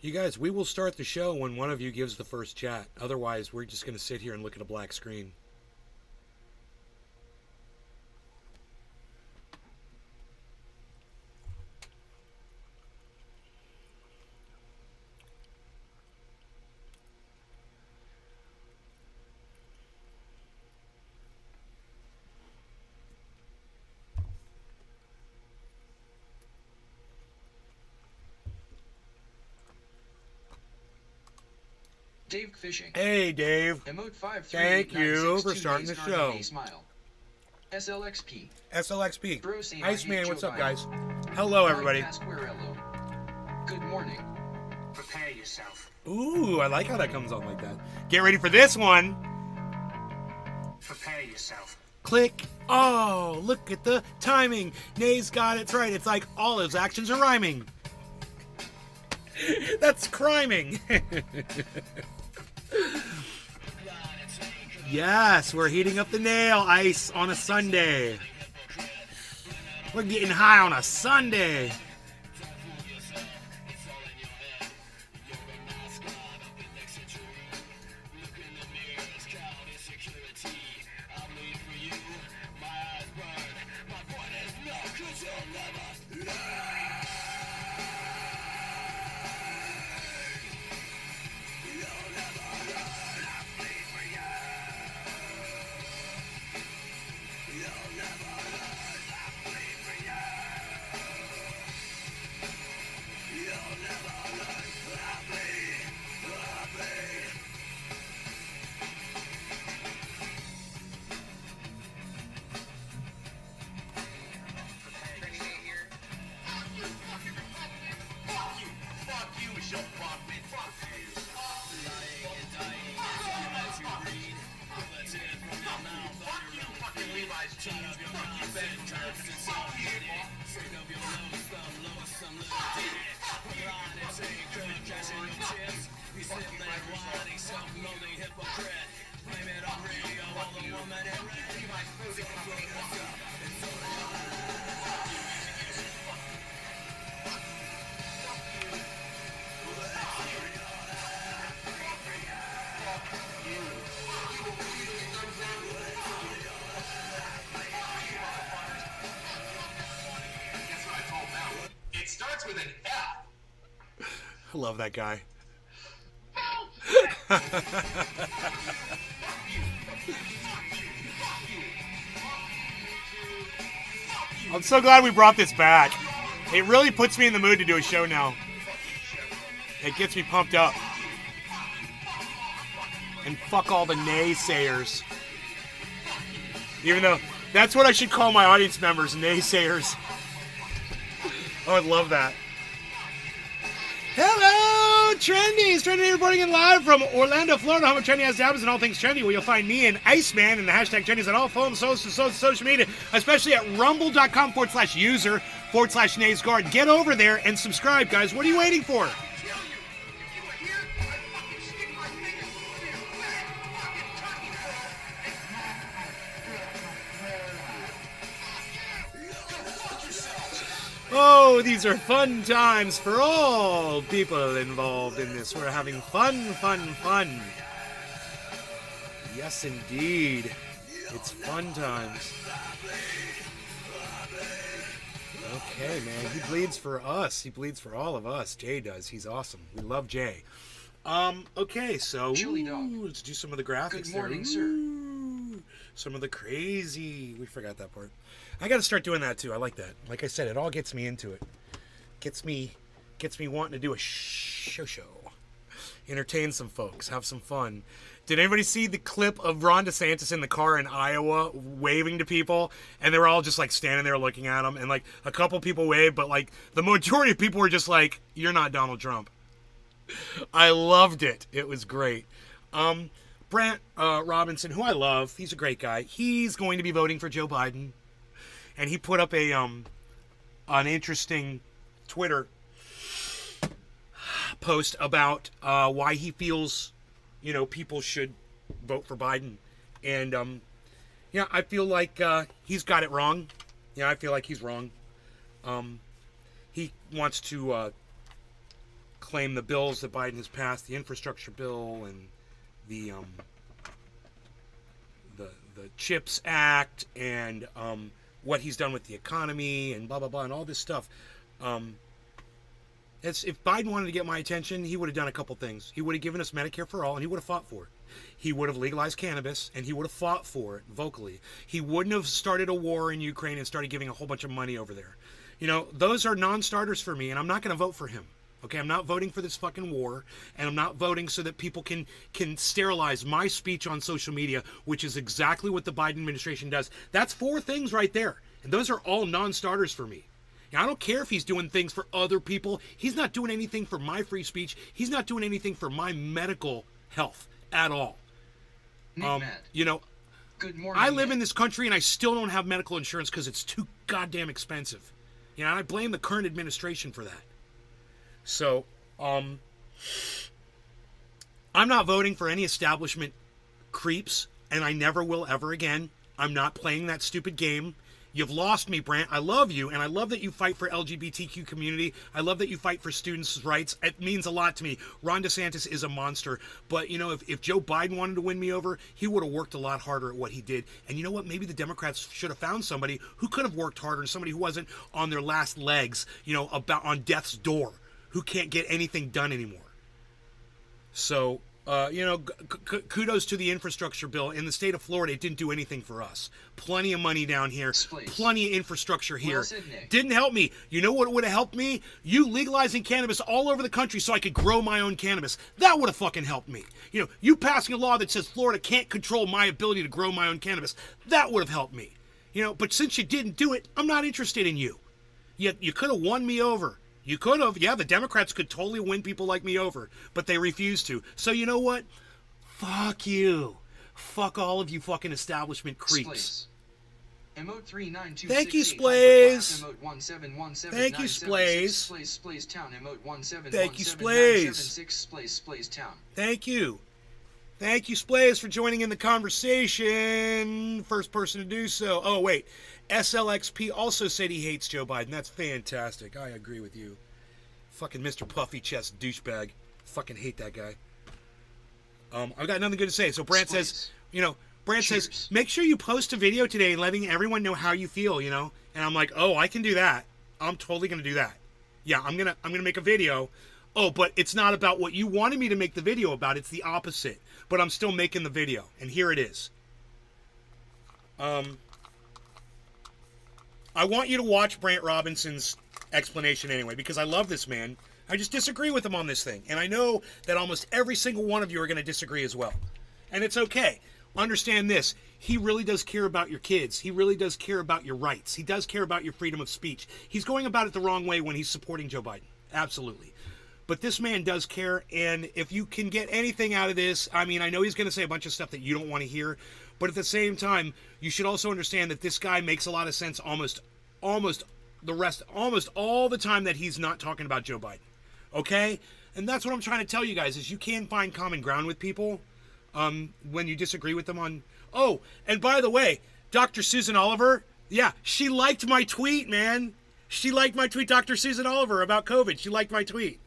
You guys, we will start the show when one of you gives the first chat. Otherwise, we're just going to sit here and look at a black screen. Dave Fishing. Hey, Dave. Emote 5 Thank you for starting the show. Smile. SLXP. SLXP. Iceman, what's up, guys? Hello, everybody. Good morning. Prepare yourself. Ooh, I like how that comes on like that. Get ready for this one. Prepare yourself. Click. Oh, look at the timing. Nay's got it right. It's like all his actions are rhyming. That's criming. Yes, we're heating up the nail ice on a Sunday. We're getting high on a Sunday. I love that guy. I'm so glad we brought this back. It really puts me in the mood to do a show now. It gets me pumped up. And fuck all the naysayers. Even though that's what I should call my audience members, naysayers. I would love that. Hello, Trendies! Trendy reporting in live from Orlando, Florida, home of TRENDYASDABBERS and all things trendy, where you'll find me and Iceman and the hashtag Trendies on all phones, social media, especially at rumble.com/user/NaysGuard. Get over there and subscribe, guys. What are you waiting for? Oh, these are fun times for all people involved in this. We're having fun. Yes, indeed. It's fun times. Okay, man. He bleeds for us. He bleeds for all of us. Jay does. He's awesome. We love Jay. Okay, so let's do some of the graphics. Good morning, there. Some of the crazy. We forgot that part. I got to start doing that too. I like that. Like I said, it all gets me into it. Gets me wanting to do a show. Entertain some folks. Have some fun. Did anybody see the clip of Ron DeSantis in the car in Iowa waving to people? And they were all just like standing there looking at him. And like a couple people waved, but like the majority of people were just like, "You're not Donald Trump." I loved it. It was great. Brant Robinson, who I love, he's a great guy. He's going to be voting for Joe Biden. And he put up an interesting Twitter post about why he feels, people should vote for Biden. And, I feel like he's got it wrong. I feel like he's wrong. He wants to claim the bills that Biden has passed, the infrastructure bill and the CHIPS Act, and what he's done with the economy and blah blah blah and all this stuff. If Biden wanted to get my attention, he would have done a couple things. He would have given us Medicare for all, and he would have fought for it. He would have legalized cannabis, and he would have fought for it vocally. He wouldn't have started a war in Ukraine and started giving a whole bunch of money over there. You know, those are non-starters for me, and I'm not going to vote for him. Okay, I'm not voting for this fucking war, and I'm not voting so that people can sterilize my speech on social media, which is exactly what the Biden administration does. That's 4 things right there, and those are all non-starters for me. Now, I don't care if he's doing things for other people. He's not doing anything for my free speech. He's not doing anything for my medical health at all. You know, Good morning. I live in this country and I still don't have medical insurance because it's too goddamn expensive. You know, and I blame the current administration for that. So, I'm not voting for any establishment creeps, and I never will ever again. I'm not playing that stupid game. You've lost me, Brant. I love you, and I love that you fight for LGBTQ community. I love that you fight for students' rights. It means a lot to me. Ron DeSantis is a monster, but, you know, if Joe Biden wanted to win me over, he would have worked a lot harder at what he did. And you know what? Maybe the Democrats should have found somebody who could have worked harder, and somebody who wasn't on their last legs, you know, on death's door, who can't get anything done anymore. So, you know, kudos to the infrastructure bill. In the state of Florida, it didn't do anything for us. Plenty of money down here. Please. Plenty of infrastructure here. Well said, Nick. Didn't help me. You know what would have helped me? You legalizing cannabis all over the country so I could grow my own cannabis. That would have fucking helped me. You know, you passing a law that says Florida can't control my ability to grow my own cannabis. That would have helped me. You know, but since you didn't do it, I'm not interested in you. You could have won me over. You could have. Yeah, the Democrats could totally win people like me over, but they refuse to. So you know what? Fuck you. Fuck all of you fucking establishment creeps. Emote 39268. Thank you, Splays. Emote 1717. Thank you, Splays. Splays Town. Emote 1717. Thank you, Splays. Splays Town. Thank you. Thank you, Splays, for joining in the conversation. First person to do so. Oh, wait. SLXP also said he hates Joe Biden. That's fantastic. I agree with you. Fucking Mr. Puffy Chest douchebag. Fucking hate that guy. I've got nothing good to say. So Brant says, you know, Brant says, make sure you post a video today letting everyone know how you feel, you know? And I'm like, oh, I can do that. I'm totally going to do that. Yeah, I'm going to make a video. Oh, but it's not about what you wanted me to make the video about. It's the opposite. But I'm still making the video. And here it is. I want you to watch Brant Robinson's explanation anyway, because I love this man. I just disagree with him on this thing. And I know that almost every single one of you are going to disagree as well. And it's okay. Understand this. He really does care about your kids. He really does care about your rights. He does care about your freedom of speech. He's going about it the wrong way when he's supporting Joe Biden. Absolutely. But this man does care. And if you can get anything out of this, I mean, I know he's going to say a bunch of stuff that you don't want to hear. But at the same time, you should also understand that this guy makes a lot of sense almost all the time that he's not talking about Joe Biden. Okay? And that's what I'm trying to tell you guys, is you can find common ground with people when you disagree with them on... Oh, and by the way, Dr. Susan Oliver, yeah, she liked my tweet, man. She liked my tweet, Dr. Susan Oliver, about COVID. She liked my tweet.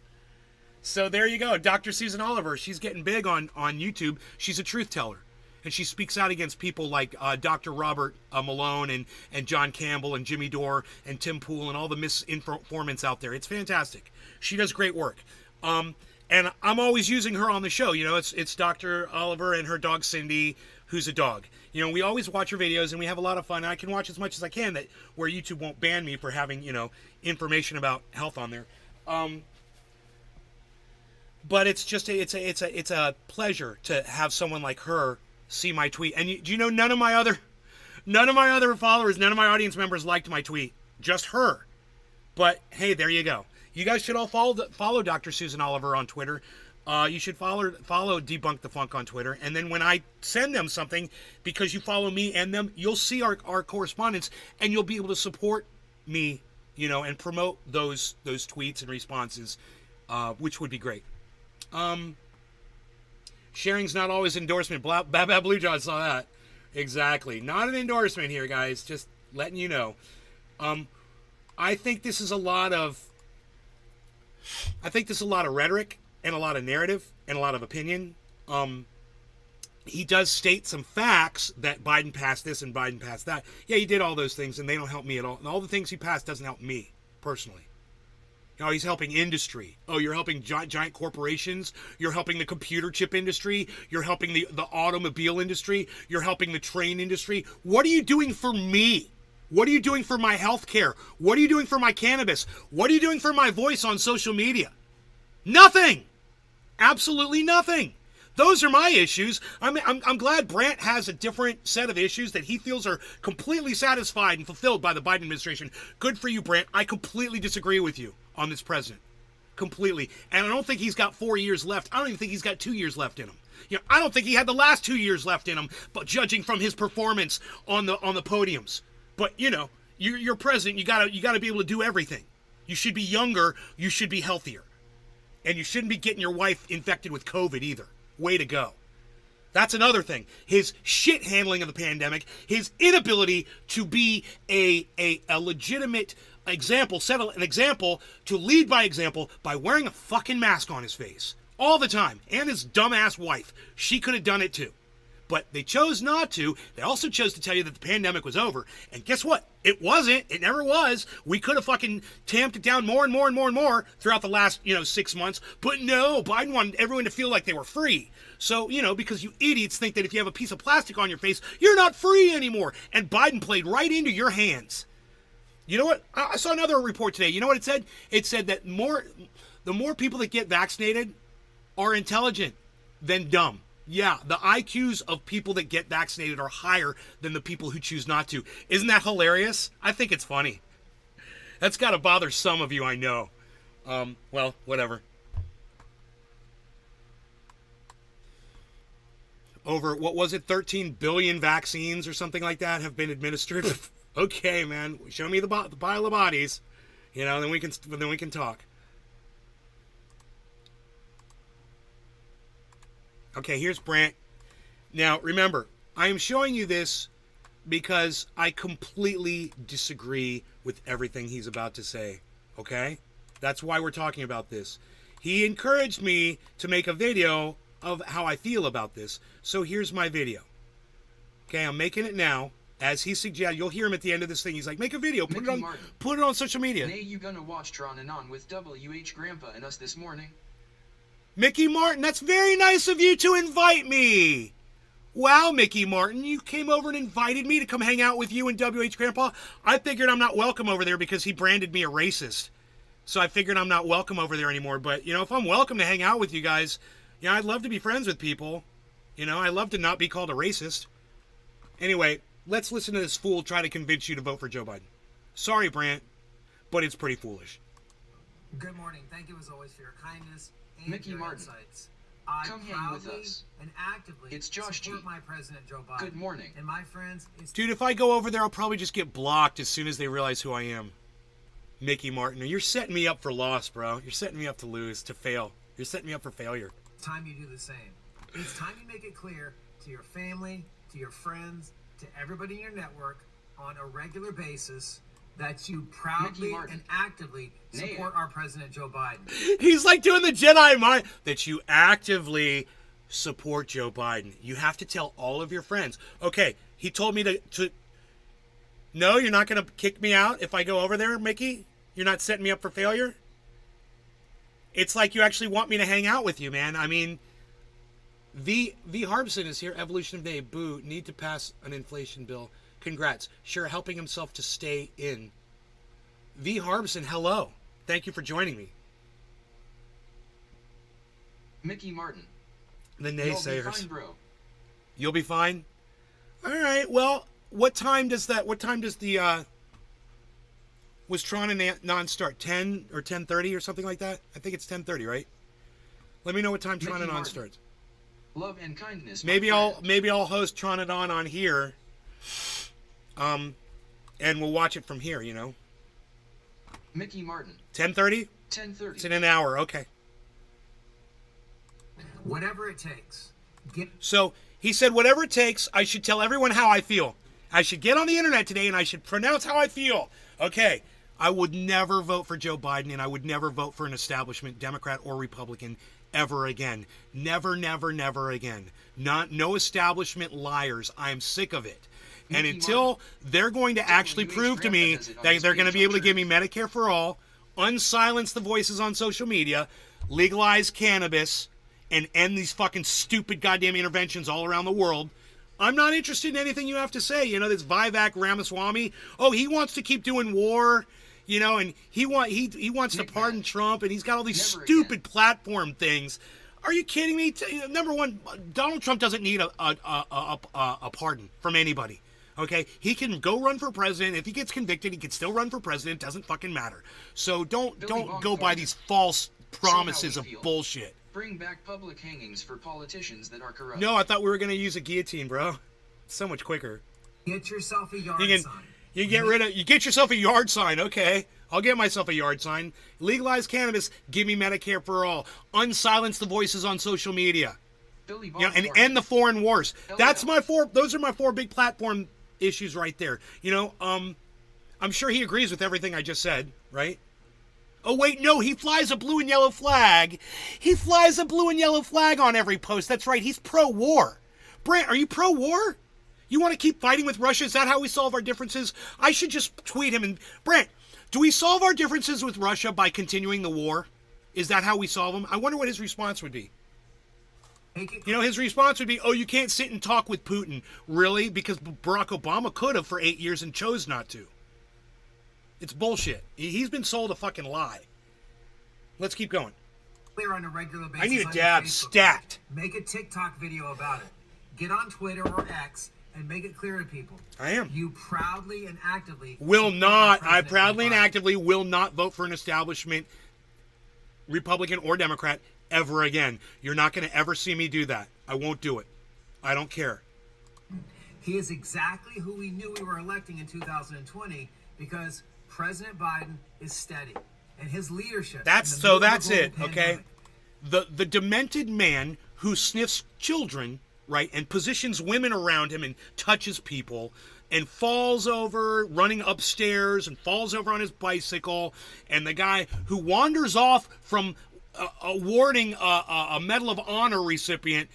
So there you go. Dr. Susan Oliver, she's getting big on YouTube. She's a truth teller. And she speaks out against people like Dr. Robert Malone and John Campbell and Jimmy Dore and Tim Pool and all the misinformants out there. It's fantastic. She does great work. And I'm always using her on the show. You know, it's Dr. Oliver and her dog Cindy, who's a dog. You know, we always watch her videos and we have a lot of fun. I can watch as much as I can, that where YouTube won't ban me for having, you know, information about health on there. But it's just it's a pleasure to have someone like her see my tweet. And do you know, none of my other followers, none of my audience members liked my tweet. Just her. But hey, there you go. You guys should all follow Dr. Susan Oliver on Twitter. You should follow Debunk the Funk on Twitter. And then when I send them something, because you follow me and them, you'll see our correspondence, and you'll be able to support me, you know, and promote those tweets and responses, which would be great. Sharing's not always endorsement. Baba Blue Jaw saw that. Exactly. Not an endorsement here, guys. Just letting you know. I think this is a lot of... I think there's a lot of rhetoric and a lot of narrative and a lot of opinion. He does state some facts that Biden passed this and Biden passed that. Yeah, he did all those things, and they don't help me at all. And all the things he passed doesn't help me personally. You know, he's helping industry. Oh, you're helping giant corporations. You're helping the computer chip industry. You're helping the automobile industry. You're helping the train industry. What are you doing for me? What are you doing for my health care? What are you doing for my cannabis? What are you doing for my voice on social media? Nothing. Absolutely nothing. Those are my issues. I'm glad Brandt has a different set of issues that he feels are completely satisfied and fulfilled by the Biden administration. Good for you, Brandt. I completely disagree with you on this president. Completely. And I don't think he's got 4 years left. I don't even think he's got 2 years left in him. You know, I don't think he had the last 2 years left in him, but judging from his performance on the podiums. But, you know, you're president. You gotta be able to do everything. You should be younger. You should be healthier. And you shouldn't be getting your wife infected with COVID either. Way to go. That's another thing. His shit handling of the pandemic, his inability to be a legitimate example, set an example, to lead by example by wearing a fucking mask on his face all the time. And his dumbass wife. She could have done it too. But they chose not to. They also chose to tell you that the pandemic was over. And guess what? It wasn't. It never was. We could have fucking tamped it down more and more and more and more throughout the last, 6 months. But no, Biden wanted everyone to feel like they were free. So, because you idiots think that if you have a piece of plastic on your face, you're not free anymore. And Biden played right into your hands. You know what? I saw another report today. You know what it said? It said that the more people that get vaccinated are intelligent than dumb. Yeah, the IQs of people that get vaccinated are higher than the people who choose not to. Isn't that hilarious? I think it's funny. That's got to bother some of you, I know. Well, whatever. Over, 13 billion vaccines or something like that have been administered? Okay, man, show me the pile of bodies. Then we can talk. Okay, here's Brandt. Now, remember, I am showing you this because I completely disagree with everything he's about to say, okay? That's why we're talking about this. He encouraged me to make a video of how I feel about this, so here's my video. Okay, I'm making it now. As he suggested, you'll hear him at the end of this thing. He's like, make a video, put it on social media. Nay, you gonna watch Tron and On with WH Grandpa and us this morning? Mickey Martin, that's very nice of you to invite me. Wow, Mickey Martin, you came over and invited me to come hang out with you and WH Grandpa. I figured I'm not welcome over there because he branded me a racist. So I figured I'm not welcome over there anymore. But, if I'm welcome to hang out with you guys, I'd love to be friends with people. I love to not be called a racist. Anyway, let's listen to this fool try to convince you to vote for Joe Biden. Sorry, Brandt, but it's pretty foolish. Good morning. Thank you as always for your kindness. Mickey Martin, insights. I come hang with us. And actively it's Josh support G. my President Joe Biden. Good morning. And my friends, dude, if I go over there, I'll probably just get blocked as soon as they realize who I am. Mickey Martin, you're setting me up for loss, bro. You're setting me up to lose, to fail. You're setting me up for failure. It's time you do the same. It's time you make it clear to your family, to your friends, to everybody in your network on a regular basis that you proudly and actively support our President Joe Biden. He's like doing the Jedi mind. That you actively support Joe Biden. You have to tell all of your friends. Okay, he told me to no, you're not going to kick me out if I go over there, Mickey? You're not setting me up for failure? It's like you actually want me to hang out with you, man. I mean, V. Harbison is here. Evolution of Day. Boo. Need to pass an inflation bill. Congrats. Sure, helping himself to stay in. V. Harbison, hello. Thank you for joining me. Mickey Martin. The naysayers. You'll be fine, bro. You'll be fine? All right, well, what time does the, was Tron and Non start? 10 or 10:30 or something like that? I think it's 10:30, right? Let me know what time Tron Mickey and Non Martin. starts. Love and kindness. Maybe I'll host Tron and on here. And we'll watch it from here, Mickey Martin. 10:30? 10:30. It's in an hour, okay. Whatever it takes. So he said, whatever it takes, I should tell everyone how I feel. I should get on the internet today and I should pronounce how I feel. Okay, I would never vote for Joe Biden, and I would never vote for an establishment, Democrat or Republican, ever again. Never, never, never again. No establishment liars. I am sick of it. And until they're going to actually prove to me that they're going to be able to give me Medicare for all, unsilence the voices on social media, legalize cannabis, and end these fucking stupid goddamn interventions all around the world, I'm not interested in anything you have to say. You know, this Vivek Ramaswamy, oh, he wants to keep doing war, you know, and he wants to pardon Trump, and he's got all these stupid platform things. Are you kidding me? Number one, Donald Trump doesn't need a pardon from anybody. Okay, he can go run for president. If he gets convicted, he can still run for president. Doesn't fucking matter. So don't go by these false promises of bullshit. Bring back public hangings for politicians that are corrupt. No, I thought we were gonna use a guillotine, bro. So much quicker. Get yourself a yard sign. You get yourself a yard sign. Okay, I'll get myself a yard sign. Legalize cannabis. Give me Medicare for all. Unsilence the voices on social media. You know, and end the foreign wars. That's my four. Those are my four big platform issues right there. You know, I'm sure he agrees with everything I just said, right? Oh, wait, no, he flies a blue and yellow flag. He flies a blue and yellow flag on every post. That's right, he's pro-war. Brent, are you pro-war? You want to keep fighting with Russia? Is that how we solve our differences? I should just tweet him and... Brent, do we solve our differences with Russia by continuing the war? Is that how we solve them? I wonder what his response would be. You know, his response would be, oh, you can't sit and talk with Putin. Really? Because Barack Obama could have for 8 years and chose not to. It's bullshit. He's been sold a fucking lie. Let's keep going. Clear on a regular basis. I need a dab stat. Make a TikTok video about it. Get on Twitter or X and make it clear to people. I am. You proudly and actively I proudly and actively will not vote for an establishment, Republican or Democrat, ever again. You're not going to ever see me do that. I won't do it. I don't care. He is exactly who we knew we were electing in 2020 because President Biden is steady, and his leadership. That's it, okay? The demented man who sniffs children, right, and positions women around him and touches people and falls over running upstairs and falls over on his bicycle, and the guy who wanders off from awarding a Medal of Honor recipient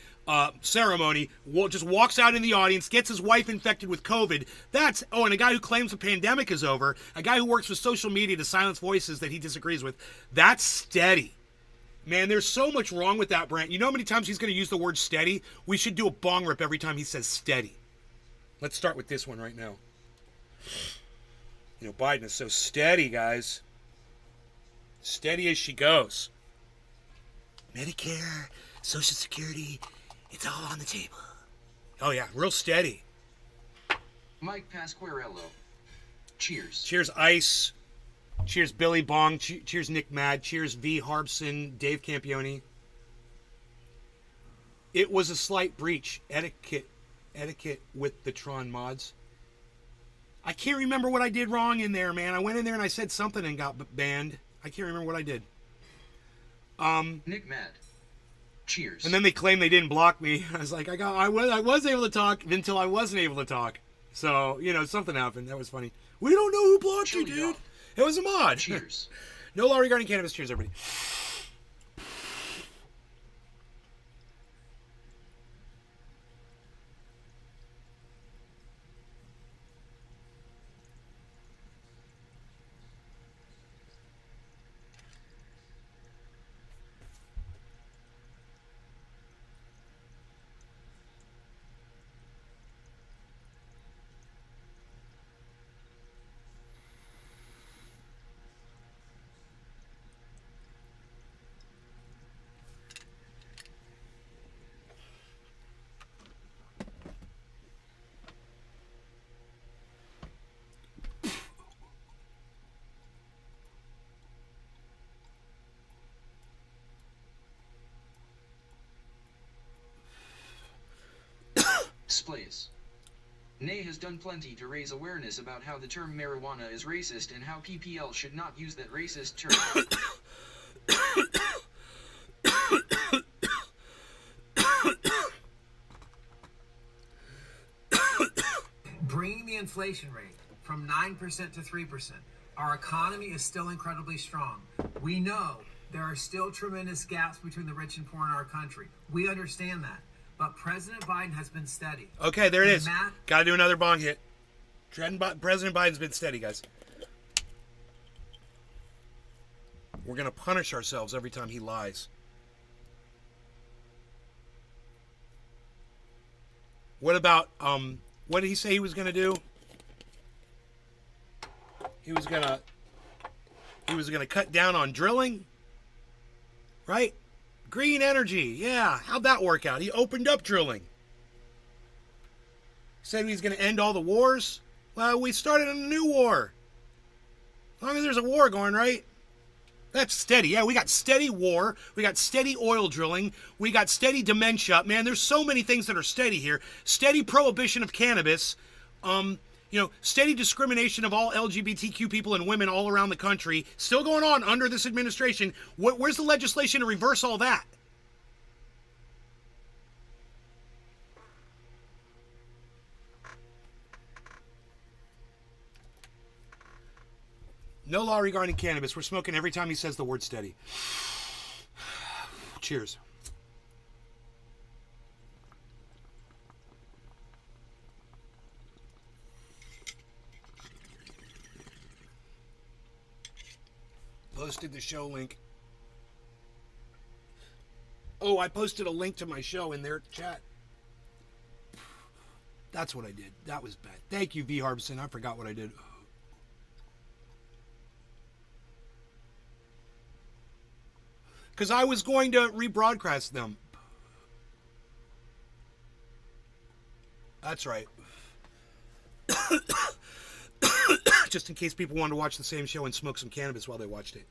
ceremony, just walks out in the audience, gets his wife infected with COVID. And a guy who claims the pandemic is over, a guy who works with social media to silence voices that he disagrees with. That's steady. Man, there's so much wrong with that, Brent. You know how many times he's going to use the word steady? We should do a bong rip every time he says steady. Let's start with this one right now. You know, Biden is so steady, guys. Steady as she goes. Medicare, Social Security, it's all on the table. Oh, yeah, real steady. Mike Pasquarello. Cheers. Cheers, Ice. Cheers, Billy Bong. Cheers, Nick Mad. Cheers, V. Harbson, Dave Campione. It was a slight breach. Etiquette with the Tron mods. I can't remember what I did wrong in there, man. I went in there and I said something and got banned. I can't remember what I did. Nick Mad. Cheers. And then they claimed they didn't block me. I was like, I was able to talk until I wasn't able to talk. So, you know, something happened. That was funny. We don't know who blocked you, dude. Off. It was a mod. Cheers. No law regarding cannabis. Cheers, everybody. Splays. Nay has done plenty to raise awareness about how the term marijuana is racist and how PPL should not use that racist term. Bringing the inflation rate from 9% to 3%, Our economy is still incredibly strong. We know there are still tremendous gaps between the rich and poor in our country. We understand that. But President Biden has been steady. Okay, there it is. Matt, Got to do another bong hit. President Biden's been steady, guys. We're going to punish ourselves every time he lies. What about, what did he say he was going to do? He was going to cut down on drilling, right? Green energy, yeah. How'd that work out? He opened up drilling. Said he was going to end all the wars. Well, we started a new war. As long as there's a war going, right? That's steady. Yeah, we got steady war. We got steady oil drilling. We got steady dementia. Man, there's so many things that are steady here. Steady prohibition of cannabis. Steady discrimination of all LGBTQ people and women all around the country. Still going on under this administration. Where's the legislation to reverse all that? No law regarding cannabis. We're smoking every time he says the word steady. Cheers. Posted the show link. Oh, I posted a link to my show in their chat. That's what I did. That was bad. Thank you, V. Harbison. I forgot what I did. Because I was going to rebroadcast them. That's right. Just in case people wanted to watch the same show and smoke some cannabis while they watched it,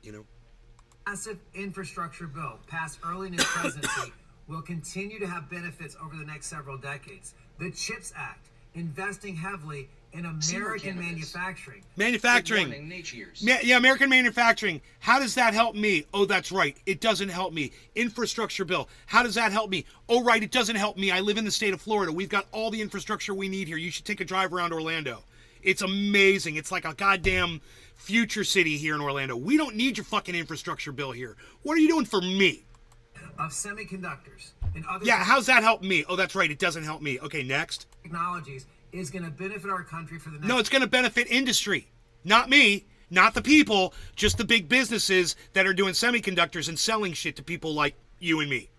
Massive infrastructure bill passed early in his presidency will continue to have benefits over the next several decades. The CHIPS Act, investing heavily in American manufacturing. Yeah, American manufacturing. How does that help me? Oh, that's right. It doesn't help me. Infrastructure bill. How does that help me? Oh, right. It doesn't help me. I live in the state of Florida. We've got all the infrastructure we need here. You should take a drive around Orlando. It's amazing. It's like a goddamn future city here in Orlando. We don't need your fucking infrastructure bill here. What are you doing for me? Of semiconductors and other how's that help me? Oh, that's right. It doesn't help me. Okay, next. Technologies is going to benefit our country for the next... No, it's going to benefit industry. Not me. Not the people. Just the big businesses that are doing semiconductors and selling shit to people like you and me.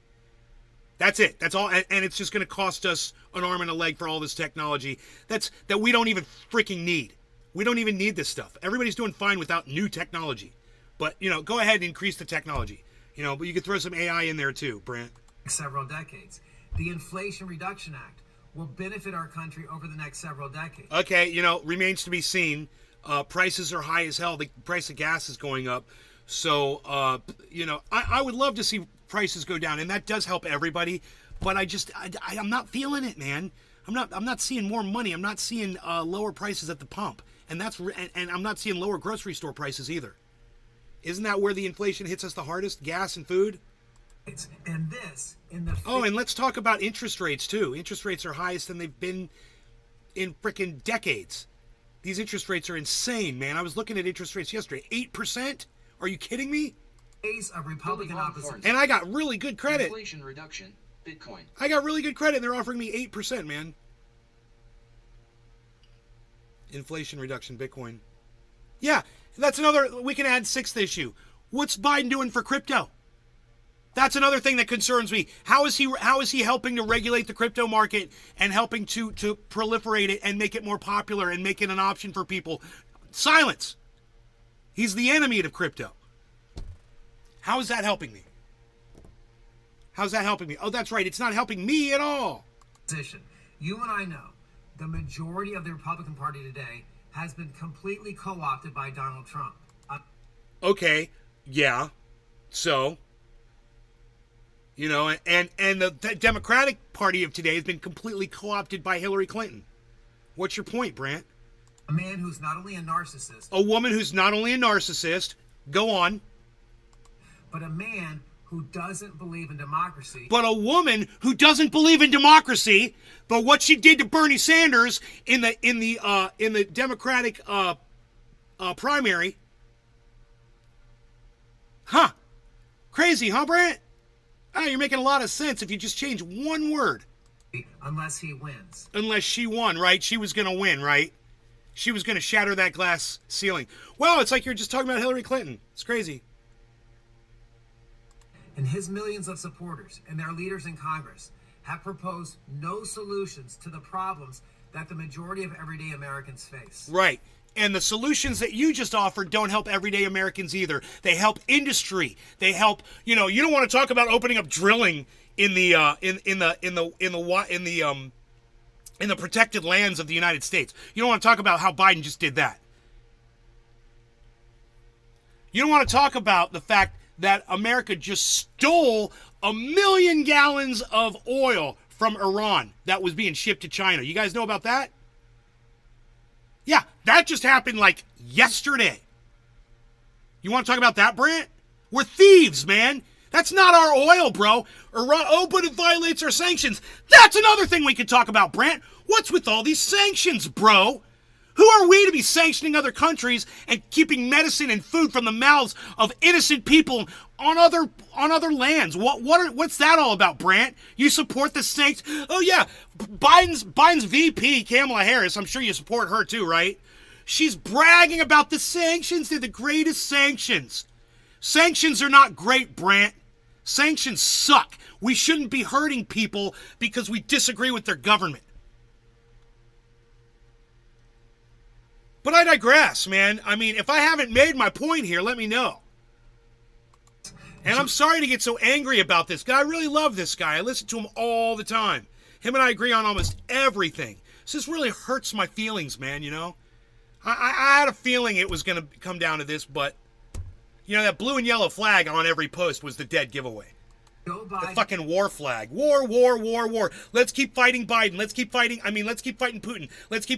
That's it. That's all. And it's just going to cost us an arm and a leg for all this technology that we don't even freaking need. We don't even need this stuff. Everybody's doing fine without new technology. But, go ahead and increase the technology. But you could throw some AI in there too, Brant. Several decades. The Inflation Reduction Act will benefit our country over the next several decades. Okay, remains to be seen. Prices are high as hell. The price of gas is going up. So, I would love to see prices go down, and that does help everybody. But I'm not feeling it, man. I'm not seeing more money. I'm not seeing lower prices at the pump, and I'm not seeing lower grocery store prices either. Isn't that where the inflation hits us the hardest? Gas and food. And let's talk about interest rates too. Interest rates are highest than they've been in frickin' decades. These interest rates are insane, man. I was looking at interest rates yesterday. 8%? Are you kidding me? Of Republican opposition. And I got really good credit. Inflation reduction, Bitcoin. I got really good credit, and they're offering me 8%, man. Inflation reduction, Bitcoin. Yeah, that's another. We can add sixth issue. What's Biden doing for crypto? That's another thing that concerns me. How is he helping to regulate the crypto market and helping to proliferate it and make it more popular and make it an option for people? Silence. He's the enemy of crypto. How is that helping me? How's that helping me? Oh, that's right. It's not helping me at all. You and I know the majority of the Republican Party today has been completely co-opted by Donald Trump. Okay. Yeah. So... and the Democratic Party of today has been completely co-opted by Hillary Clinton. What's your point, Brant? A man who's not only a narcissist. A woman who's not only a narcissist. Go on. But a man who doesn't believe in democracy. But a woman who doesn't believe in democracy. But what she did to Bernie Sanders in the Democratic primary. Huh. Crazy, huh, Brant? Oh, you're making a lot of sense if you just change one word. Unless he wins. Unless she won, right? She was going to win, right? She was going to shatter that glass ceiling. Well, it's like you're just talking about Hillary Clinton. It's crazy. And his millions of supporters and their leaders in Congress have proposed no solutions to the problems that the majority of everyday Americans face. Right. And the solutions that you just offered don't help everyday Americans either. They help industry. They help, you don't want to talk about opening up drilling in the protected lands of the United States. You don't want to talk about how Biden just did that. You don't want to talk about the fact that America just stole 1 million gallons of oil from Iran that was being shipped to China. You guys know about that? Yeah, that just happened like yesterday. You want to talk about that, Brant? We're thieves, man. That's not our oil, bro. Iran, but it violates our sanctions. That's another thing we could talk about, Brant. What's with all these sanctions, bro? Who are we to be sanctioning other countries and keeping medicine and food from the mouths of innocent people on other lands? What's that all about, Brant? You support the sanctions? Oh yeah, Biden's VP, Kamala Harris. I'm sure you support her too, right? She's bragging about the sanctions. They're the greatest sanctions. Sanctions are not great, Brant. Sanctions suck. We shouldn't be hurting people because we disagree with their government. But I digress, man. I mean, if I haven't made my point here, let me know. And I'm sorry to get so angry about this guy. I really love this guy. I listen to him all the time. Him and I agree on almost everything. So this really hurts my feelings, man, I had a feeling it was going to come down to this, but, that blue and yellow flag on every post was the dead giveaway. The fucking war flag. War. Let's keep fighting Biden. Let's keep fighting Putin. Let's keep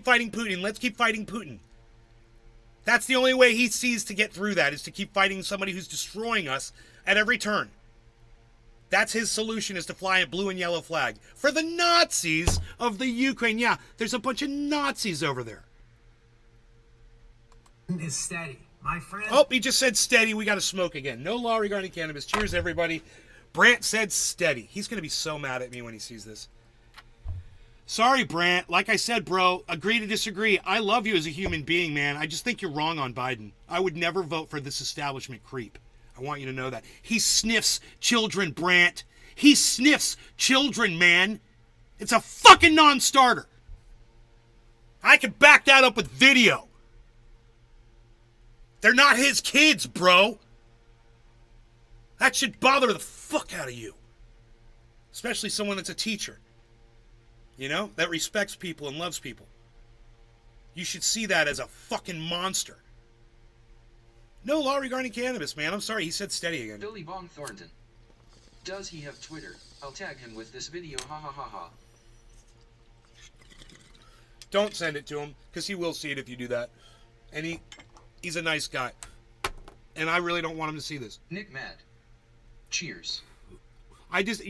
fighting Putin. Let's keep fighting Putin. That's the only way he sees to get through that, is to keep fighting somebody who's destroying us at every turn. That's his solution, is to fly a blue and yellow flag. For the Nazis of the Ukraine. Yeah, there's a bunch of Nazis over there. Is steady. My friend. Oh, he just said steady. We got to smoke again. No law regarding cannabis. Cheers, everybody. Brant said steady. He's going to be so mad at me when he sees this. Sorry, Brant. Like I said, bro, agree to disagree. I love you as a human being, man. I just think you're wrong on Biden. I would never vote for this establishment creep. I want you to know that. He sniffs children, Brant. He sniffs children, man. It's a fucking non-starter. I can back that up with video. They're not his kids, bro. That should bother the fuck out of you. Especially someone that's a teacher. That respects people and loves people. You should see that as a fucking monster. No law regarding cannabis, man. I'm sorry, he said steady again. Billy Bong Thornton. Does he have Twitter? I'll tag him with this video, ha ha ha ha. Don't send it to him, because he will see it if you do that. And he's a nice guy. And I really don't want him to see this. Nick Mad. Cheers. I just,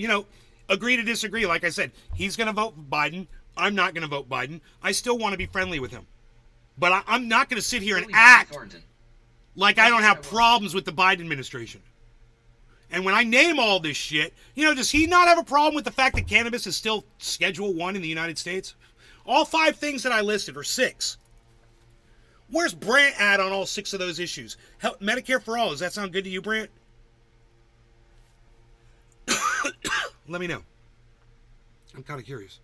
agree to disagree. Like I said, he's going to vote for Biden. I'm not going to vote Biden. I still want to be friendly with him. But I'm not going to sit here and act like I don't have problems with the Biden administration. And when I name all this shit, does he not have a problem with the fact that cannabis is still Schedule 1 in the United States? All 5 things that I listed, or 6. Where's Brant at on all 6 of those issues? Medicare for all, does that sound good to you, Brant? Let me know. I'm kind of curious.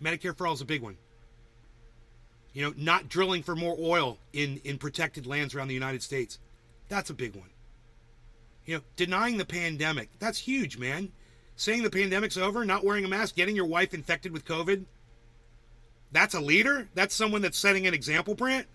Medicare for all is a big one. Not drilling for more oil in protected lands around the United States. That's a big one. Denying the pandemic. That's huge, man. Saying the pandemic's over, not wearing a mask, getting your wife infected with COVID. That's a leader? That's someone that's setting an example, Brant?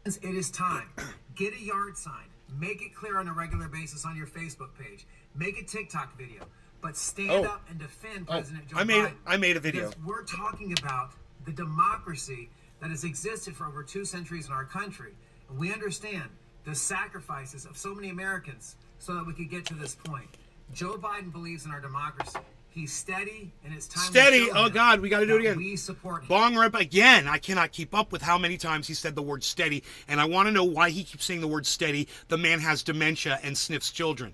It is time. Get a yard sign. Make it clear on a regular basis on your Facebook page. Make a TikTok video. But stand up and defend President Joe Biden. I made a video. Because we're talking about the democracy that has existed for over 2 centuries in our country. And we understand the sacrifices of so many Americans so that we could get to this point. Joe Biden believes in our democracy. He's steady, and it's time. Steady. Oh God, we got to do it again. We support him. Bong rip again. I cannot keep up with how many times he said the word steady, and I want to know why he keeps saying the word steady. The man has dementia and sniffs children.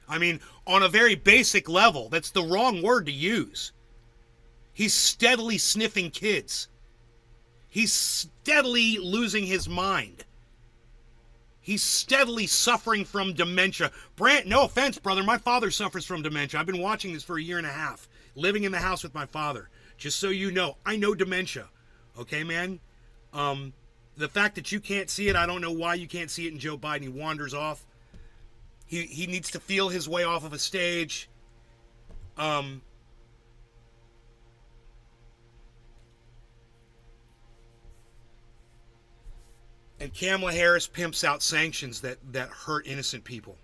I mean, on a very basic level, that's the wrong word to use. He's steadily sniffing kids. He's steadily losing his mind. He's steadily suffering from dementia. Brant, no offense, brother. My father suffers from dementia. I've been watching this for a year and a half, living in the house with my father. Just so you know, I know dementia. Okay, man? The fact that you can't see it, I don't know why you can't see it in Joe Biden. He wanders off. He needs to feel his way off of a stage. And Kamala Harris pimps out sanctions that hurt innocent people.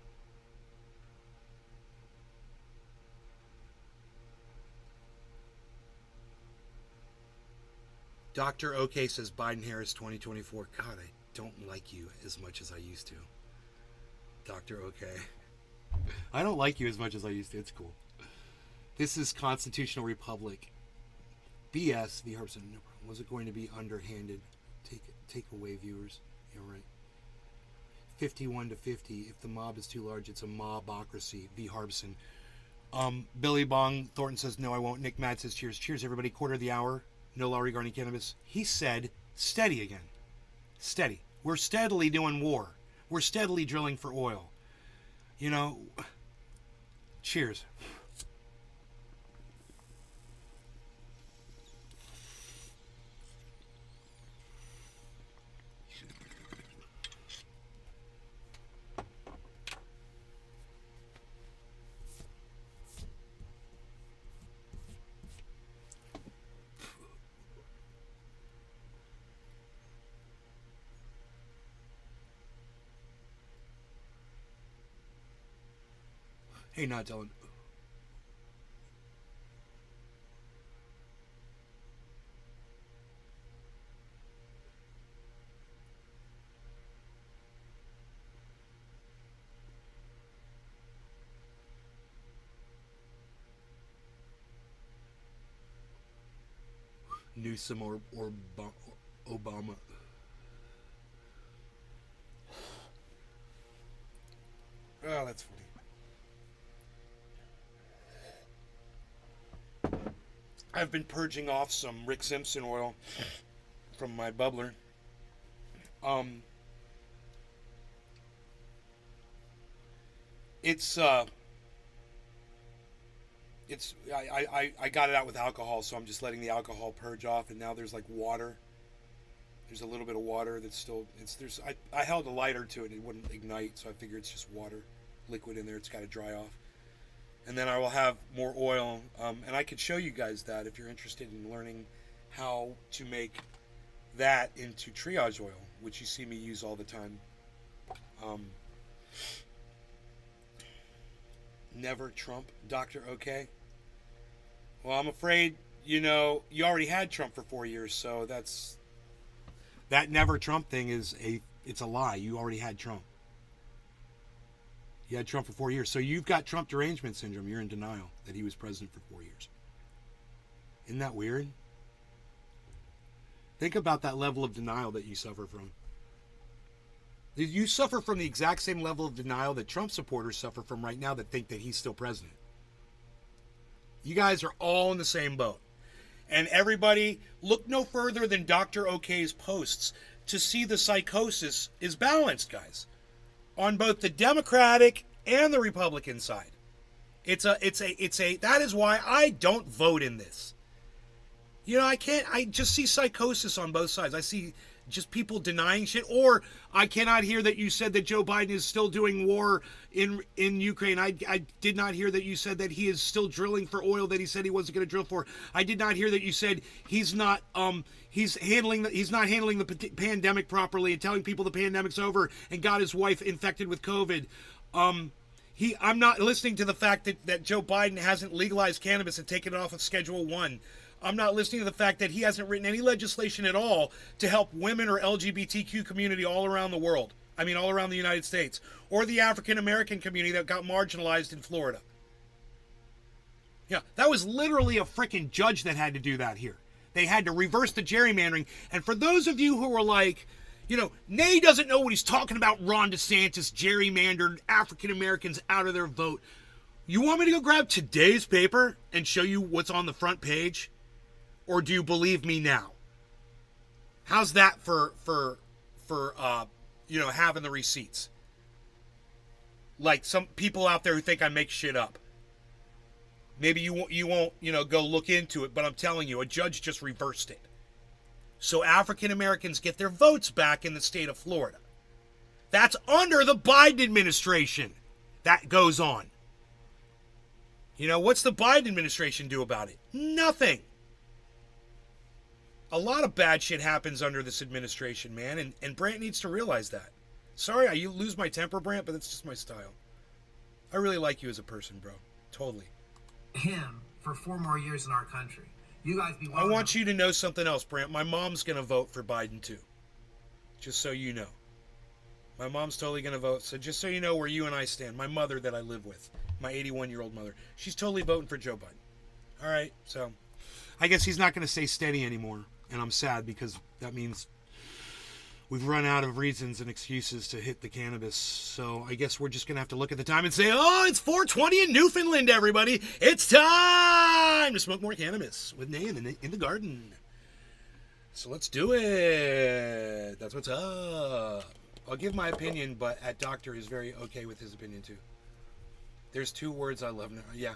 Dr. OK says Biden-Harris 2024. God, I don't like you as much as I used to. Dr. OK. I don't like you as much as I used to. It's cool. This is Constitutional Republic. BS, the Harbson. No problem. Was it going to be underhanded? Take away viewers. Yeah, right. 51 to 50. If the mob is too large, it's a mobocracy. V. Harbson. Billy Bong Thornton says, no, I won't. Nick Matt says, cheers. Cheers, everybody. Quarter of the hour. No law regarding cannabis. He said, steady again. Steady. We're steadily doing war. We're steadily drilling for oil. You know, cheers. Hey, not Dylan. Newsom or Obama. Oh, that's funny. I've been purging off some Rick Simpson oil from my bubbler. I got it out with alcohol, so I'm just letting the alcohol purge off, and now there's like water. There's a little bit of water that's still I held a lighter to it and it wouldn't ignite, so I figure it's just water, liquid in there. It's got to dry off. And then I will have more oil, and I could show you guys that if you're interested in learning how to make that into triage oil, which you see me use all the time. Never Trump, Dr. OK. Well, I'm afraid, you already had Trump for 4 years, so that never Trump thing it's a lie. You already had Trump. You had Trump for 4 years. So you've got Trump derangement syndrome. You're in denial that he was president for 4 years. Isn't that weird? Think about that level of denial that you suffer from. You suffer from the exact same level of denial that Trump supporters suffer from right now that think that he's still president. You guys are all in the same boat. And everybody, look no further than Dr. OK's posts to see the psychosis is balanced, guys, on both the Democratic and the Republican side. That is why I don't vote in this. I just see psychosis on both sides. I see just people denying shit, or I cannot hear that you said that Joe Biden is still doing war in Ukraine. I did not hear that you said that he is still drilling for oil that he said he wasn't going to drill for. I did not hear that you said he's not handling the pandemic properly and telling people the pandemic's over and got his wife infected with COVID. I'm not listening to the fact that Joe Biden hasn't legalized cannabis and taken it off of Schedule 1. I'm not listening to the fact that he hasn't written any legislation at all to help women or LGBTQ community all around the world. I mean, all around the United States. Or the African American community that got marginalized in Florida. Yeah, that was literally a freaking judge that had to do that here. They had to reverse the gerrymandering. And for those of you who are like, Nay doesn't know what he's talking about, Ron DeSantis gerrymandered African Americans out of their vote. You want me to go grab today's paper and show you what's on the front page? Or do you believe me now? How's that for having the receipts? Like some people out there who think I make shit up. Maybe you won't, go look into it, but I'm telling you, a judge just reversed it. So African Americans get their votes back in the state of Florida. That's under the Biden administration. That goes on. What's the Biden administration do about it? Nothing. A lot of bad shit happens under this administration, man, and Brant needs to realize that. Sorry, I lose my temper, Brant, but it's just my style. I really like you as a person, bro. Totally. Him for 4 more years in our country. You guys be I want you to know something else, Brant. My mom's going to vote for Biden, too. Just so you know. My mom's totally going to vote. So just so you know where you and I stand. My mother that I live with, my 81-year-old mother, she's totally voting for Joe Biden. All right, so I guess he's not going to stay steady anymore. And I'm sad because that means we've run out of reasons and excuses to hit the cannabis. So I guess we're just going to have to look at the time and say, oh, it's 4:20 in Newfoundland, everybody. It's time to smoke more cannabis with Nay in the garden. So let's do it. That's what's up. I'll give my opinion, but at Doctor is very okay with his opinion, too. There's 2 words I love now. Yeah.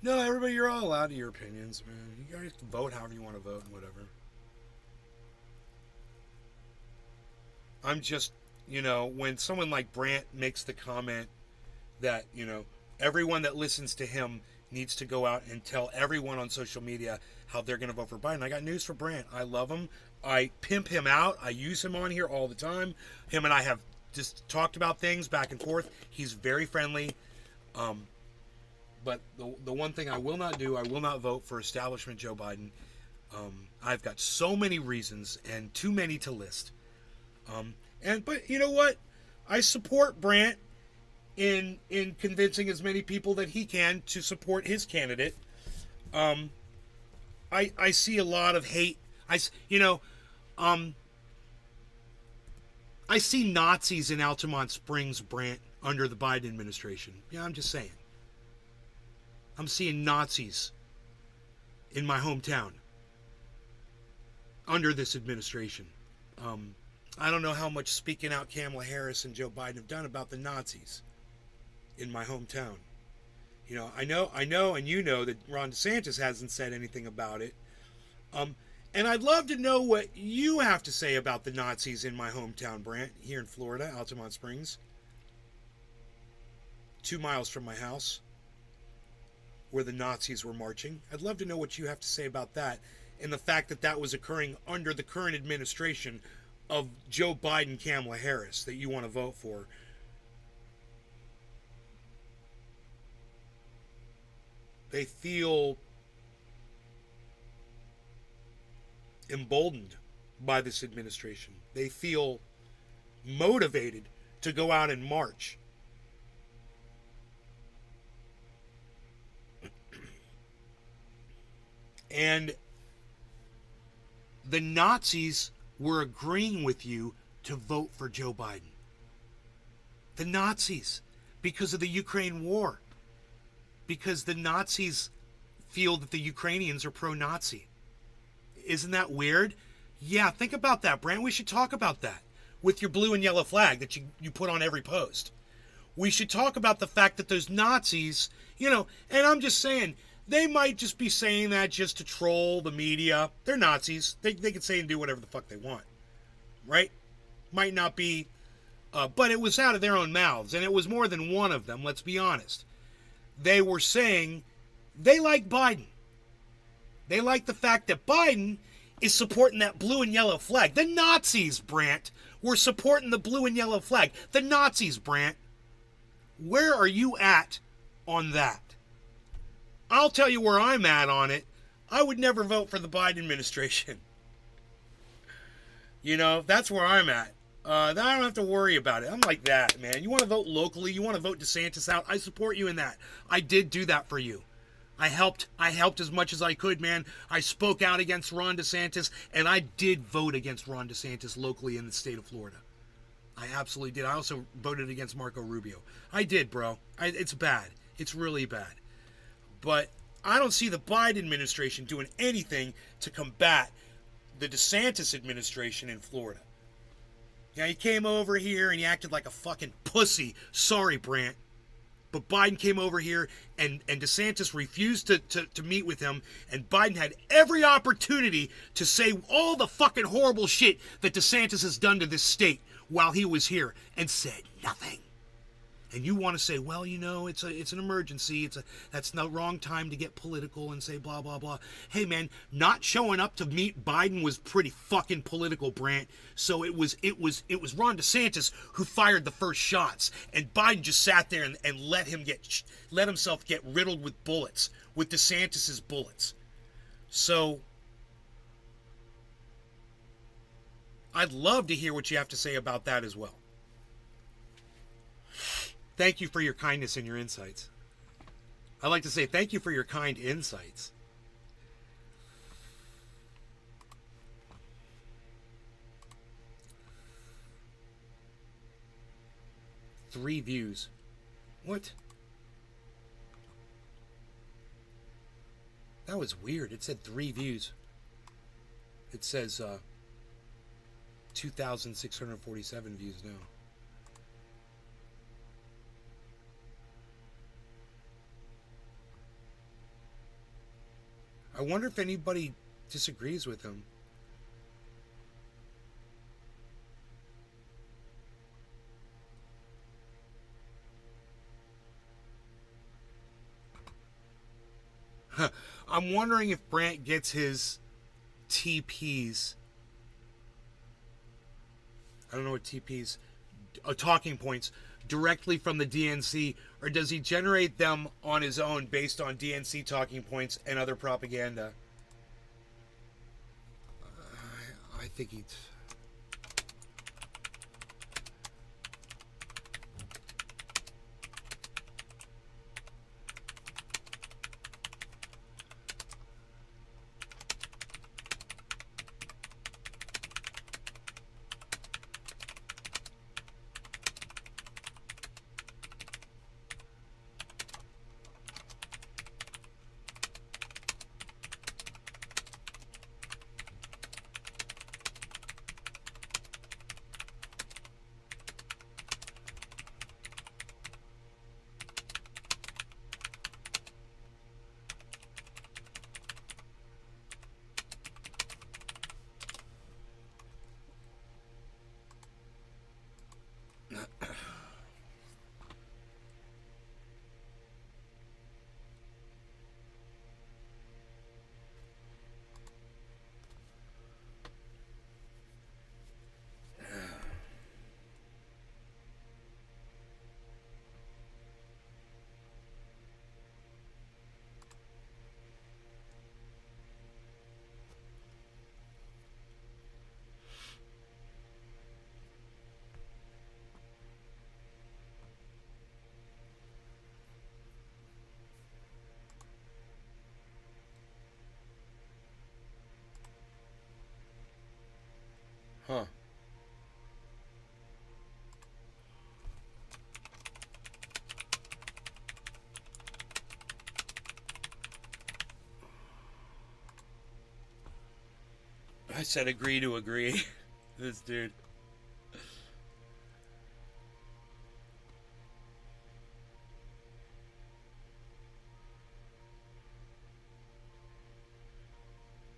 No, everybody, you're all allowed to your opinions, man. You guys can vote however you want to vote and whatever. I'm just, when someone like Brant makes the comment that, everyone that listens to him needs to go out and tell everyone on social media how they're going to vote for Biden. I got news for Brant. I love him. I pimp him out. I use him on here all the time. Him and I have just talked about things back and forth. He's very friendly. But the one thing I will not do, I will not vote for establishment Joe Biden. I've got so many reasons and too many to list. But you know what? I support Brant in convincing as many people that he can to support his candidate. I see a lot of hate. I see Nazis in Altamont Springs, Brant, under the Biden administration. Yeah, I'm just saying. I'm seeing Nazis in my hometown under this administration. I don't know how much speaking out Kamala Harris and Joe Biden have done about the Nazis in my hometown. I know, and you know that Ron DeSantis hasn't said anything about it. And I'd love to know what you have to say about the Nazis in my hometown, Brant, here in Florida, Altamont Springs. 2 miles from my house, where the Nazis were marching. I'd love to know what you have to say about that, and the fact that that was occurring under the current administration of Joe Biden, Kamala Harris, that you want to vote for. They feel emboldened by this administration. They feel motivated to go out and march. And the Nazis were agreeing with you to vote for Joe Biden. The Nazis, because of the Ukraine war. Because the Nazis feel that the Ukrainians are pro-Nazi. Isn't that weird? Yeah, think about that, Brant. We should talk about that with your blue and yellow flag that you put on every post. We should talk about the fact that those Nazis, and I'm just saying, they might just be saying that just to troll the media. They're Nazis. They can say and do whatever the fuck they want. Right? Might not be, but it was out of their own mouths, and it was more than one of them, let's be honest. They were saying they like Biden. They like the fact that Biden is supporting that blue and yellow flag. The Nazis, Brant, were supporting the blue and yellow flag. The Nazis, Brant. Where are you at on that? I'll tell you where I'm at on it. I would never vote for the Biden administration. That's where I'm at. I don't have to worry about it. I'm like that, man. You want to vote locally? You want to vote DeSantis out? I support you in that. I did do that for you. I helped as much as I could, man. I spoke out against Ron DeSantis, and I did vote against Ron DeSantis locally in the state of Florida. I absolutely did. I also voted against Marco Rubio. I did, bro. It's bad. It's really bad. But I don't see the Biden administration doing anything to combat the DeSantis administration in Florida. Yeah, he came over here and he acted like a fucking pussy. Sorry, Brant. But Biden came over here and DeSantis refused to meet with him, and Biden had every opportunity to say all the fucking horrible shit that DeSantis has done to this state while he was here, and said nothing. And you want to say, well, you know, it's an emergency. That's the wrong time to get political and say blah blah blah. Hey man, not showing up to meet Biden was pretty fucking political, Brant. So it was Ron DeSantis who fired the first shots, and Biden just sat there and let himself get riddled with bullets, with DeSantis's bullets. So I'd love to hear what you have to say about that as well. Thank you for your kindness and your insights. I like to say thank you for your kind insights. Three views. What? That was weird. It said 3 views. It says 2,647 views now. I wonder if anybody disagrees with him. I'm wondering if Brant gets his TPs. I don't know what TPs, talking points, directly from the DNC, or does he generate them on his own based on DNC talking points and other propaganda? I think he's... Huh. I said agree to agree. This dude.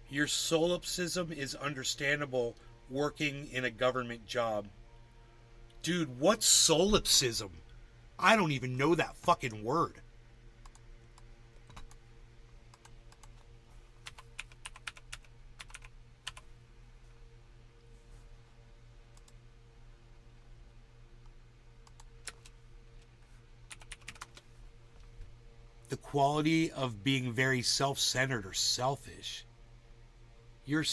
Your solipsism is understandable working in a government job. Dude, what's solipsism? I don't even know that fucking word. The quality of being very self-centered or selfish. You're...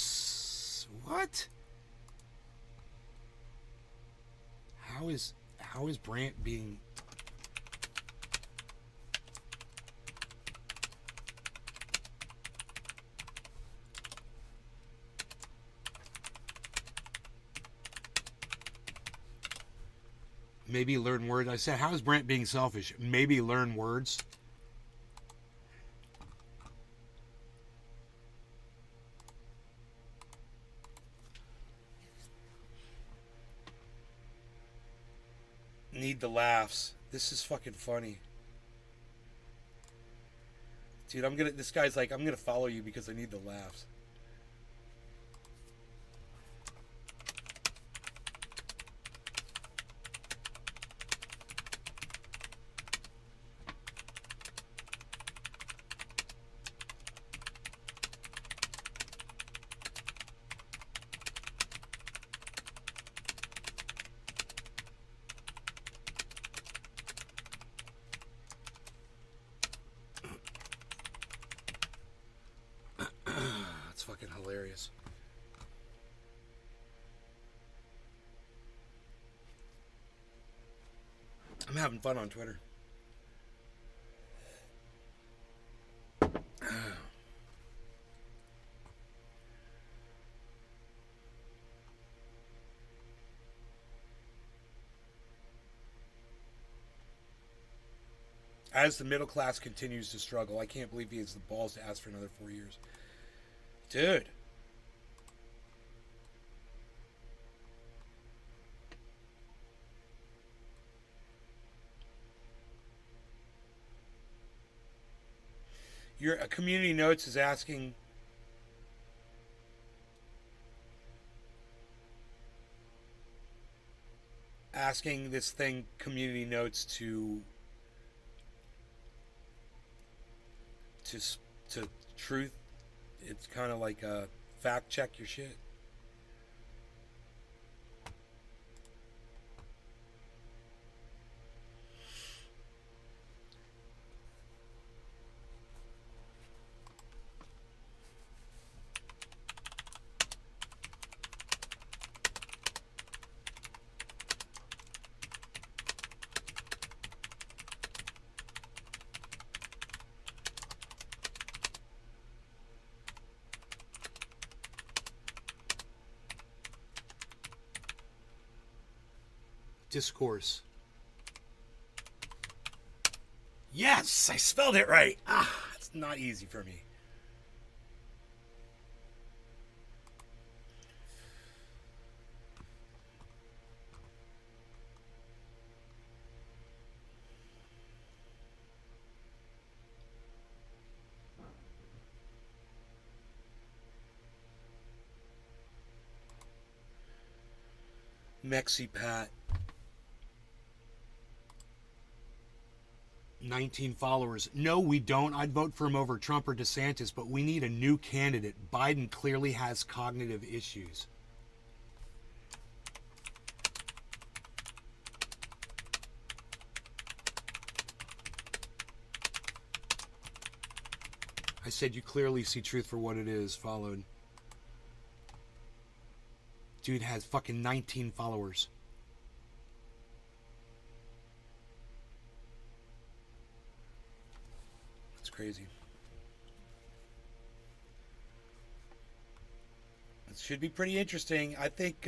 what? How is Brant being... Maybe learn words. I said, how's Brent being selfish? Maybe learn words. Need the laughs. This is fucking funny. Dude, this guy's like, I'm gonna follow you because I need the laughs. That's fucking hilarious. I'm having fun on Twitter. As the middle class continues to struggle, I can't believe he has the balls to ask for another 4 years. Dude. Your community notes is asking this thing, community notes, to truth. It's kind of like a fact check your shit. Discourse. Yes, I spelled it right. It's not easy for me. Mexi Pat. 19 followers. No, we don't. I'd vote for him over Trump or DeSantis, but we need a new candidate. Biden clearly has cognitive issues. I said you clearly see truth for what it is. Followed. Dude has fucking 19 followers. Crazy. It should be pretty interesting. I think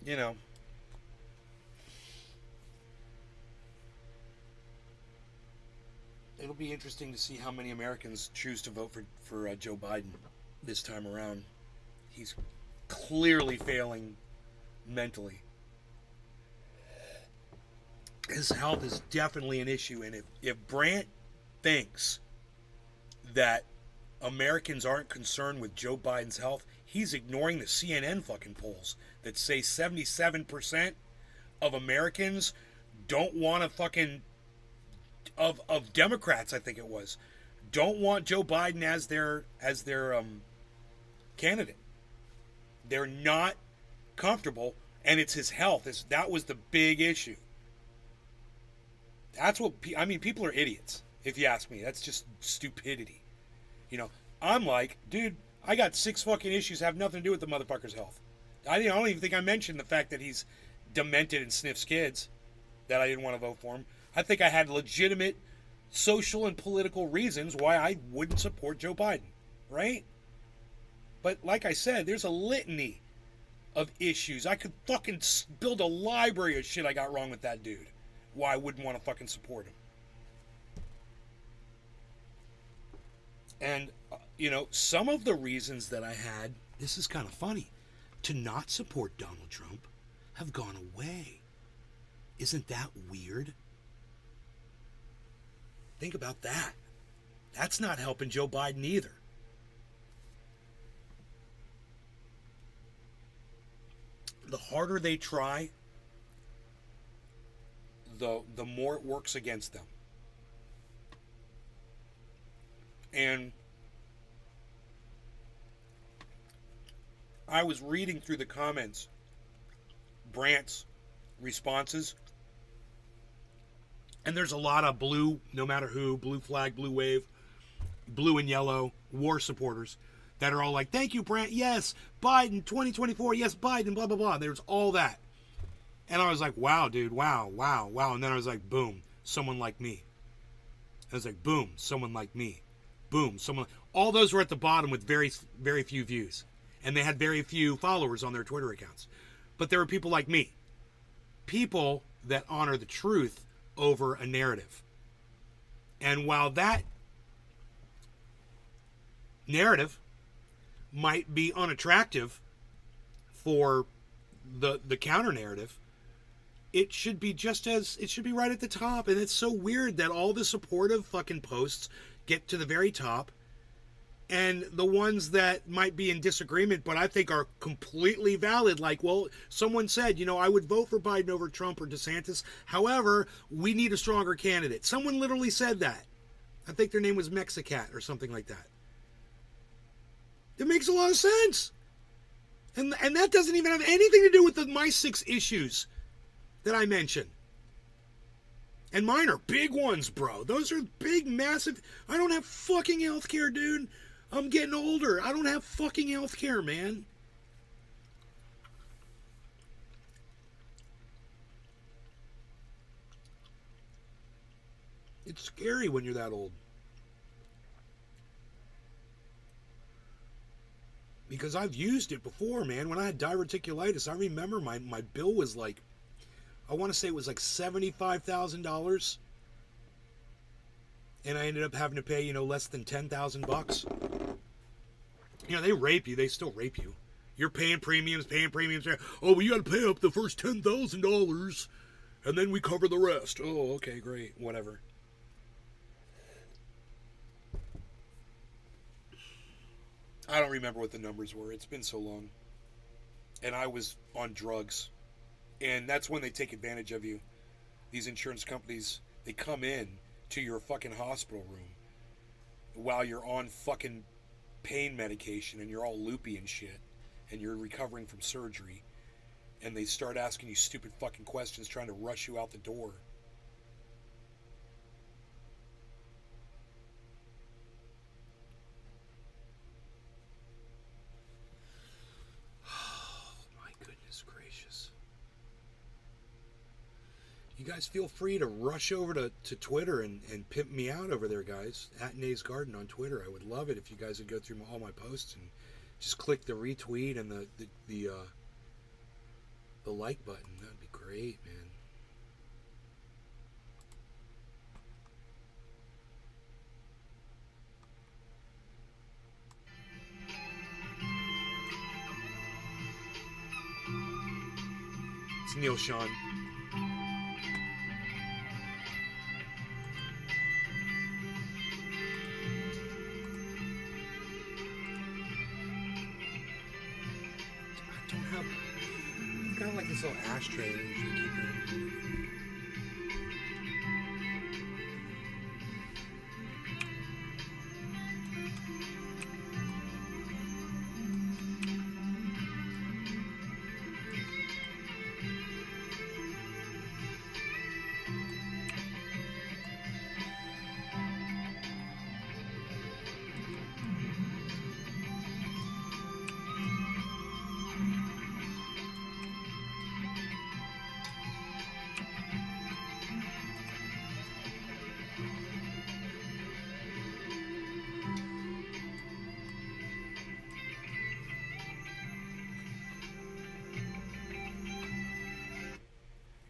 you know, it'll be interesting to see how many Americans choose to vote for Joe Biden this time around. He's clearly failing mentally. His health is definitely an issue, and if Brandt thinks that Americans aren't concerned with Joe Biden's health, he's ignoring the CNN fucking polls that say 77% of Americans don't want to fucking of Democrats, I think it was, don't want Joe Biden as their candidate. They're not comfortable, and it's his health. That was the big issue. That's what I mean. People are idiots, if you ask me. That's just stupidity. You know, I'm like, dude, I got 6 fucking issues have nothing to do with the motherfucker's health. I don't even think I mentioned the fact that he's demented and sniffs kids, that I didn't want to vote for him. I think I had legitimate social and political reasons why I wouldn't support Joe Biden, right? But like I said, there's a litany of issues. I could fucking build a library of shit I got wrong with that dude. Why I wouldn't want to fucking support him. And, some of the reasons that I had, this is kind of funny, to not support Donald Trump have gone away. Isn't that weird? Think about that. That's not helping Joe Biden either. The harder they try, the more it works against them. And I was reading through the comments, Brandt's responses, and there's a lot of blue, no matter who, blue flag, blue wave, blue and yellow war supporters that are all like, thank you, Brandt, yes, Biden, 2024, yes, Biden, blah, blah, blah. There's all that. And I was like, wow, dude, wow. And then I was like, boom, someone like me. I was like, boom, someone like me. Boom, someone. All those were at the bottom with very, very few views. And they had very few followers on their Twitter accounts. But there were people like me. People that honor the truth over a narrative. And while that narrative might be unattractive for the counter narrative, it should be it should be right at the top. And it's so weird that all the supportive fucking posts get to the very top, and the ones that might be in disagreement but I think are completely valid, like, well, someone said, I would vote for Biden over Trump or DeSantis, however, we need a stronger candidate. Someone literally said that. I think their name was Mexicat or something like that. It makes a lot of sense. And that doesn't even have anything to do with my 6 issues that I mentioned. And mine are big ones, bro. Those are big, massive. I don't have fucking health care, dude. I'm getting older. I don't have fucking health care, man. It's scary when you're that old. Because I've used it before, man. When I had diverticulitis, I remember my bill was like, I want to say it was like $75,000. And I ended up having to pay, less than $10,000. They rape you. They still rape you. You're paying premiums. Oh, well, you got to pay up the first $10,000. And then we cover the rest. Oh, okay, great. Whatever. I don't remember what the numbers were. It's been so long. And I was on drugs. And that's when they take advantage of you. These insurance companies, they come in to your fucking hospital room while you're on fucking pain medication and you're all loopy and shit and you're recovering from surgery, and they start asking you stupid fucking questions trying to rush you out the door. You guys feel free to rush over to Twitter and pimp me out over there, guys. At Nays Garden on Twitter. I would love it if you guys would go through all my posts and just click the retweet and the like button. That'd be great, man. It's Neil Sean. Kind of like this little ashtray that you should keep in.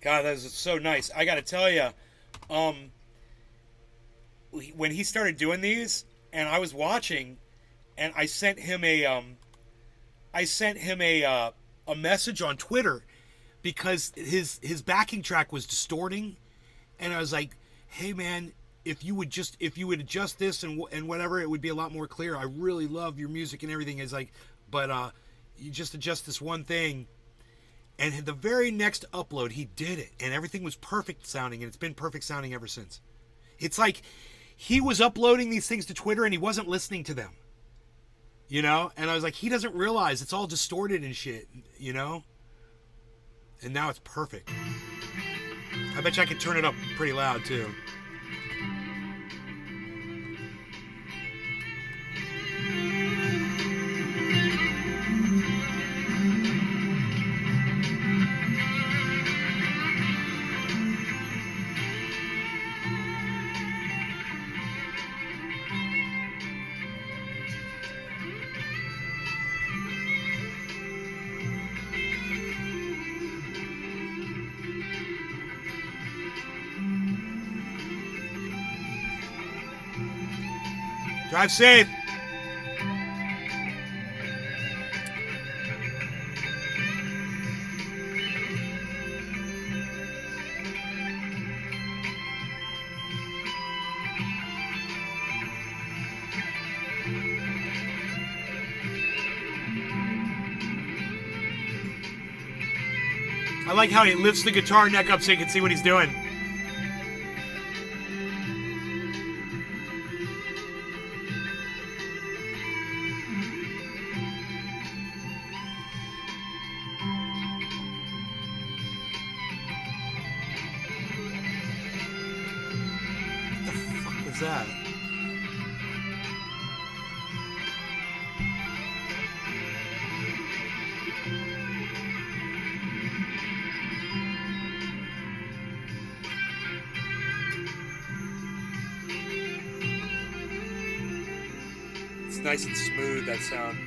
God, that was so nice. I got to tell you, when he started doing these, and I was watching, and I sent him a message on Twitter because his backing track was distorting, and I was like, "Hey man, if you would adjust this and whatever, it would be a lot more clear. I really love your music and everything." Is like, but you just adjust this one thing. And the very next upload, he did it, and everything was perfect sounding, and it's been perfect sounding ever since. It's like he was uploading these things to Twitter, and he wasn't listening to them. You know? And I was like, he doesn't realize it's all distorted and shit, you know? And now it's perfect. I bet you I could turn it up pretty loud, too. Drive safe. I like how he lifts the guitar neck up so you can see what he's doing. That? It's nice and smooth, that sound.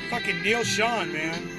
Fucking Neil Sean, man.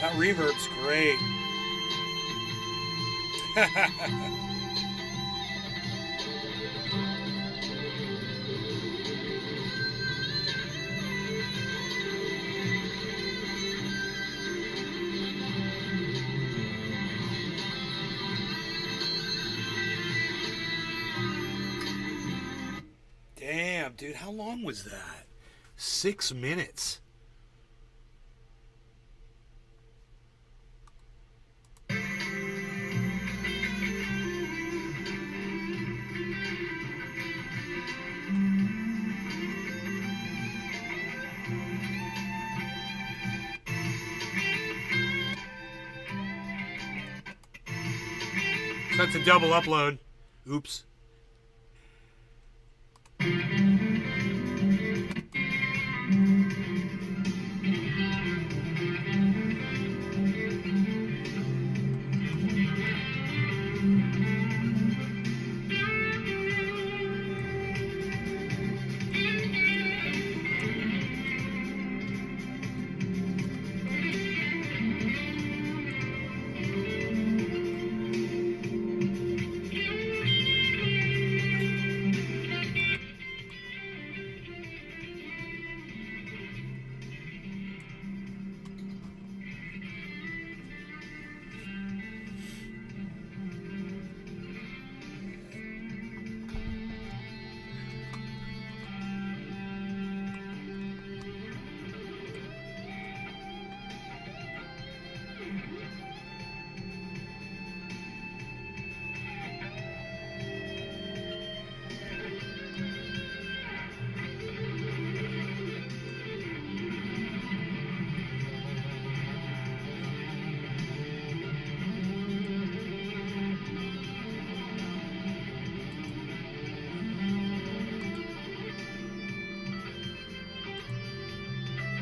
That reverb's great. Damn, dude, how long was that? 6 minutes. That's a double upload. Oops.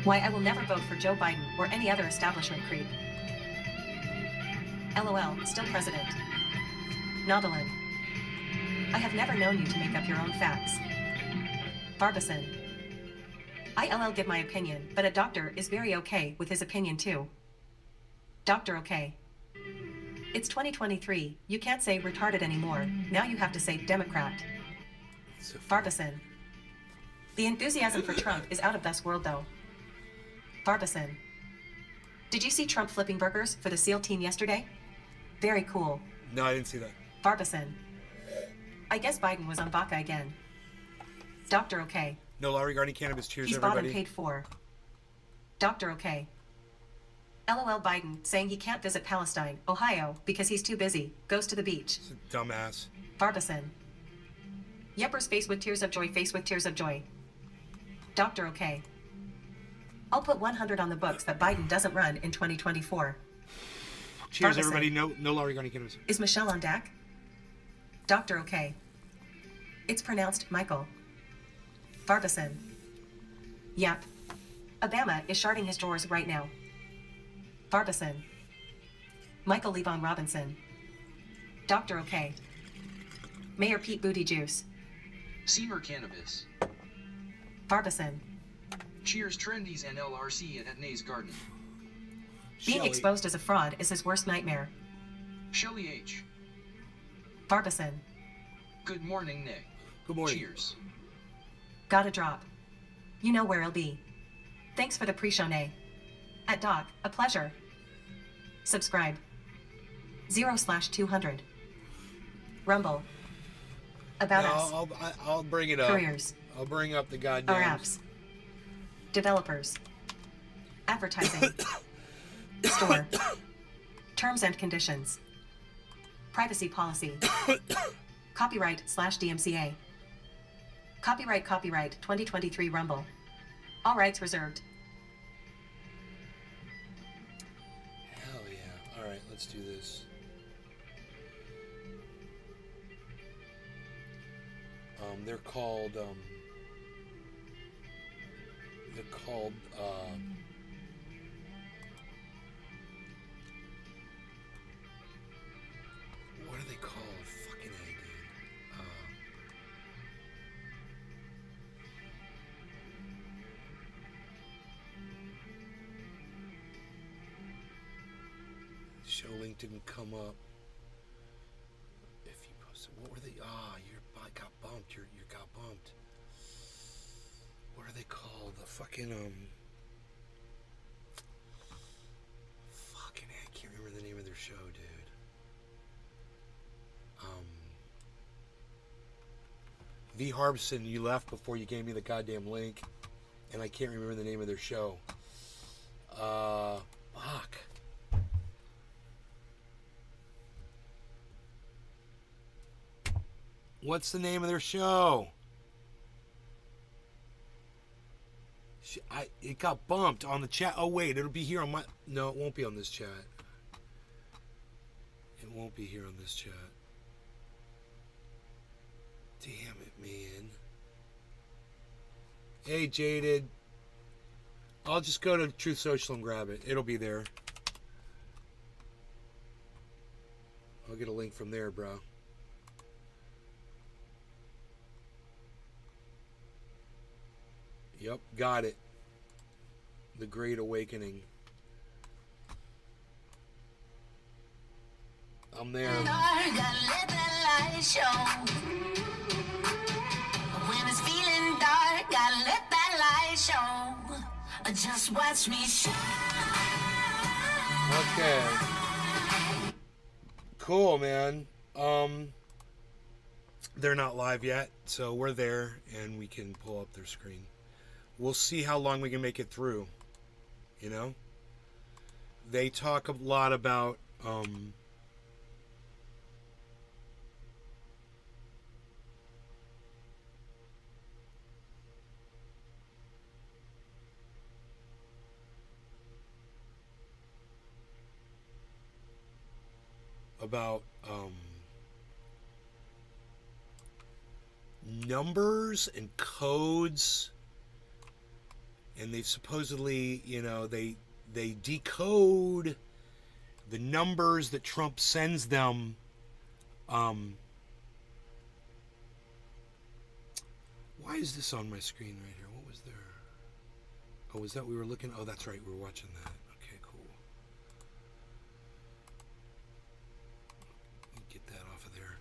Why I will never vote for Joe Biden or any other establishment creep. LOL, still president. Nautilin. I have never known you to make up your own facts. Barbison. ILL give my opinion, but a doctor is very okay with his opinion too. Doctor okay. It's 2023, you can't say retarded anymore, now you have to say Democrat. Barbison. The enthusiasm for Trump is out of this world though. Barbison. Did you see Trump flipping burgers for the SEAL team yesterday? Very cool. No, I didn't see that. Barbison. I guess Biden was on Baca again. Doctor okay. No law regarding cannabis. Cheers, He's everybody. bought and paid for. Doctor okay. LOL Biden saying he can't visit Palestine, Ohio, because he's too busy. Goes to the beach. It's a dumbass. Barbison. Yeppers face with tears of joy, face with tears of joy. Doctor okay. I'll put 100 on the books that Biden doesn't run in 2024. Cheers, Barbison. everybody. No law regarding cannabis. Is Michelle on deck? Doctor okay. It's pronounced Michael. Barbison. Yep. Obama is sharding his drawers right now. Barbison. Michael Levon Robinson. Doctor okay. Mayor Pete Booty Juice. Seymour Cannabis. Barbison. Cheers Trendies and LRC at Nay's Garden. Being Shelley. exposed as a fraud is his worst nightmare. Shelly H. Barbison. Good morning, Nay. Good morning. Cheers. Gotta drop. You know where it'll be. Thanks for the pre-show, Nay. At Doc, a pleasure. Subscribe. 0/200. Rumble. About us. I'll bring it up. Careers. I'll bring up the goddamn. Our apps. Developers. Advertising. Store. Terms and conditions. Privacy policy. Copyright/DMCA. Copyright 2023 Rumble. All rights reserved. Hell yeah. All right, let's do this. They're called what are they called? Fucking A, dude. Show link didn't come up. If you posted, what were they? You got bumped. You got bumped. What are they called? The fucking fucking I can't remember the name of their show, dude. V Harbson, you left before you gave me the goddamn link, and I can't remember the name of their show. Fuck. What's the name of their show? It got bumped on the chat. Oh wait, it'll be here on my. No, it won't be on this chat. It won't be here on this chat. Damn it, man. Hey, Jaded. I'll just go to Truth Social and grab it. It'll be there. I'll get a link from there, bro. Yep, got it. The Great Awakening. I'm there. When it's feeling dark, gotta let that light show. Just watch me shine. Okay. Cool, man. They're not live yet, so we're there and we can pull up their screen. We'll see how long we can make it through. You know? They talk a lot about numbers and codes, and they've supposedly, you know, they decode the numbers that Trump sends them. Why is this on my screen right here? What was there? Oh, was that we were looking? Oh, that's right, we were watching that. Okay, cool. Get that off of there.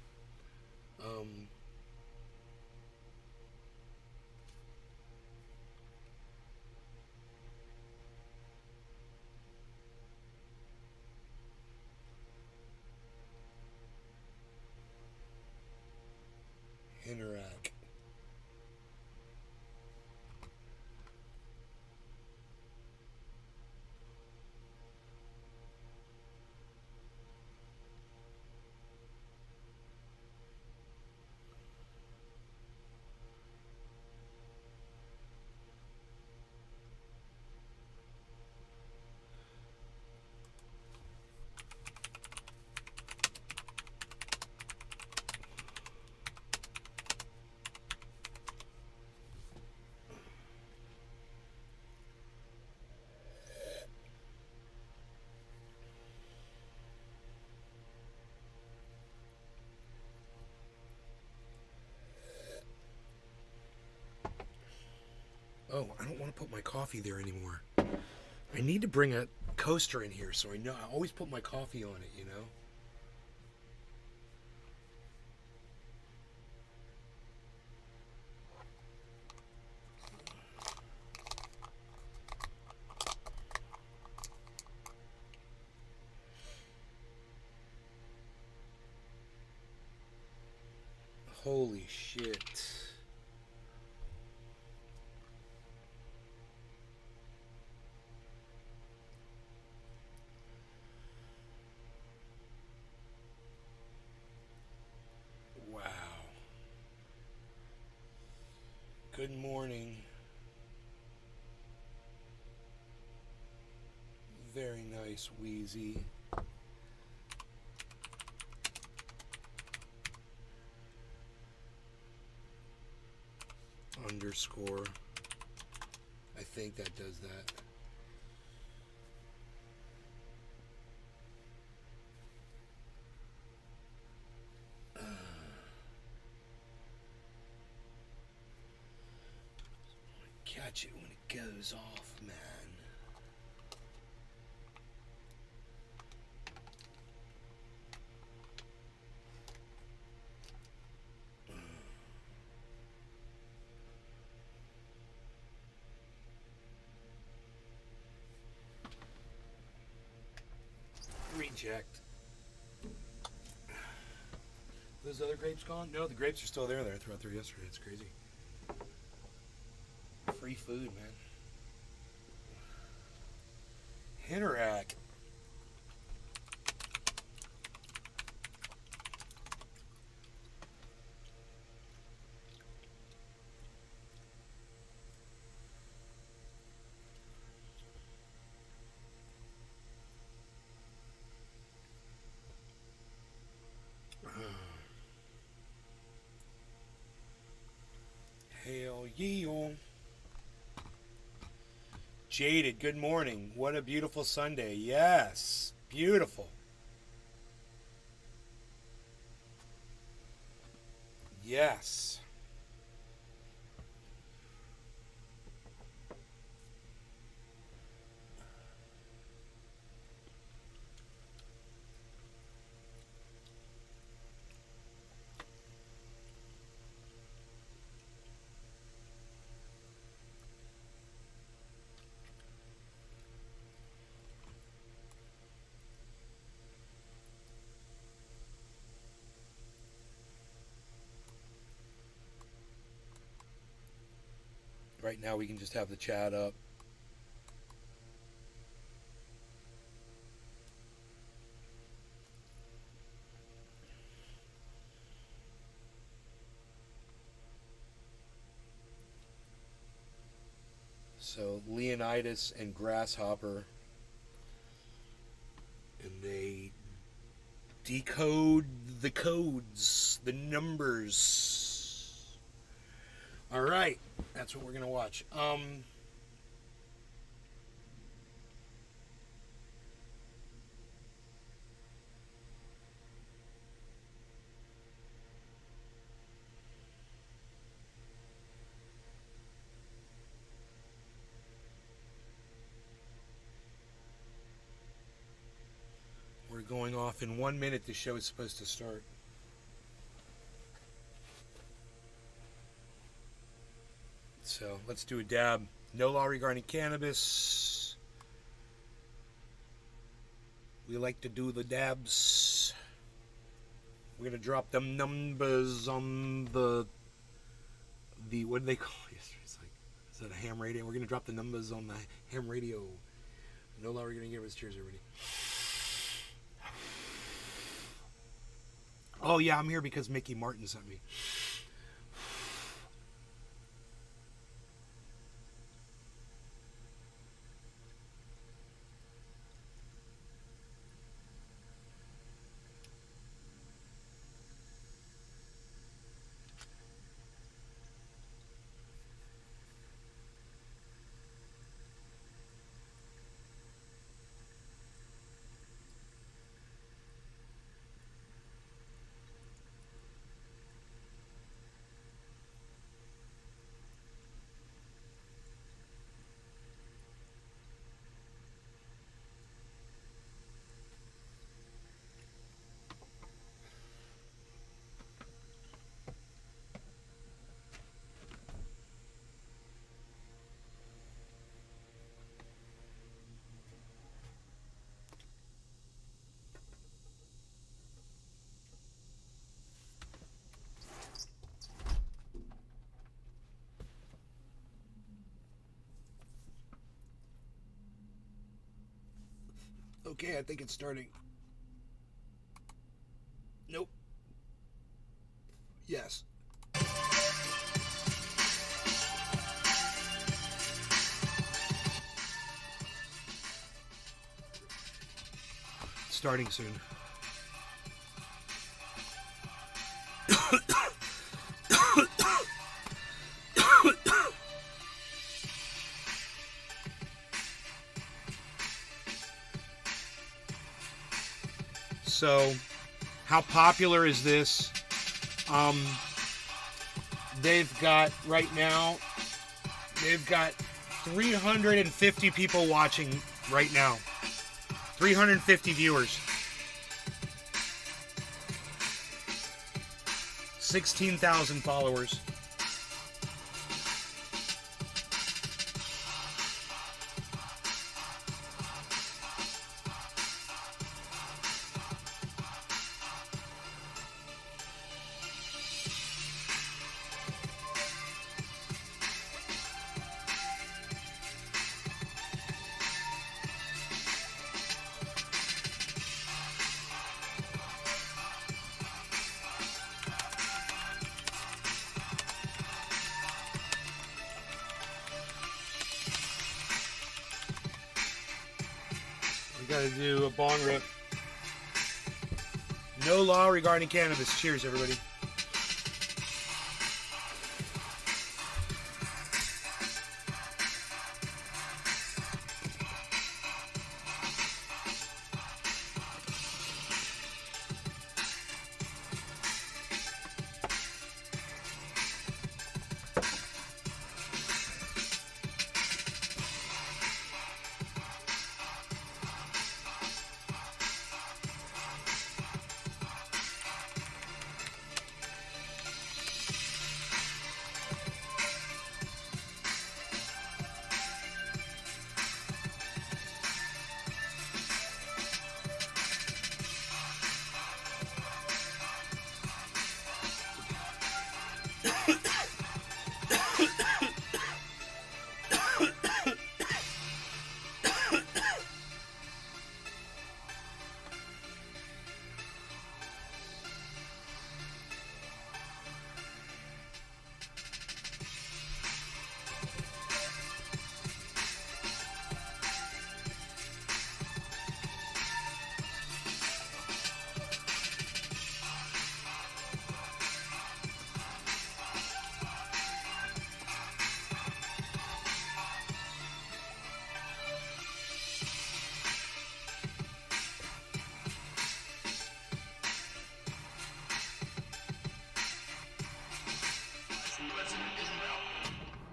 Interact. Oh, I don't want to put my coffee there anymore. I need to bring a coaster in here so I know. I always put my coffee on it, you know? Holy shit. Wow. Good morning. Very nice, Wheezy. Underscore. I think that does that. Catch it when it goes off, man. Reject. Those other grapes gone? No, the grapes are still there. I threw out there yesterday. It's crazy. Free food, man. Interact. Hail ye on. Jaded, good morning. What a beautiful Sunday. Yes, beautiful. Yes. Right now we can just have the chat up. So Leonidas and Grasshopper, and they decode the codes, the numbers. All right, that's what we're gonna watch. We're going off in 1 minute. The show is supposed to start. So let's do a dab. No law regarding cannabis. We like to do the dabs. We're gonna drop them numbers on the what do they call it? It's like, is that a ham radio? We're gonna drop the numbers on the ham radio. No law regarding cannabis. Cheers, everybody. Oh yeah, I'm here because Mickey Martin sent me. Okay, I think it's starting. Nope. Yes. Starting soon. So, how popular is this? They've got, right now, they've got 350 people watching right now. 350 viewers. 16,000 followers. Got to do a bong rip. No law regarding cannabis. Cheers, everybody.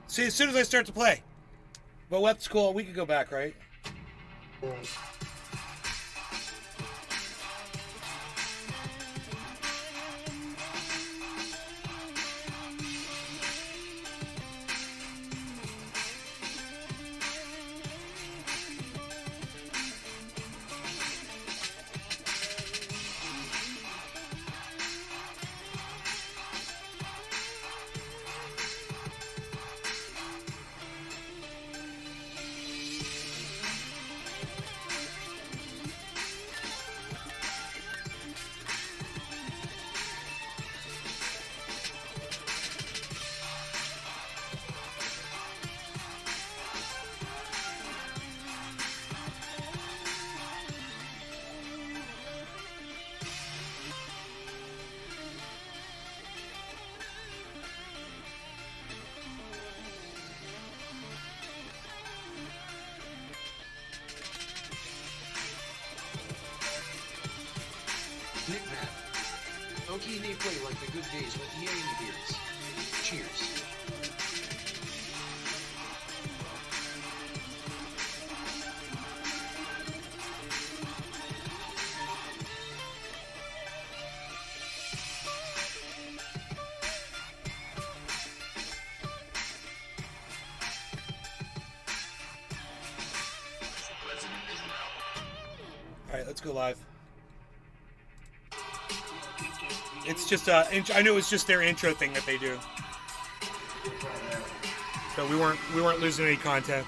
See, as soon as I start to play. Well, that's cool. We could go back, right? Nick Matt. Okay, they play like the good days with EA and beers. Cheers. All right, let's go live. It's just I knew it was just their intro thing that they do. So we weren't losing any content.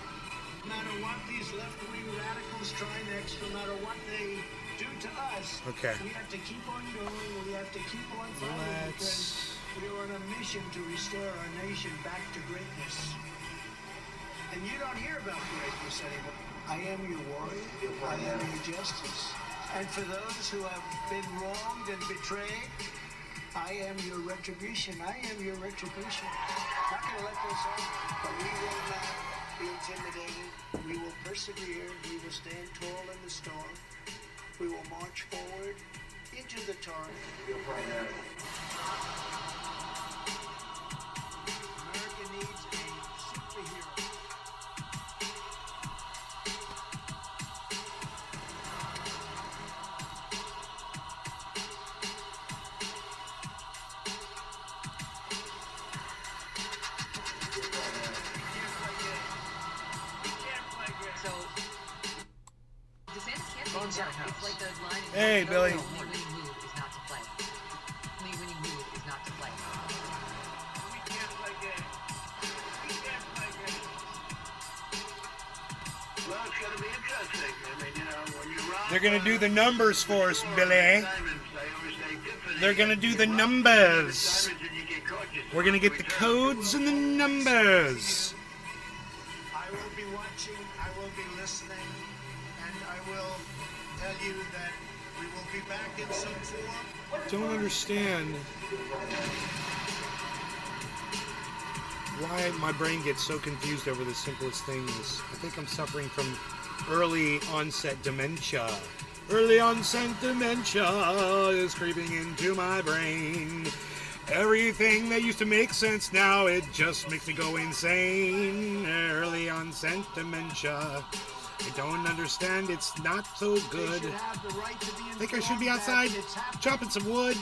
No matter what these left-wing radicals try next, no matter what Okay. We have to keep on going. We have to keep on fighting because we are on a mission to restore our nation back to greatness. And you don't hear about greatness anymore. I am your warrior. I am your justice. And for those who have been wronged and betrayed, I am your retribution. I am your retribution. Not going to let this happen. But we will not be intimidated. We will persevere. We will stand tall in the storm. We will march forward into the torrent. America needs a superhero. So, DeSantis can't take Bones it down. our house. It's like the line in Hey, Billy. Only winning move is not to play. Only winning move is not to play. We can't play games. We can't play games. Well, it's going to be interesting. I mean, you know, when you run... They're gonna do the numbers for us, Billy. They're gonna do the numbers. We're gonna get the codes and the numbers. I will be watching, I will be listening, and I will tell you that we will be back in some form. Don't understand why my brain gets so confused over the simplest things. I think I'm suffering from early onset dementia. Early onset dementia is creeping into my brain. Everything that used to make sense now, it just makes me go insane. Early onset dementia. I don't understand, it's not so good. I think I should be outside chopping some wood,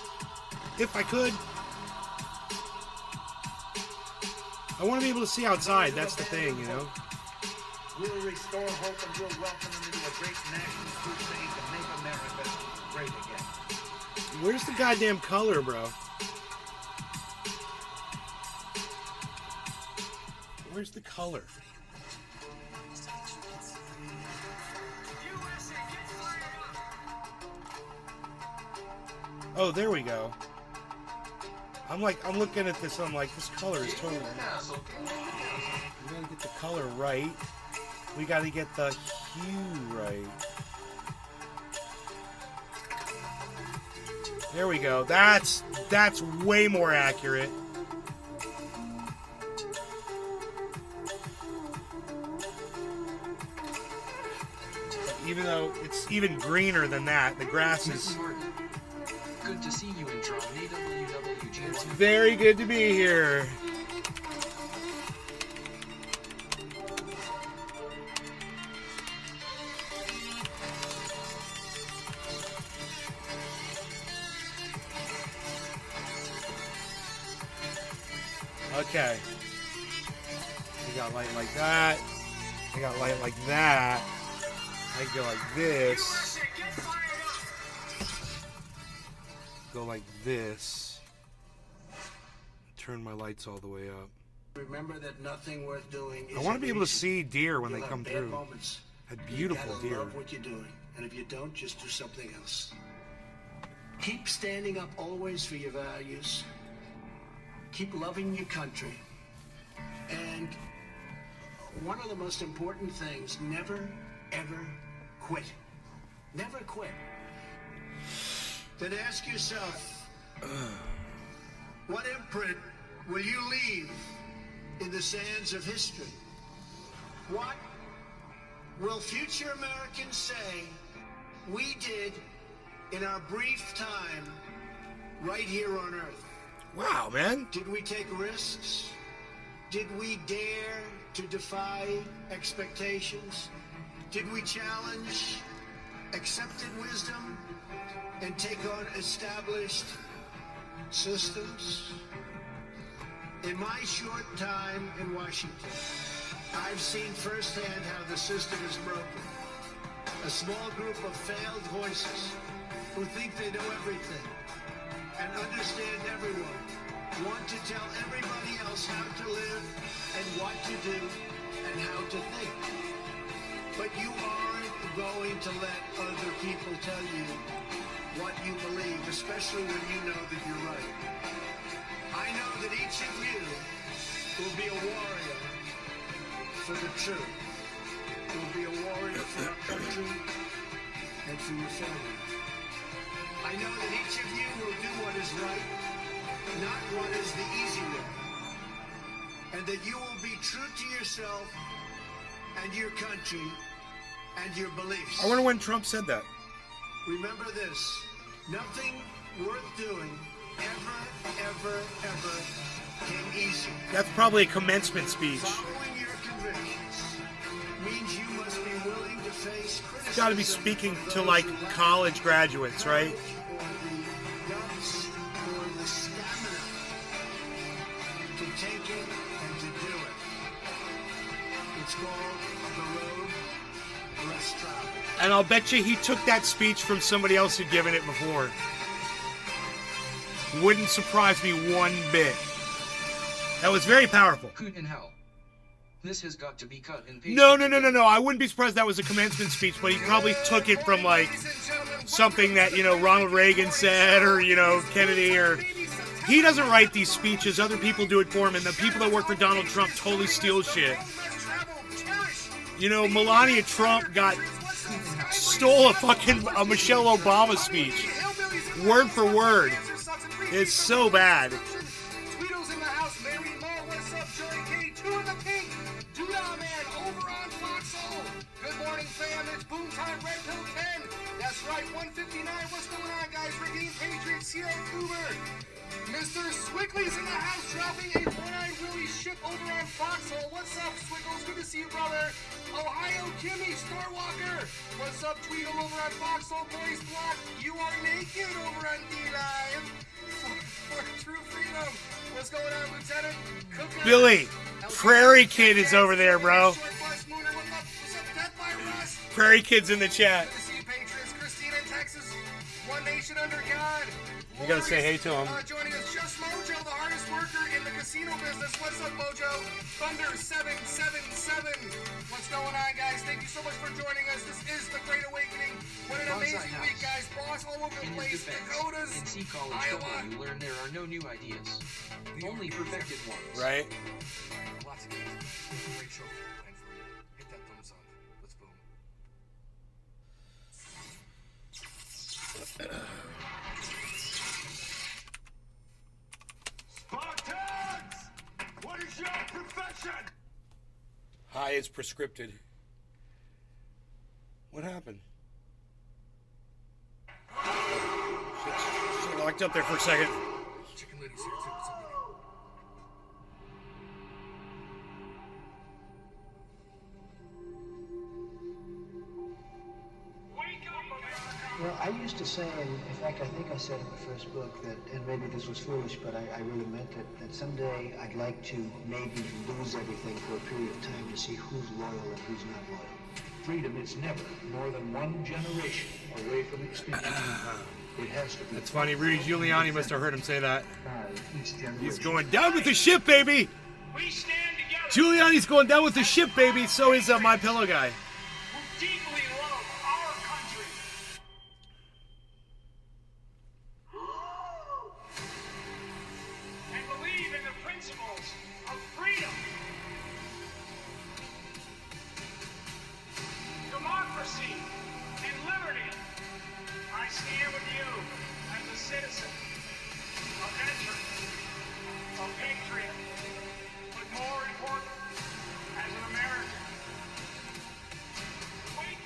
if I could. I want to be able to see outside, that's the thing, you know? We'll restore hope and we'll welcome them into a great national crusade to make America great again. Where's the goddamn color, bro? Where's the color? Oh, there we go. I'm looking at this, I'm like, this color is totally wrong. We gotta get the color right. We gotta get the hue right. There we go. That's way more accurate. Even though it's even greener than that, the grass is... Good to see you in Toronto. AWWG. It's very good to be here. Okay. We got light like that. I got light like that. I go like this. Go like this. Turn my lights all the way up. Remember that nothing worth doing is I want to be able to easy. see deer when they You'll have come bad through. moments. A You beautiful gotta deer. love what you're doing, and if you don't, just do something else. Keep standing up always for your values. Keep loving your country. And one of the most important things, never, ever quit. Never quit. Then ask yourself, what imprint will you leave in the sands of history? What will future Americans say we did in our brief time right here on Earth? Wow, man. Did we take risks? Did we dare to defy expectations? Did we challenge accepted wisdom and take on established systems? In my short time in Washington, I've seen firsthand how the system is broken. A small group of failed voices who think they know everything and understand everyone want to tell everybody else how to live and what to do and how to think. But you aren't going to let other people tell you what you believe, especially when you know that you're right. I know that each of you will be a warrior for the truth. Will be a warrior for our country and for your family. I know that each of you will do what is right, not what is the easy way. And that you will be true to yourself and your country and your beliefs. I wonder when Trump said that. Remember this, nothing worth doing ever came easy. That's probably a commencement speech. Following your convictions means you must be willing to face criticism. It's got to be speaking to like college graduates, right? Or the guts or the stamina to take it and to do it. It's called the road less traveled. And I'll bet you he took that speech from somebody else who'd given it before. Wouldn't surprise me one bit. That was very powerful. Hoot in hell. This has got to be cut and pasted. No. I wouldn't be surprised that was a commencement speech, but he probably took it from like something that, you know, Ronald Reagan said, or, you know, Kennedy, or... He doesn't write these speeches, other people do it for him, and the people that work for Donald Trump totally steal shit. You know, Melania Trump stole a Michelle Obama speech. Word for word. It's so bad. Tweedles in the house, Mary Mo, what's up, Joey K, 2 in the pink, Doodah Man over on Foxhole. Good morning, fam, it's Boom Time, Red Pill 10. That's right, 159, what's going on, guys? Redeem Patriots, Sierra Cooper. Mr. Swickley's in the house, dropping a one-eyed Willie ship over on Foxhole. What's up, Swickles? Good to see you, brother. Ohio Kimmy, Starwalker. What's up, Tweedle over on Foxhole Boys Block? You are naked over on D-Live. For true freedom. What's going on, Lieutenant? Cooker. Billy, Prairie Kid is over there, bro. Prairie Kid's in the chat. Good to see you, Patriots. Christina, Texas. One nation under God. You gotta say hey to him. Joining us, Just Mojo, the hardest worker in the casino business. What's up, Mojo? Thunder 777. What's going on, guys? Thank you so much for joining us. This is the Great Awakening. What an amazing week, guys. Boss all over the place. Dakotas, In C College Iowa. Trouble, you learn there are no new ideas, only perfected ones. Right? Lots of games. Great show planned for you. Hit that thumbs up. Let's boom. Spartans! What is your profession? High is prescripted. What happened? Shit locked up there for a second. Chicken Lady's here too. What's up, lady? Well, I used to say, and in fact, I think I said in the first book that, and maybe this was foolish, but I really meant it, that someday I'd like to maybe lose everything for a period of time to see who's loyal and who's not loyal. Freedom is never more than one generation away from extinction. It has to be. That's funny. Rudy Giuliani must have heard him say that. Each generation. He's going down with the ship, baby. We stand together. Giuliani's going down with the ship, baby. So is My Pillow guy. Who deeply love our country. And believe in the principles of freedom, democracy, and liberty. I stand with you as a citizen, a veteran, a patriot, but more important, as an American. Wake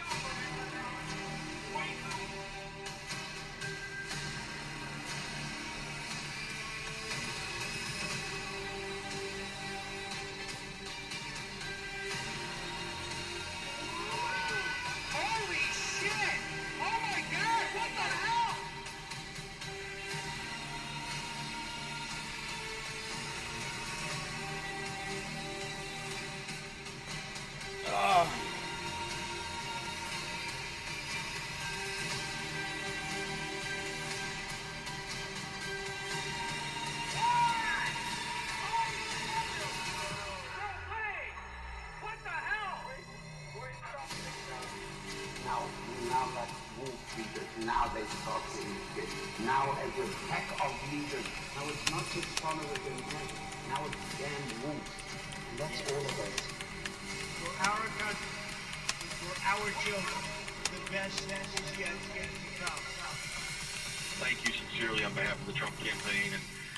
Now they start being fit. Now as a pack of leaders, now it's not just followers and men. Now it's damn wolves. And that's all of us. For our country, for our children, the best is yet to come. Thank you sincerely on behalf of the Trump campaign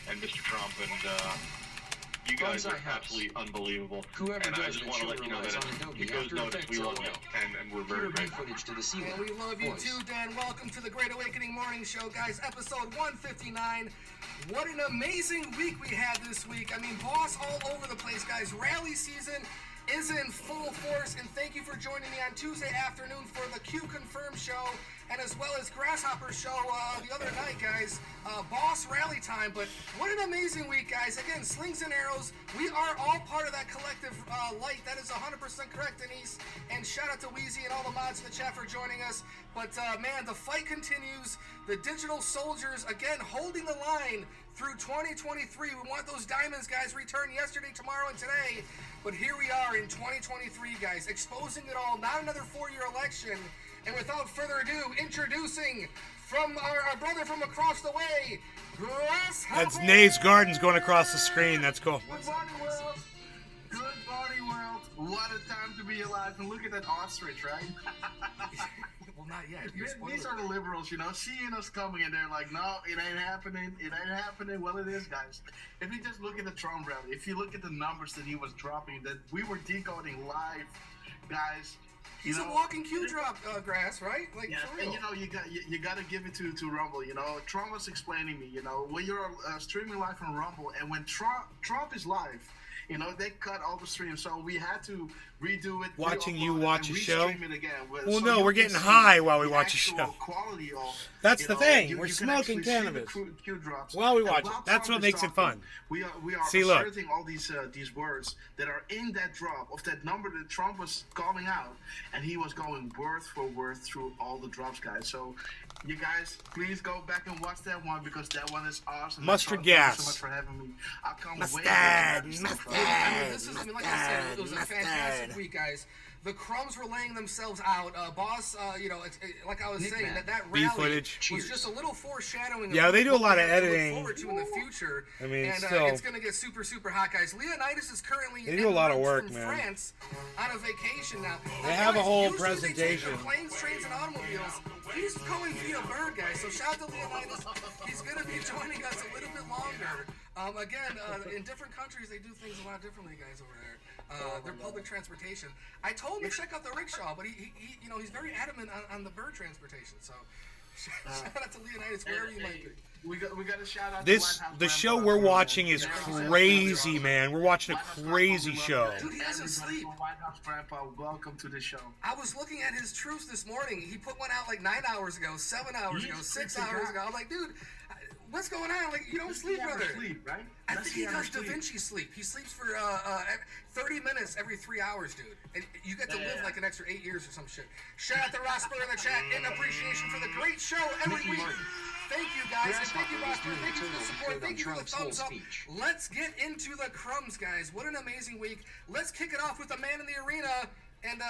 and Mr. Trump, and you guys are absolutely unbelievable. Whoever and I does just make want to sure let you know relies that on Adobe it goes After notice. We Effects love you, LLC. and we're very Repeat grateful. footage to the ceiling. And we love you Voice. too, Dan. Welcome to the Great Awakening Morning Show, guys. Episode 159. What an amazing week we had this week. I mean, boss all over the place, guys. Rally season is in full force, and thank you for joining me on Tuesday afternoon for the Q Confirm show, and as well as Grasshopper show the other night, guys. Boss rally time, but what an amazing week, guys. Again, slings and arrows. We are all part of that collective light. That is 100% correct, Denise. And shout out to Wheezy and all the mods in the chat for joining us. But man, the fight continues. The digital soldiers, again, holding the line through 2023. We want those diamonds, guys, return yesterday, tomorrow, and today. But here we are in 2023, guys, exposing it all. Not another 4-year election. And without further ado, introducing from our brother from across the way, Grasshopper. That's Nays Gardens going across the screen. That's cool. Good morning, world. Good morning, world. What a time to be alive. And look at that ostrich, right? Well, not yet. These are the liberals, you know, seeing us coming, and they're like, no, it ain't happening. It ain't happening. Well, it is, guys. If you just look at the Trump rally, if you look at the numbers that he was dropping, that we were decoding live, guys. He's a walking Q drop, Grass, right? Like, yeah, for real. and you got to give it to Rumble. You know, Trump was explaining me. You know, when you're streaming live on Rumble, and when Trump is live, you know, they cut all the streams, so we had to redo it. Watching you watch a show? It again. Well, so no, we're getting high while we watch a show. Quality of, That's the thing. You We're can smoking actually see cannabis the Q drops. while we And watch it. while That's Trump what is makes it talking, fun. We are See, look. asserting all these words that are in that drop of that number that Trump was calling out, and he was going word for word through all the drops, guys. So, you guys, please go back and watch that one, because that one is awesome. Mustard Thank you gas. so much for having me. I'll come Mustard, way I mean, like I said, it was a fantastic week, guys. The crumbs were laying themselves out. Boss, you know, like I was saying, that B rally footage. was just a little foreshadowing. Yeah, of they do a lot what of we have to editing. Look forward to in the future. I mean, and still. it's going to get super, super hot, guys. Leonidas is currently They do a lot of work, from man. France on a vacation now. They have a guys, whole usually they take presentation. their planes, trains, and automobiles. He's going via bird, guys. So shout out to Leonidas. He's going to be joining us a little bit longer. Again, in different countries, they do things a lot differently, guys, over there. Their public transportation. I told him to check out the rickshaw, but he you know, he's very adamant on the bird transportation. So shout out to Leonidas wherever you might be. We got to shout out The show we're watching is crazy, man. We're watching a crazy show. Dude, he doesn't sleep. White House Grandpa, welcome to the show. I was looking at his truths this morning. He put one out like 9 hours ago, 7 hours ago, 6 hours ago. I'm like, dude, what's going on? Like, you don't sleep, brother. Sleep, right? I think he does Da Vinci sleep. He sleeps for 30 minutes every 3 hours, dude. And you get to live like an extra 8 years or some shit. Shout out to Rosper in the chat in appreciation for the great show every week. Thank you, guys. And thank you, Rosper. Thank you for the support. Thank you for the thumbs up. Let's get into the crumbs, guys. What an amazing week. Let's kick it off with the man in the arena. And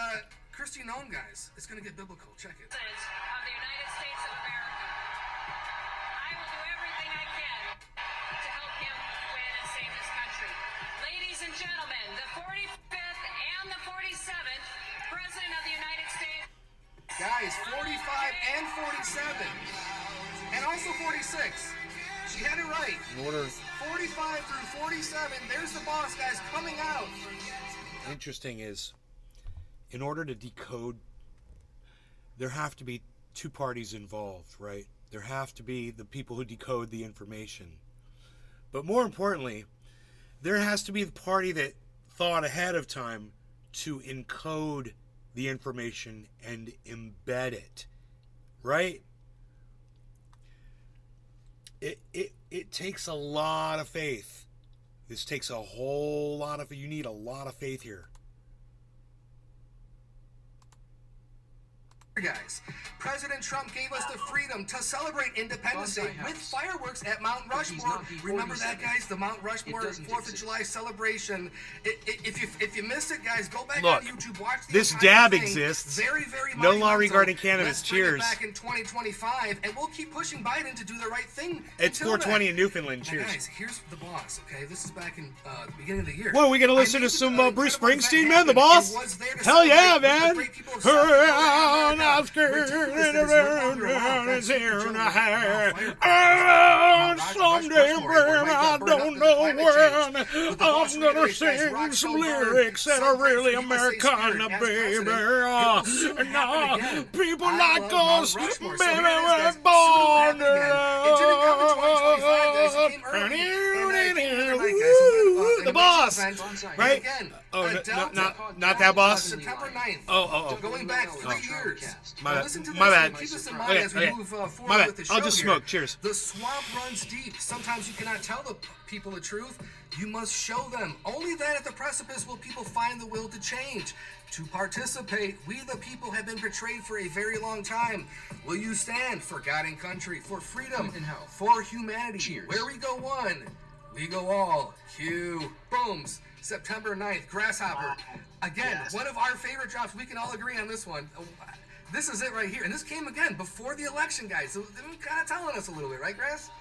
Christy Nome, guys. It's going to get biblical. Check it. Of the United States of America. I will do everything I can to help him win and save this country. Ladies and gentlemen, the 45th and the 47th President of the United States. Guys, 45 and 47. And also 46. She had it right. Order. 45 through 47. There's the boss, guys, coming out. Interesting is, in order to decode, there have to be two parties involved, right? There have to be the people who decode the information. But more importantly, there has to be the party that thought ahead of time to encode the information and embed it, right? It takes a lot of faith. This takes a whole lot of, you need a lot of faith here. guys. President Trump gave us the freedom to celebrate Independence Day with fireworks at Mount Rushmore. Remember that, guys? The Mount Rushmore 4th of July celebration. If you missed it, guys, go back on YouTube. Watch the this entire dab thing. exists. Very no law regarding cannabis. Let's bring it Cheers. back in 2025, and we'll keep pushing Biden to do the right thing. It's 420 in Newfoundland. Now, Cheers. guys, here's the boss. Okay, this is back in the beginning of the year. Well, we gonna listen to some Bruce Springsteen, man. The boss. Hell yeah, man. I'm scared. Is here and I have someday when I don't know when I'm gonna sing some lyrics that are really Americana, baby. And people like us, baby, we're born the boss, right? Oh, not that boss. September 9th. Oh. Going back 3 years. My bad. Listen to this My bad. and keep this in mind as we move forward with the show. I'll just here. smoke. Cheers. The swamp runs deep. Sometimes you cannot tell the people the truth. You must show them. Only then at the precipice will people find the will to change. To participate, we the people have been betrayed for a very long time. Will you stand for God and country, for freedom, for humanity? Cheers. Where we go one, we go all. Cue. Booms. September 9th, Grasshopper. Again, one of our favorite drops. We can all agree on this one. This is it right here. And this came again before the election, guys. So they're kind of telling us a little bit, right, Grass?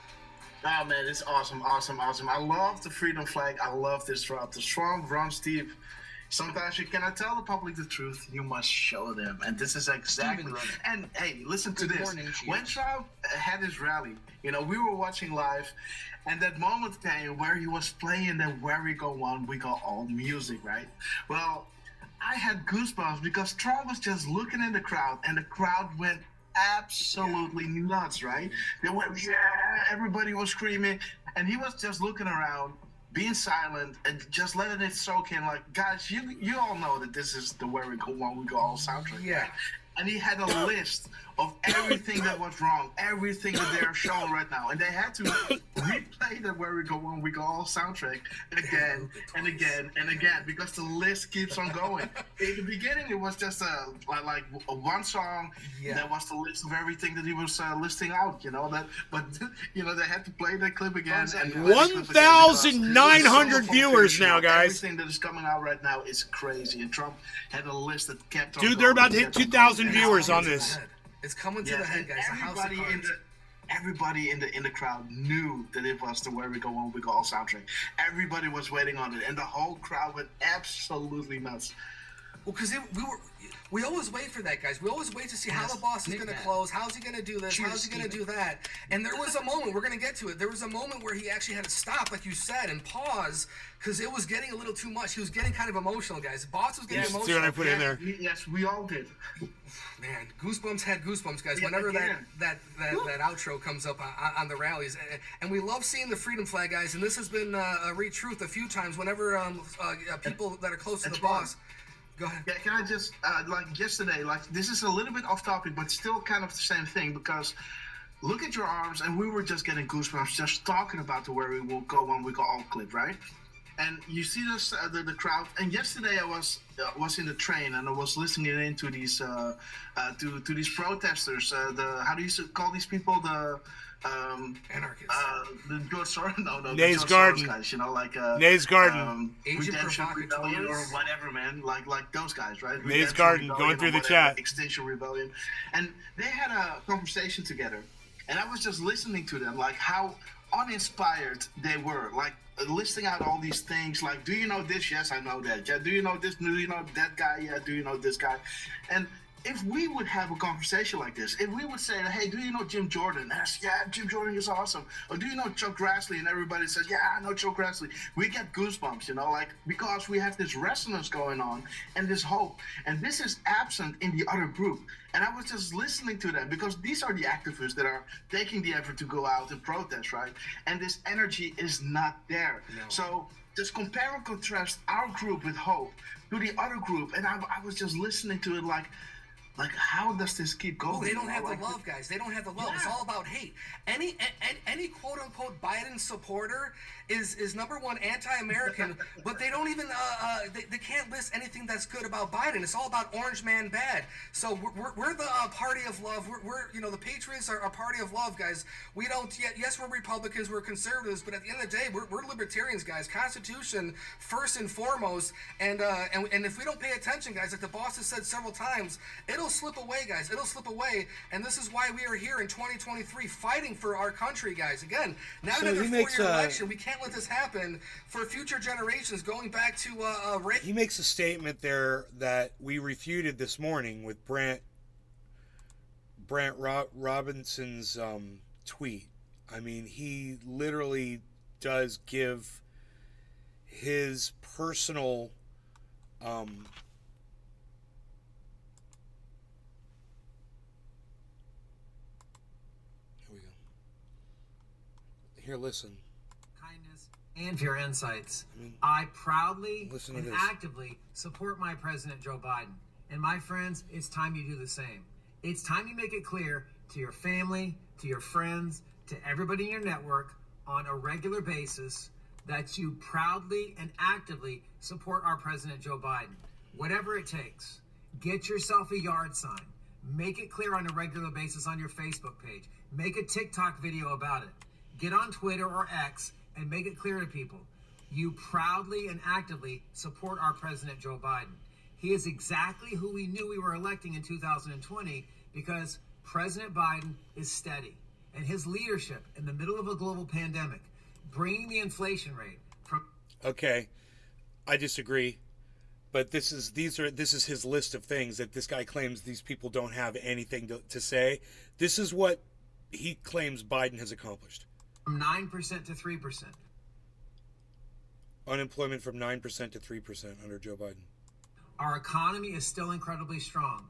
Oh, man, it's awesome. I love the freedom flag. I love this drop. The swamp runs deep. Sometimes you cannot tell the public the truth. You must show them. And this is exactly... And, hey, listen to this. When Trump had his rally, we were watching live, and that moment came where he was playing the Where We Go On, We Go All music, right? Well, I had goosebumps because Trump was just looking in the crowd, and the crowd went absolutely nuts, right? They went, yeah, everybody was screaming, and he was just looking around, being silent, and just letting it soak in. Like, guys, you all know that this is the Where We Go On, We Go All soundtrack. Yeah. And he had a list of everything that was wrong, everything that they're showing right now. And they had to replay the Where We Go On, We Go All soundtrack again and again and again, because the list keeps on going. In the beginning, it was just like one song that was the list of everything that he was listing out, but they had to play the clip again. And 1,900 viewers now, guys. Everything that is coming out right now is crazy. And Trump had a list that kept on Dude, they're about to hit 2,000 viewers on this. It's coming to the head, guys. Everybody in the crowd knew that it was the Where We Go On, We Go All soundtrack. Everybody was waiting on it, and the whole crowd went absolutely nuts. Well, because we always wait for that, guys. We always wait to see how the boss is going to close. How's he going to do this? How's he going to do that? And there was a moment, we're going to get to it. There was a moment where he actually had to stop, like you said, and pause, because it was getting a little too much. He was getting kind of emotional, guys. Boss was getting emotional. See what I put in there? Yes, we all did. Man, goosebumps had goosebumps, guys. Whenever that outro comes up on the rallies, and we love seeing the freedom flag, guys. And this has been re-truth a few times. Whenever people that are close to the boss. Go ahead. Yeah, can I just, like yesterday, this is a little bit off topic, but still kind of the same thing, because look at your arms, and we were just getting goosebumps just talking about the Where We Will Go On, We Go All clip, right? And you see this, the crowd, and yesterday I was in the train, and I was listening in to these, to these protesters, how do you call these people, anarchists. The George Soros, no, Nays the Garden. guys, Nays Garden. Redemption Rebellion or whatever, man, like those guys, right? Nays Garden, going through the chat. Extinction Rebellion, and they had a conversation together, and I was just listening to them, like how uninspired they were, like listing out all these things, like, do you know this? Yes, I know that. Yeah, do you know this? Do you know that guy? Yeah, do you know this guy? And if we would have a conversation like this, if we would say, hey, do you know Jim Jordan? And yeah, Jim Jordan is awesome. Or do you know Chuck Grassley? And everybody says, yeah, I know Chuck Grassley. We get goosebumps, because we have this resonance going on and this hope. And this is absent in the other group. And I was just listening to them, because these are the activists that are taking the effort to go out and protest, right? And this energy is not there. No. So just compare and contrast our group with hope to the other group. And I was just listening to it like, how does this keep going? Well, they don't have the love, guys. They don't have the love. Yeah. It's all about hate. any quote unquote Biden supporter is number one anti-American, but they don't even they can't list anything that's good about Biden. It's all about Orange Man bad. So we're the party of love. We're the Patriots are a party of love, guys. We don't yes, we're Republicans, we're conservatives, but at the end of the day, we're libertarians, guys. Constitution first and foremost, and if we don't pay attention, guys, like the boss has said several times, it'll slip away, guys. It'll slip away, and this is why we are here in 2023 fighting for our country, guys. Again, now So another he 4-year makes, election. We can't let this happen for future generations. Going back to he makes a statement there that we refuted this morning with Brant Robinson's tweet. I mean, he literally does give his personal here we go. Here, listen. Kindness and for your insights. I proudly Listen to and this. actively support my President Joe Biden. And my friends, it's time you do the same. It's time you make it clear to your family, to your friends, to everybody in your network on a regular basis that you proudly and actively support our President Joe Biden. Whatever it takes, get yourself a yard sign. Make it clear on a regular basis on your Facebook page. Make a TikTok video about it. Get on Twitter or X and make it clear to people. You proudly and actively support our President Joe Biden. He is exactly who we knew we were electing in 2020 because President Biden is steady. And his leadership in the middle of a global pandemic, bringing the inflation rate from... Okay, I disagree. But this is his list of things that this guy claims these people don't have anything to say. This is what he claims Biden has accomplished. From 9% to 3%. Unemployment from 9% to 3% under Joe Biden. Our economy is still incredibly strong.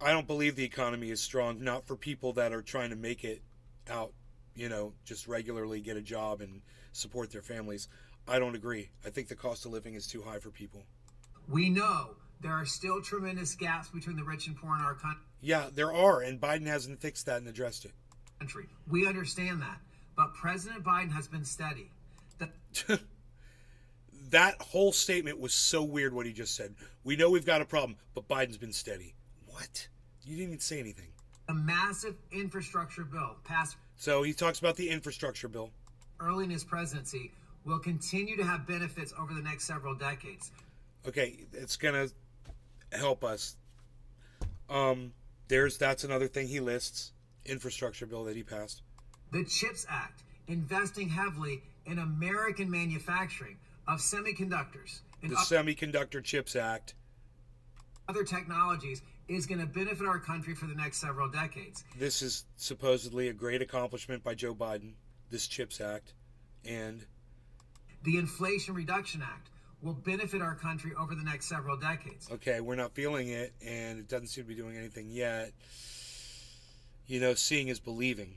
I don't believe the economy is strong, not for people that are trying to make it out, just regularly get a job and support their families. I don't agree. I think the cost of living is too high for people. We know there are still tremendous gaps between the rich and poor in our country. Yeah, there are, and Biden hasn't fixed that and addressed it. We understand that, but President Biden has been steady. That whole statement was so weird what he just said. We know we've got a problem, but Biden's been steady. What? You didn't even say anything. A massive infrastructure bill passed. So he talks about the infrastructure bill. Early in his presidency will continue to have benefits over the next several decades. Okay, it's going to help us. That's another thing he lists. Infrastructure bill that he passed. The CHIPS Act, investing heavily in American manufacturing of semiconductors. The Semiconductor Chips Act. Other technologies is going to benefit our country for the next several decades. This is supposedly a great accomplishment by Joe Biden, this CHIPS Act, and the Inflation Reduction Act will benefit our country over the next several decades. Okay, we're not feeling it, and it doesn't seem to be doing anything yet. Seeing is believing.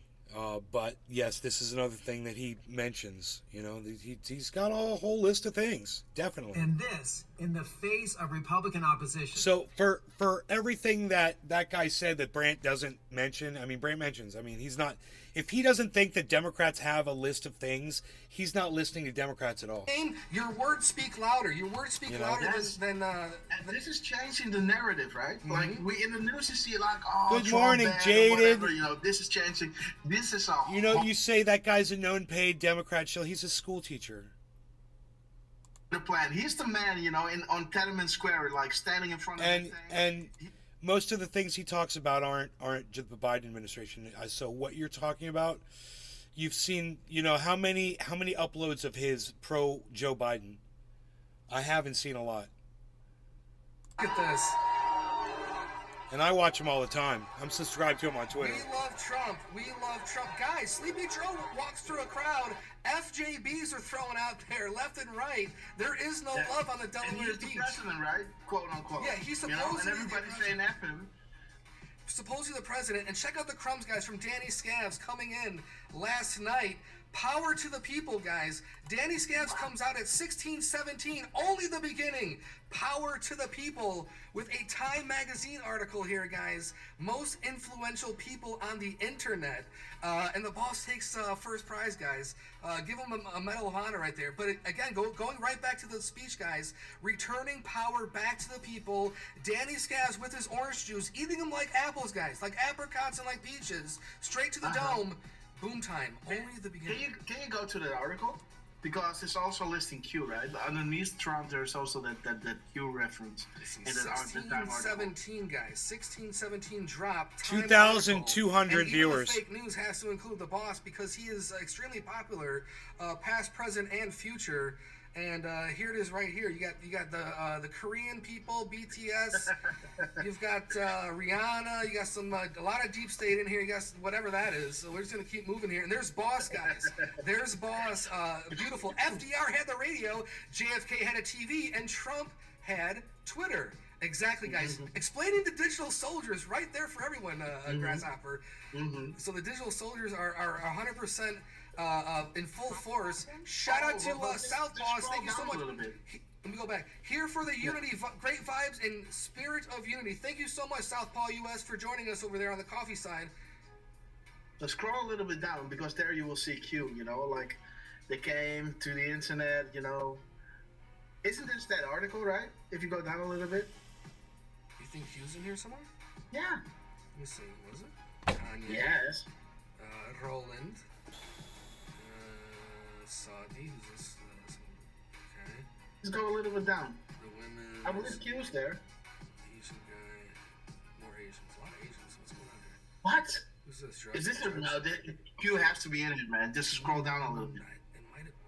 But yes, this is another thing that he mentions. He's got a whole list of things, definitely. And this in the face of Republican opposition. So for everything that guy said that Brandt doesn't mention, Brandt mentions. He's not. If he doesn't think that Democrats have a list of things, he's not listening to Democrats at all. Your words speak louder. Your words speak louder than. And this is changing the narrative, right? Mm-hmm. Like we in the news, you see like, Good Trump morning, bad or jaded. whatever, this is changing. This is all. You say that guy's a known paid Democrat shill. He's a school teacher. The plan. He's the man, on Tiananmen Square, like standing in front of everything. And most of the things he talks about aren't just the Biden administration. So what you're talking about, you've seen, how many uploads of his pro Joe Biden? I haven't seen a lot. Look at this. And I watch him all the time. I'm subscribed to him on Twitter. We love Trump. We love Trump. Guys, Sleepy Joe walks through a crowd. FJBs are thrown out there left and right. There is no love on the Delaware and he's beach. The president, right? Quote unquote. Yeah, he's supposedly and everybody's saying F him. Supposedly the president. And check out the crumbs, guys, from Danny Scavs coming in last night, Power to the people, guys. Danny Scavs comes out at 16:17, only the beginning. Power to the people with a Time magazine article here, guys. Most influential people on the internet. And the boss takes first prize, guys. Give him a Medal of Honor right there. But again, going right back to the speech, guys. Returning power back to the people. Danny Scavs with his orange juice, eating them like apples, guys. Like apricots and like peaches. Straight to the dome. Boom time. Only the beginning. Can you go to that article? Because it's also listing Q, right? Underneath Trump, there's also that Q reference. In that Time article. 16:17, guys. 16:17 drop. 2,200 viewers. Fake news has to include the boss because he is extremely popular, past, present, and future. And here it is right here. You got the Korean people, BTS. You've got Rihanna. You got a lot of deep state in here. You got whatever that is. So we're just gonna keep moving here. And there's Boss, guys. There's Boss. Beautiful. FDR had the radio. JFK had a TV, and Trump had Twitter. Exactly, guys. Explaining the digital soldiers right there for everyone, Grasshopper. So the digital soldiers are 100%. In full force. Shout out to South Boss. Thank you so much. Let me go back. Here for the unity, great vibes and spirit of unity. Thank you so much, Southpaw US, for joining us over there on the coffee side. So scroll a little bit down because there you will see Q. You know, like they came to the internet. You know, isn't this that article, right? If you go down a little bit. You think Q's in here somewhere? Yeah. Let me see. Was it? Kanye. Yes. Roland. Saudi, who's this? Okay. Let's go a little bit down. The women. I believe Q's there. Asian guy. More Asians. A lot of Asians. What's going on here? What? Who's this? Is this no? Q has to be in it, man. Just scroll down a little bit.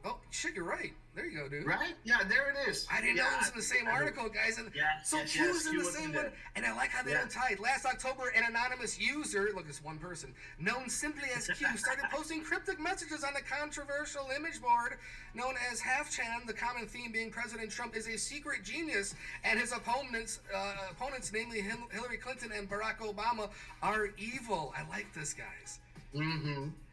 Oh, shit, you're right. There you go, dude. Right? Yeah, there it is. I didn't know it was in the same article, guys. And Q's in the same one. And I like how they don't tie. Last October, an anonymous user, look, it's one person, known simply as Q, started posting cryptic messages on the controversial image board known as Half-Chan, the common theme being President Trump is a secret genius, and his opponents, namely Hillary Clinton and Barack Obama, are evil. I like this, guys.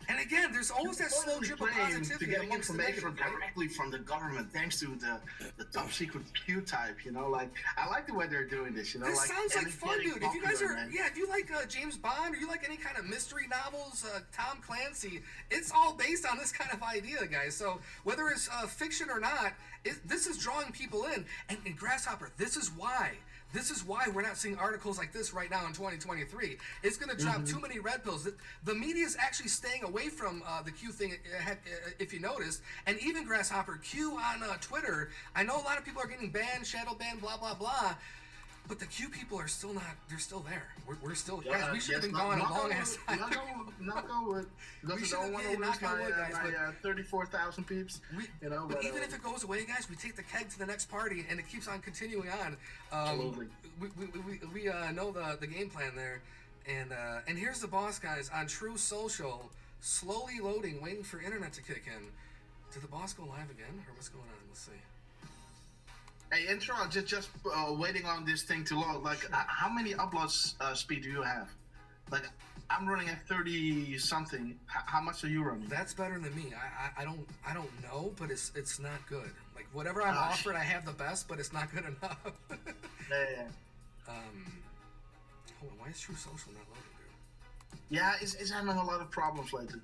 And again, there's always that slow drip of positivity to get amongst information directly from the government, thanks to the top secret Q type. You know, like I like the way they're doing this. You know, this like sounds like fun, dude. If you guys are, man. if you like James Bond or you like any kind of mystery novels, Tom Clancy, it's all based on this kind of idea, guys. So whether it's fiction or not, this is drawing people in. And Grasshopper, this is why. This is why we're not seeing articles like this right now in 2023. It's going to drop too many red pills. The media is actually staying away from the Q thing, if you noticed. And even Grasshopper, Q on Twitter, I know a lot of people are getting banned, shadow banned, blah, blah, blah. But the Q people are still not, they're still there. We're still, guys, we should have been gone a long ass time. Not go with, because I don't want to lose my 34,000 peeps. But even if it goes away, guys, we take the keg to the next party, and it keeps on continuing on. Absolutely. We know the game plan there. And here's the boss, guys, on True Social, slowly loading, waiting for internet to kick in. Did the boss go live again, or what's going on? Let's see. Hey, intro, just waiting on this thing to load. Like, how many uploads speed do you have? Like, I'm running at 30 something. How much are you running? That's better than me. I don't know, but it's not good. Like whatever I'm offered, I have the best, but it's not good enough. Yeah. Hold on, why is True Social not loading, dude? Yeah, it's having a lot of problems lately.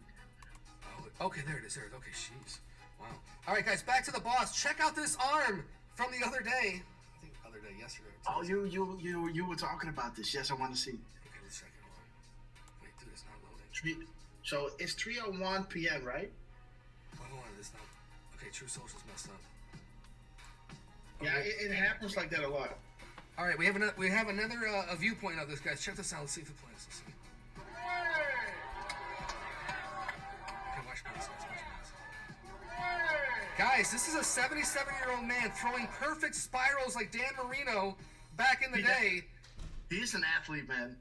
Oh, okay, there it is. Okay, jeez, wow. All right, guys, back to the boss. Check out this arm from the other day. I think other day, yesterday. Oh, you were talking about this. Yes, I want to see. Okay, let's check it. Hold on. Wait, dude, it's not loading. So it's 3:01 p.m., right? Hold on, it's not. Okay, True Social's messed up. Yeah, it happens like that a lot. All right, we have another viewpoint of this, guys. Check this out. Let's see if it plays. Let's see. Okay, watch this. Guys, this is a 77-year-old man throwing perfect spirals like Dan Marino back in the day. He's an athlete, man.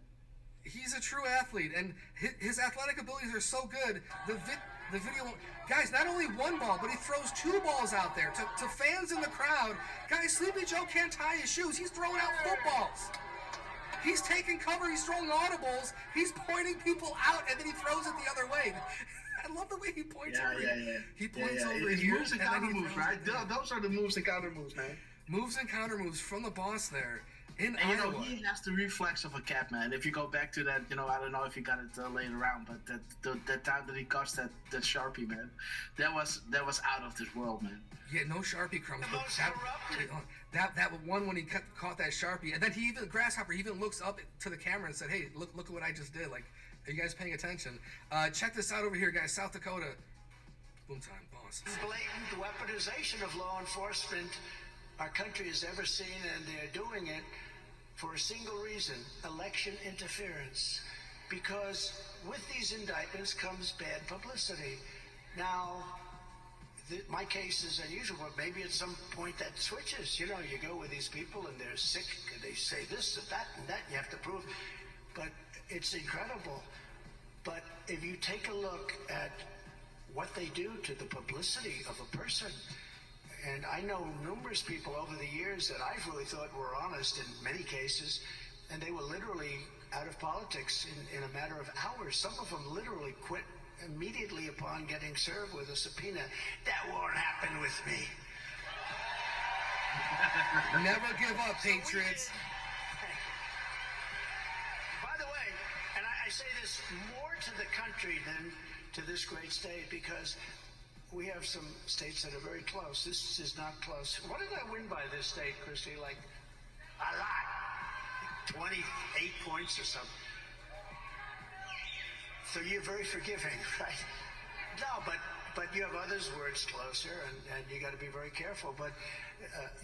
He's a true athlete, and his athletic abilities are so good. The video, guys, not only one ball, but he throws two balls out there to fans in the crowd. Guys, Sleepy Joe can't tie his shoes. He's throwing out footballs. He's taking cover. He's throwing audibles. He's pointing people out, and then he throws it the other way. I love the way he points Yeah, over. yeah. He points over It's here. moves and then counter he moves, throws right? it down. Those are the moves and counter moves, man. Moves and counter moves from the boss there in And, you know, Iowa. he has the reflex of a cat, man. If you go back to that, you know, I don't know if you got it later on, but that time that he cuts that Sharpie, man, that was out of this world, man. Yeah, no Sharpie crumbs. But that one when he caught that Sharpie, and then Grasshopper even looks up to the camera and said, "Hey, look at what I just did. Like, are you guys paying attention? Check this out over here, guys. South Dakota. Boom time, boss. Blatant weaponization of law enforcement our country has ever seen, and they're doing it for a single reason: election interference. Because with these indictments comes bad publicity. Now, my case is unusual, but maybe at some point that switches. You know, you go with these people and they're sick, and they say this and that and that, you have to prove. But it's incredible. But if you take a look at what they do to the publicity of a person, and I know numerous people over the years that I've really thought were honest in many cases, and they were literally out of politics in a matter of hours. Some of them literally quit immediately upon getting served with a subpoena. That won't happen with me. Never give up, Patriots. By the way, and I say this more to the country than to this great state, because we have some states that are very close. This is not close. What did I win by this state, Christy? Like a lot. 28 points or something. So you're very forgiving, right? No, but you have others where it's closer, and you got to be very careful. But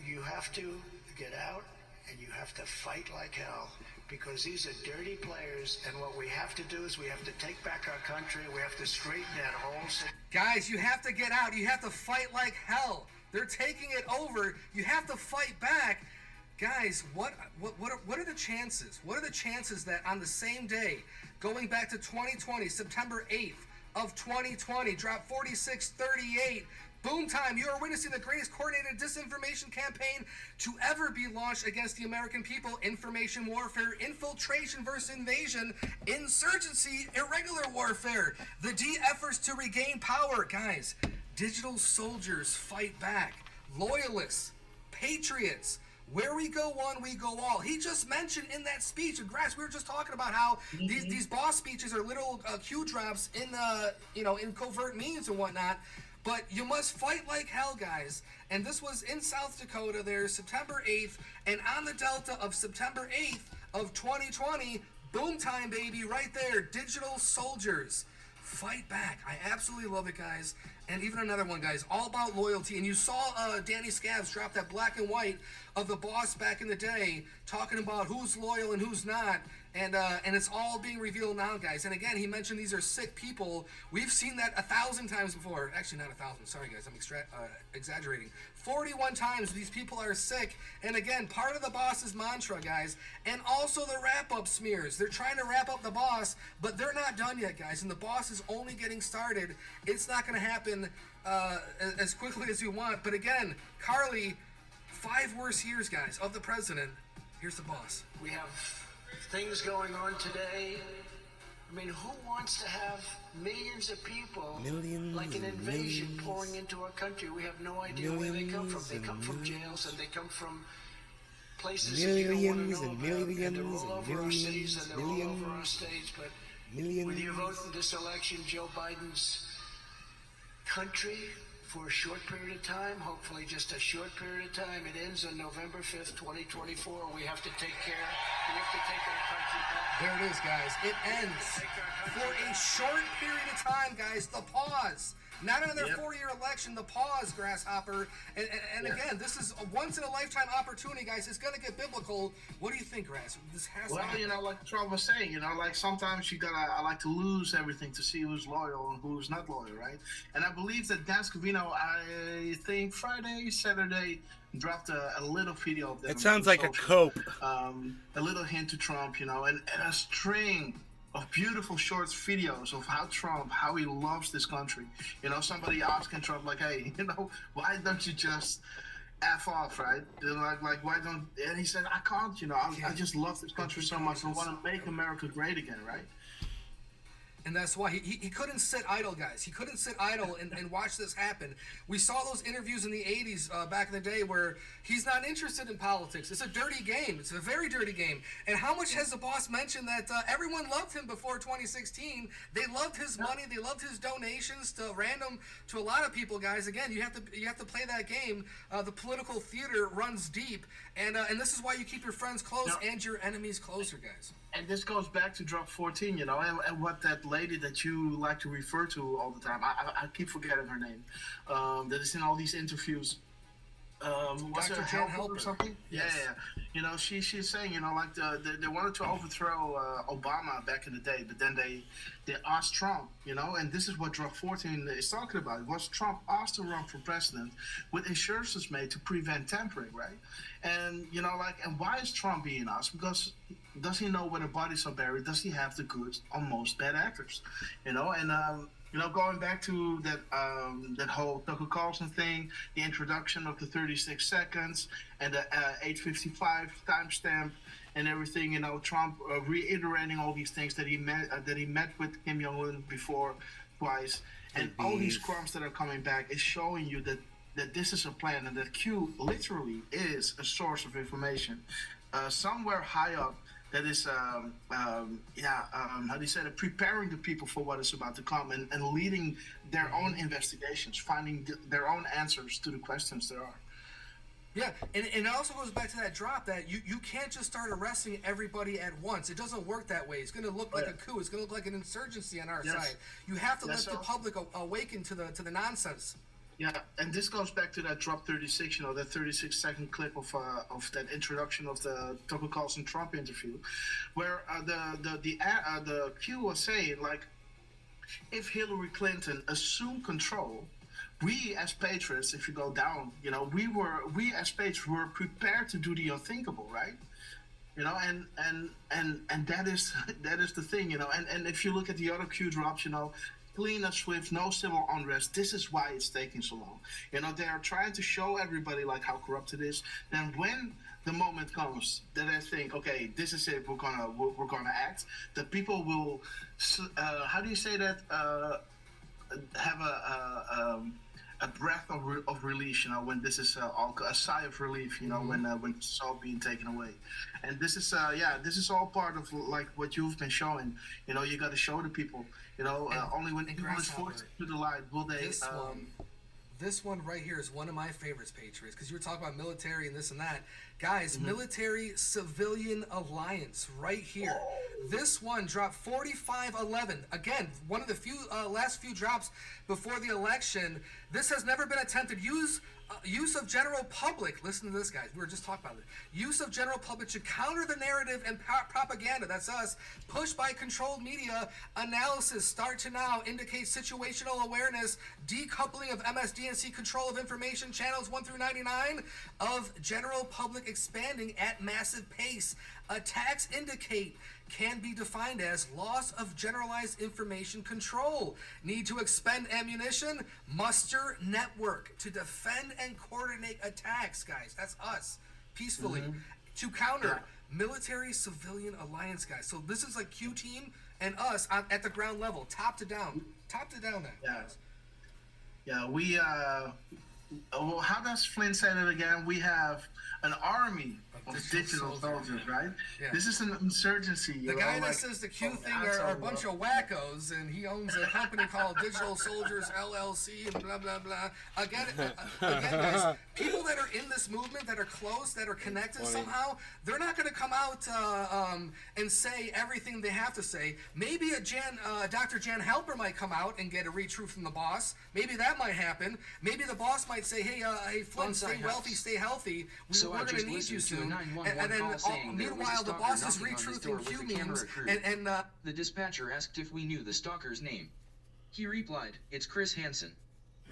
you have to get out, and you have to fight like hell, because these are dirty players, and what we have to do is we have to take back our country. We have to straighten that whole situation. Guys, you have to get out. You have to fight like hell. They're taking it over. You have to fight back. Guys, what are the chances? What are the chances that on the same day, going back to 2020, September 8th of 2020, drop 46-38, boom time, you are witnessing the greatest coordinated disinformation campaign to ever be launched against the American people. Information warfare, infiltration versus invasion, insurgency, irregular warfare, the D efforts to regain power. Guys, digital soldiers fight back, loyalists, patriots. Where we go one, we go all. He just mentioned in that speech, and Grass, we were just talking about how these boss speeches are little cue drops in in covert means and whatnot. But you must fight like hell, guys. And this was in South Dakota there, September 8th, and on the Delta of September 8th of 2020, boom time, baby, right there. Digital soldiers fight back. I absolutely love it, guys. And even another one, guys, all about loyalty. And you saw Danny Scavs drop that black and white of the boss back in the day, talking about who's loyal and who's not. And it's all being revealed now, guys. And again, he mentioned these are sick people. We've seen that 1,000 times before. Actually, not 1,000. Sorry, guys. I'm exaggerating. 41 times these people are sick. And again, part of the boss's mantra, guys. And also the wrap-up smears. They're trying to wrap up the boss, but they're not done yet, guys. And the boss is only getting started. It's not going to happen as quickly as we want. But again, Carly, 5 worse years, guys, of the president. Here's the boss. We have things going on today. I mean, who wants to have millions of people, like an invasion pouring into our country? We have no idea where they come from. They come from jails, and they come from places that you don't want to know about. And they're all over our cities, and they're all over our states. But with your vote in this election, Joe Biden's country, for a short period of time, hopefully just a short period of time. It ends on November 5th, 2024. We have to take care. We have to take our country back. There it is, guys. It ends for a short period of time, guys. The pause. Not another 4-year election, the pause, Grasshopper. And again, this is a once-in-a-lifetime opportunity, guys. It's going to get biblical. What do you think, Grass? This has to happen. You know, like Trump was saying, you know, like sometimes I like to lose everything to see who's loyal and who's not loyal, right? And I believe that Dan Scavino, I think Friday, Saturday, dropped a little video of them. It sounds like a cope. A little hint to Trump, you know, and a string of beautiful short videos of how he loves this country. You know, somebody asking Trump, like, hey, you know, why don't you just F off, right? Like why don't, and he said, I can't, you know, I just love this country so much. I want to make America great again, right? And that's why he couldn't sit idle, guys. He couldn't sit idle and watch this happen. We saw those interviews in the 80s back in the day where he's not interested in politics. It's a dirty game. It's a very dirty game. And how much has the boss mentioned that everyone loved him before 2016? They loved his money. They loved his donations to a lot of people, guys. Again, you have to play that game. The political theater runs deep, and this is why you keep your friends close and your enemies closer, guys. And this goes back to drop 14, and what that lady that you like to refer to all the time, I keep forgetting her name, that is in all these interviews. Was Dr. it Jan Helper or something? Yes. Yeah. She's saying, like they wanted to overthrow Obama back in the day, but then they asked Trump, and this is what drop 14 is talking about. Was Trump asked to run for president with assurances made to prevent tampering, right? And and why is Trump being asked? Because does he know where the bodies are buried? Does he have the goods on most bad actors? Going back to that whole Tucker Carlson thing, the introduction of the 36 seconds and the 8:55 timestamp and everything. Trump reiterating all these things that he met with Kim Jong-un before twice, and all these crumbs that are coming back is showing you that this is a plan and that Q literally is a source of information somewhere high up. That is, how do you say that? Preparing the people for what is about to come and leading their own investigations, finding their own answers to the questions there are. Yeah, and it also goes back to that drop that you can't just start arresting everybody at once. It doesn't work that way. It's going to look like a coup. It's going to look like an insurgency on our side. You have to let the public awaken to the nonsense. Yeah, and this goes back to that drop 36, that 36-second clip of that introduction of the Tucker Carlson Trump interview, where the Q was saying, like, if Hillary Clinton assumed control, we as patriots, if you go down, we as patriots were prepared to do the unthinkable, right? And that is the thing, and if you look at the other Q drops, clean and swift, no civil unrest. This is why it's taking so long. They are trying to show everybody like how corrupt it is. Then when the moment comes that I think, okay, this is it, we're gonna act. The people will, how do you say that? Have a breath of release, when this is a sigh of relief, when it's all being taken away. And this is this is all part of like what you've been showing. You got to show the people. Only when people is forced to the light will they. This one right here is one of my favorites, Patriots, because you were talking about military and this and that. Guys, military-civilian alliance right here. This one dropped 45-11. Again, one of the last few drops before the election. This has never been attempted. Use of general public. Listen to this, guys. We were just talking about it. Use of general public to counter the narrative and propaganda. That's us. Pushed by controlled media. Analysis start to now indicate situational awareness. Decoupling of MSDNC control of information channels 1 through 99 of general public expanding at massive pace. Attacks indicate can be defined as loss of generalized information control. Need to expend ammunition, muster network to defend and coordinate attacks, guys. That's us, peacefully. To counter military-civilian alliance, guys. So this is like Q team and us at the ground level, top to down. Top to down now. Yeah, we, well, how does Flynn say that again? We have an army of digital soldiers, right? Yeah. This is an insurgency. The guy that says the Q thing are a bunch of wackos, and he owns a company called Digital Soldiers LLC and blah, blah, blah. Again, guys, people that are in this movement, that are close, that are connected somehow, they're not going to come out and say everything they have to say. Maybe Dr. Jan Halper might come out and get a retruth from the boss. Maybe that might happen. Maybe the boss might say, hey, Flynn, stay wealthy, stay healthy. We're going to need you soon. And then, meanwhile, the boss is retruthing Q memes. And the dispatcher asked if we knew the stalker's name. He replied, "It's Chris Hansen."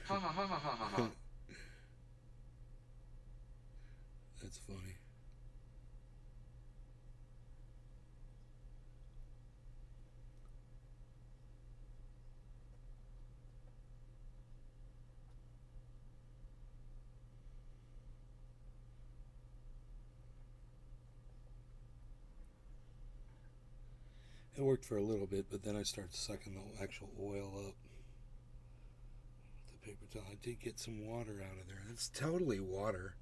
Ha ha ha ha ha ha ha. That's funny. It worked for a little bit, but then I started sucking the actual oil up. The paper towel. I did get some water out of there. It's totally water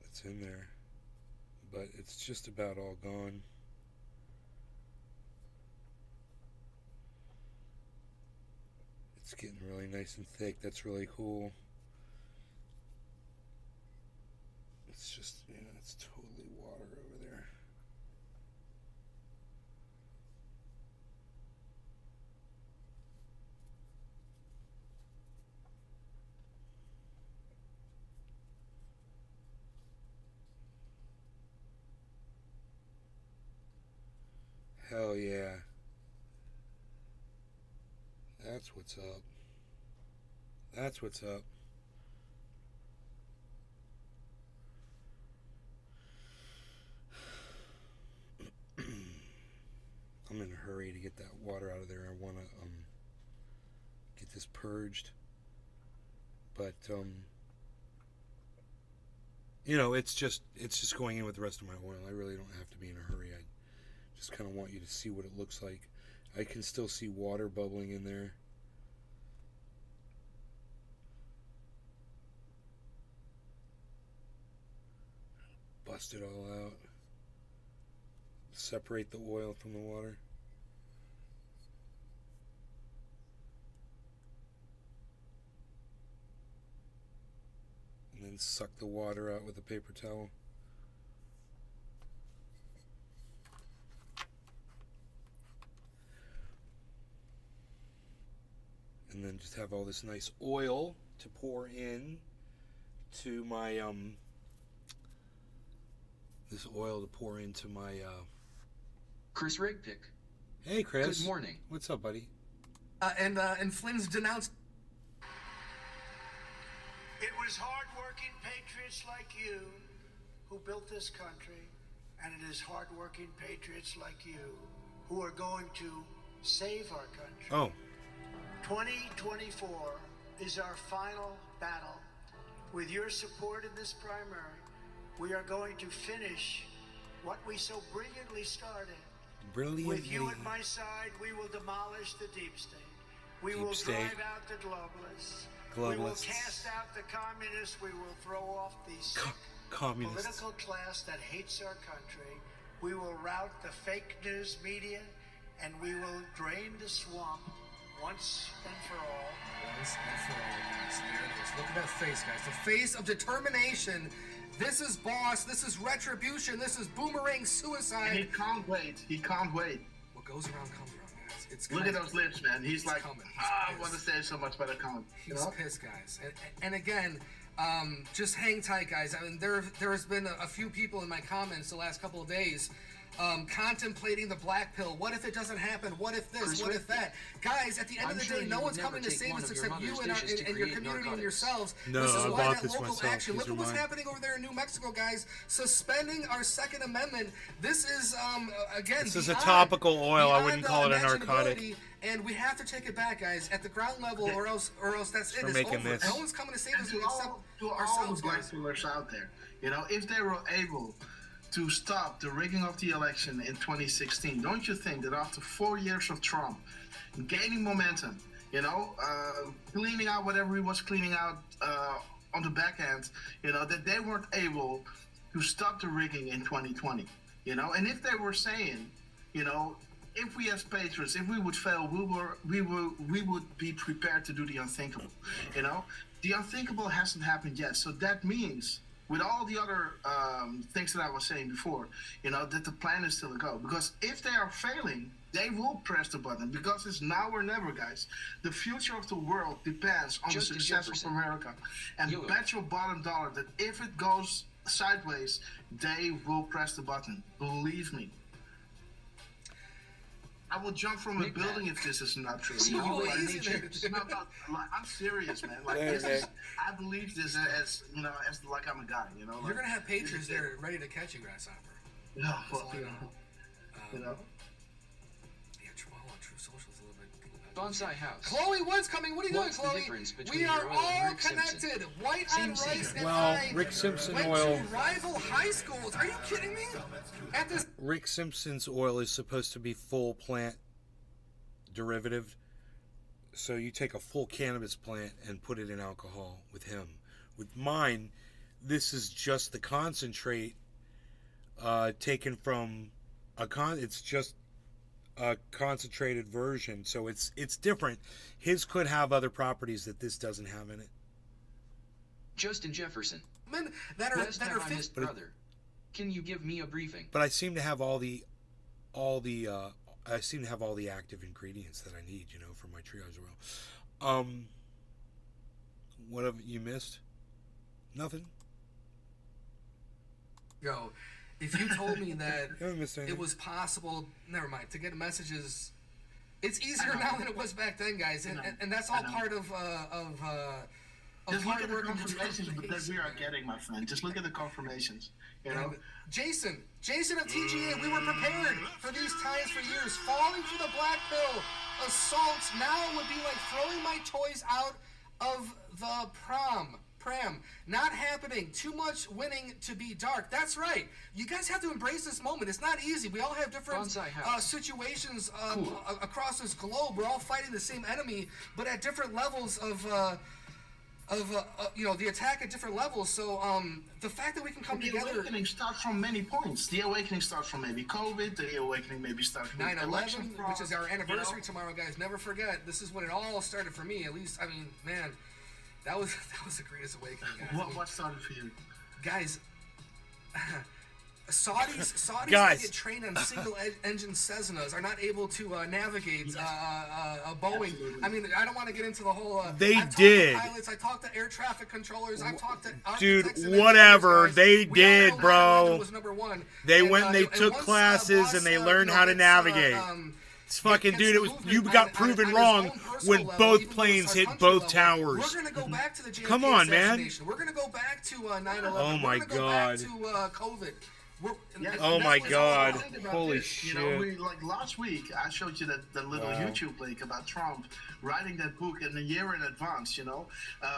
that's in there, but it's just about all gone. It's getting really nice and thick. That's really cool. It's just, yeah, it's totally water over there. Hell yeah. That's what's up. That's what's up. I'm in a hurry to get that water out of there. I want to get this purged. But you know, it's just going in with the rest of my oil. I really don't have to be in a hurry. I just kind of want you to see what it looks like. I can still see water bubbling in there. Bust it all out. Separate the oil from the water. And then suck the water out with a paper towel. And then just have all this nice oil to pour in to my Chris Rigpick. Hey Chris. Good morning. What's up, buddy? And Flynn's denounced. It was hard-working patriots like you who built this country, and it is hard-working patriots like you who are going to save our country. Oh. 2024 is our final battle. With your support in this primary, we are going to finish what we so brilliantly started. Brilliantly. With you at my side, we will demolish the deep state. We will drive out the globalists. We will cast out the communists. We will throw off the sick political class that hates our country. We will rout the fake news media, and we will drain the swamp once and for all. Once and for all, guys. There it is. Look at that face, guys. The face of determination. This is boss. This is retribution. This is boomerang suicide. And he can't wait. He can't wait. What goes around comes around, guys. It's Look at those lips, man. He's like, I want to pissed. say so much, but I can't. He's pissed, guys. And again, just hang tight, guys. I mean, there has been a few people in my comments the last couple of days contemplating the black pill. What if it doesn't happen? What if this? What if that? Guys, at the end of the day, no one's coming to save us except you and your community and yourselves. No, this is I why bought that this local myself. action. Look at what's happening over there in New Mexico, guys. Suspending our Second Amendment. This is, again, this is a topical oil. I wouldn't call it a narcotic. And we have to take it back, guys, at the ground level, or else that's it. For It's making over. this. No one's coming to save us except To all ourselves, the black guys. pillars out there, you know, if they were able to stop the rigging of the election in 2016, don't you think that after 4 years of Trump gaining momentum, you know, cleaning out whatever he was cleaning out on the back end, you know, that they weren't able to stop the rigging in 2020, you know? And if they were saying, you know, if we as patriots, if we would fail, we would be prepared to do the unthinkable, you know? The unthinkable hasn't happened yet, so that means, with all the other things that I was saying before, you know, that the plan is still a go. Because if they are failing, they will press the button, because it's now or never, guys. The future of the world depends on the success of America. And bet your bottom dollar that if it goes sideways, they will press the button. Believe me. I will jump from a building if this is not true. I'm serious, man. Like, I believe this as, you know, as like I'm a guy, you know. You're gonna have patrons there ready to catch you, grasshopper. No, well, you know. Yeah, True Social is a little bit Bonsai House. Chloe Wood's coming. What are you What's doing, the Chloe? difference between We are your oil and all Rick Simpson? connected. White Same on Rice and Well, I Rick Simpson went oil. to rival high schools. Are you kidding me? At this Rick Simpson's oil is supposed to be full plant derivative. So you take a full cannabis plant and put it in alcohol with him. With mine, this is just the concentrate taken from it's just a concentrated version, so it's different. His could have other properties that this doesn't have in it. Justin Jefferson. that are Last that time are I missed brother. Can you give me a briefing? But I seem to have all the I seem to have all the active ingredients that I need, you know, for my triage oil. What have you missed? Nothing. Go. If you told me that Haven't missed anything. it was possible, never mind, to get messages, it's easier now than it was back then, guys, and that's all part of Just look at the hard work on the confirmations that database. we are getting, my friend. Just look at the confirmations. You know, Jason of TGA, we were prepared for these times for years. Falling for the black pill, assaults. Now it would be like throwing my toys out of the pram. Not happening. Too much winning to be dark. That's right. You guys have to embrace this moment. It's not easy. We all have different situations across this globe. We're all fighting the same enemy, but at different levels of you know, the attack at different levels. So the fact that we can come together. The awakening starts from many points. The awakening starts from maybe COVID. The awakening maybe starts from 9/11, which is our anniversary tomorrow, guys. Never forget. This is when it all started for me. At least, I mean, man, that was the greatest awakening, guys. What started for you, guys? Saudis Guys. that get trained on single-engine Cessnas are not able to navigate a Boeing. Absolutely. I mean, I don't want to get into the whole. They I've talked did. to pilots. I talked to air traffic controllers. I've talked to Dude, architects and whatever. engineers, guys. They We all did, know bro. 9/11 was number one. They And, went and they and took once, classes boss, and they you learned know, how to gets, navigate. It's fucking, gets dude, the it was movement you got on proven his wrong own personal when level, both even though planes it's our hit country both level. towers. We're gonna go back to the JFK Come on, man. assassination. We're gonna go back to 9/11. Oh my We're gonna go God. back to COVID. Oh my God. Holy You know, shit. like last week, I showed you that little Wow. YouTube link about Trump writing that book in a year in advance, you know,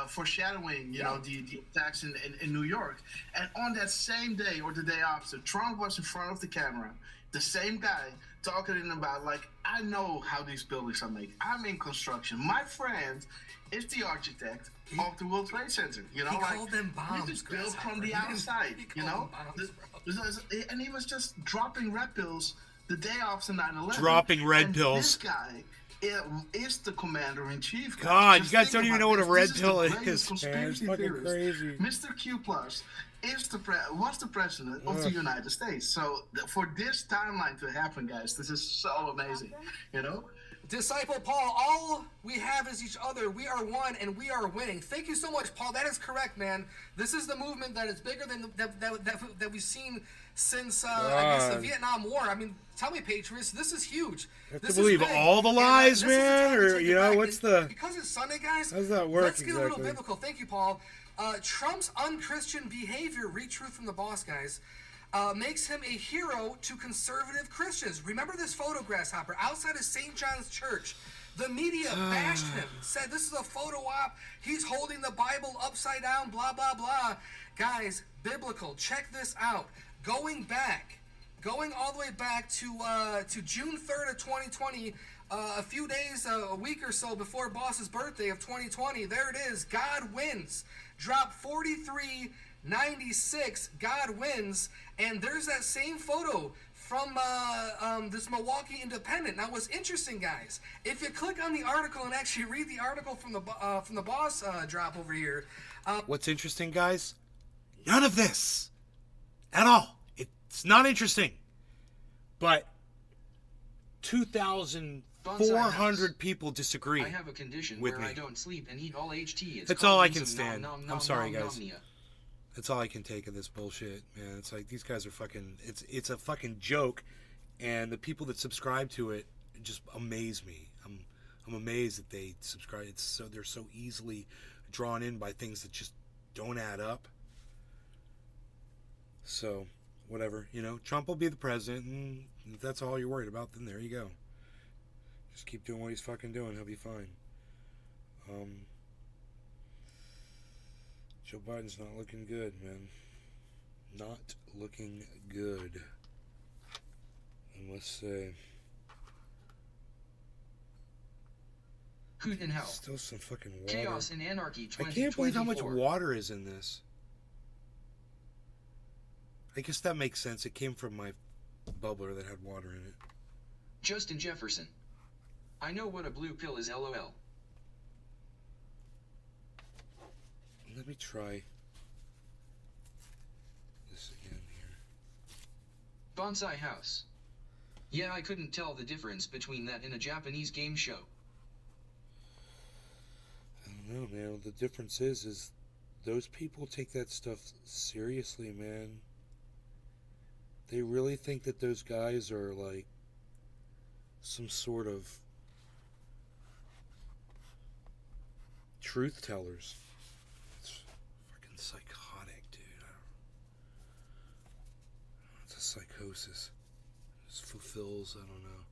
foreshadowing, you know, the attacks in New York. And on that same day or the day after, Trump was in front of the camera, the same guy talking about, like, I know how these buildings are made. I'm in construction. My friend is the architect of the World Trade Center. You know, He like, called them bombs, this is built from Grasshopper. the outside, He you called know? them bombs, And he was just dropping red pills the day after 9/11. Dropping red And pills. This guy is the commander-in-chief. God, Just you guys think don't even about know what a this. red This pill the is, greatest man. It's conspiracy fucking theorist. crazy. Mr. Q Plus was the president of the United States. So for this timeline to happen, guys, this is so amazing. You know. Disciple Paul, all we have is each other. We are one, and we are winning. Thank you so much, Paul. That is correct, man. This is the movement that is bigger than that we've seen since I guess the Vietnam War. I mean, tell me, Patriots, this is huge. You have This to is believe big. all the And, lies, this is the man, time to or take you it know back. what's And the? because it's Sunday, guys. How does that work Let's get a little exactly? biblical. Thank you, Paul. Trump's unchristian behavior, read truth from the boss, guys. Makes him a hero to conservative Christians. Remember this photo, Grasshopper, outside of St. John's Church. The media bashed him, said this is a photo op, he's holding the Bible upside down, blah, blah, blah. Guys, biblical, check this out. Going all the way back to June 3rd of 2020, a few days, a week or so before Boss's birthday of 2020, there it is, God wins. Drop 43.96, God wins, and there's that same photo from this Milwaukee Independent. Now, what's interesting, guys, if you click on the article and actually read the article from the boss drop over here. What's interesting, guys? None of this at all. It's not interesting. But 2,400 people disagree. I have a condition with where me. I don't sleep and eat all HT. It's That's all I called can stand. nom, I'm sorry, nom, guys. nomnia. That's all I can take of this bullshit, man. It's like these guys are fucking. It's a fucking joke, and the people that subscribe to it just amaze me. I'm amazed that they subscribe. They're so easily drawn in by things that just don't add up. So whatever, you know, Trump will be the president, and if that's all you're worried about, then there you go. Just keep doing what he's fucking doing. He'll be fine. Joe Biden's not looking good, man. Not looking good. I must say. Hoot in hell. Still some fucking water. Chaos and Anarchy 2024. I can't believe how much water is in this. I guess that makes sense. It came from my bubbler that had water in it. Justin Jefferson. I know what a blue pill is, LOL. Let me try this again here. Bonsai House. Yeah, I couldn't tell the difference between that and a Japanese game show. I don't know, man. The difference is those people take that stuff seriously, man. They really think that those guys are like some sort of truth tellers. It's fucking psychotic, dude. It's a psychosis. It just fulfills, I don't know,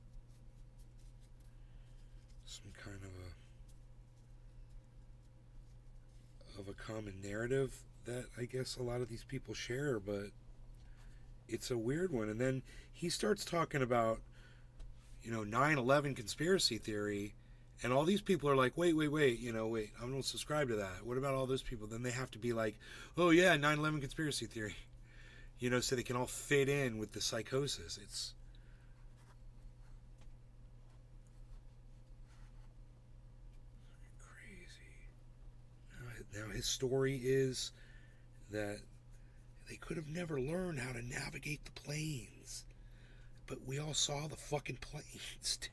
some kind of a common narrative that I guess a lot of these people share, but it's a weird one. And then he starts talking about, 9/11 conspiracy theory, and all these people are like, wait, wait, I don't subscribe to that. What about all those people? Then they have to be like, oh yeah, 9/11 conspiracy theory, so they can all fit in with the psychosis. It's crazy. Now his story is that they could have never learned how to navigate the planes, but we all saw the fucking planes, dude.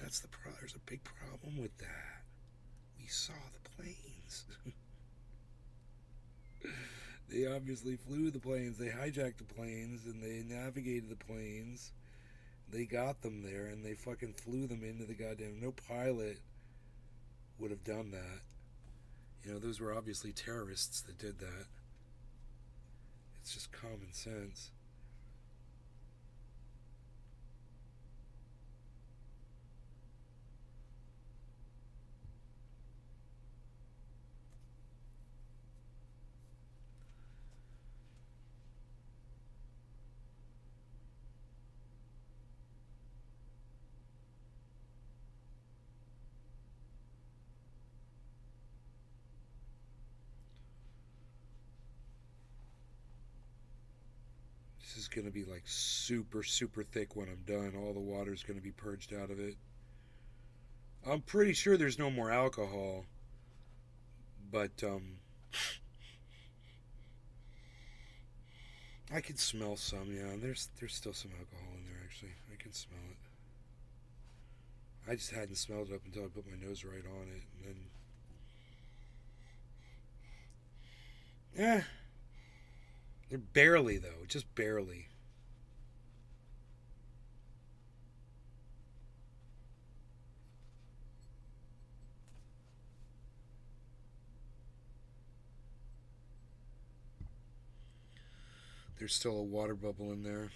That's the problem. There's a big problem with that. We saw the planes. They obviously flew the planes. They hijacked the planes, and they navigated the planes. They got them there, and they fucking flew them into the goddamn... No pilot would have done that. Those were obviously terrorists that did that. It's just common sense. This is going to be like super, super thick when I'm done. All the water's going to be purged out of it. I'm pretty sure there's no more alcohol. But, I can smell some, yeah. There's still some alcohol in there, actually. I can smell it. I just hadn't smelled it up until I put my nose right on it. And then... They're barely, though. Just barely. There's still a water bubble in there.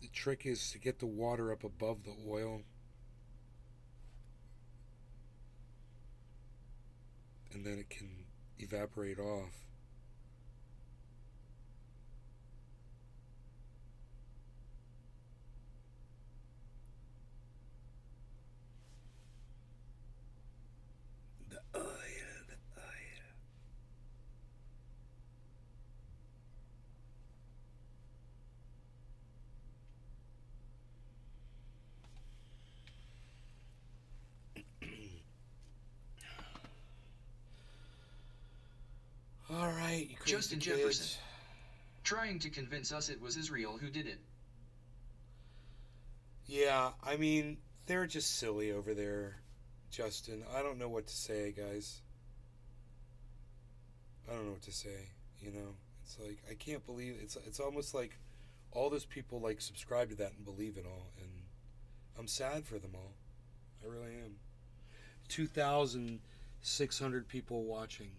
The trick is to get the water up above the oil, and then it can evaporate off. The oil. All right, you crazy Justin kids. Jefferson. Trying to convince us it was Israel who did it. Yeah, I mean, they're just silly over there, Justin. I don't know what to say, guys. I don't know what to say. You know, it's like I can't believe it's almost like all those people like subscribe to that and believe it all, and I'm sad for them all. I really am. 2,600 people watching.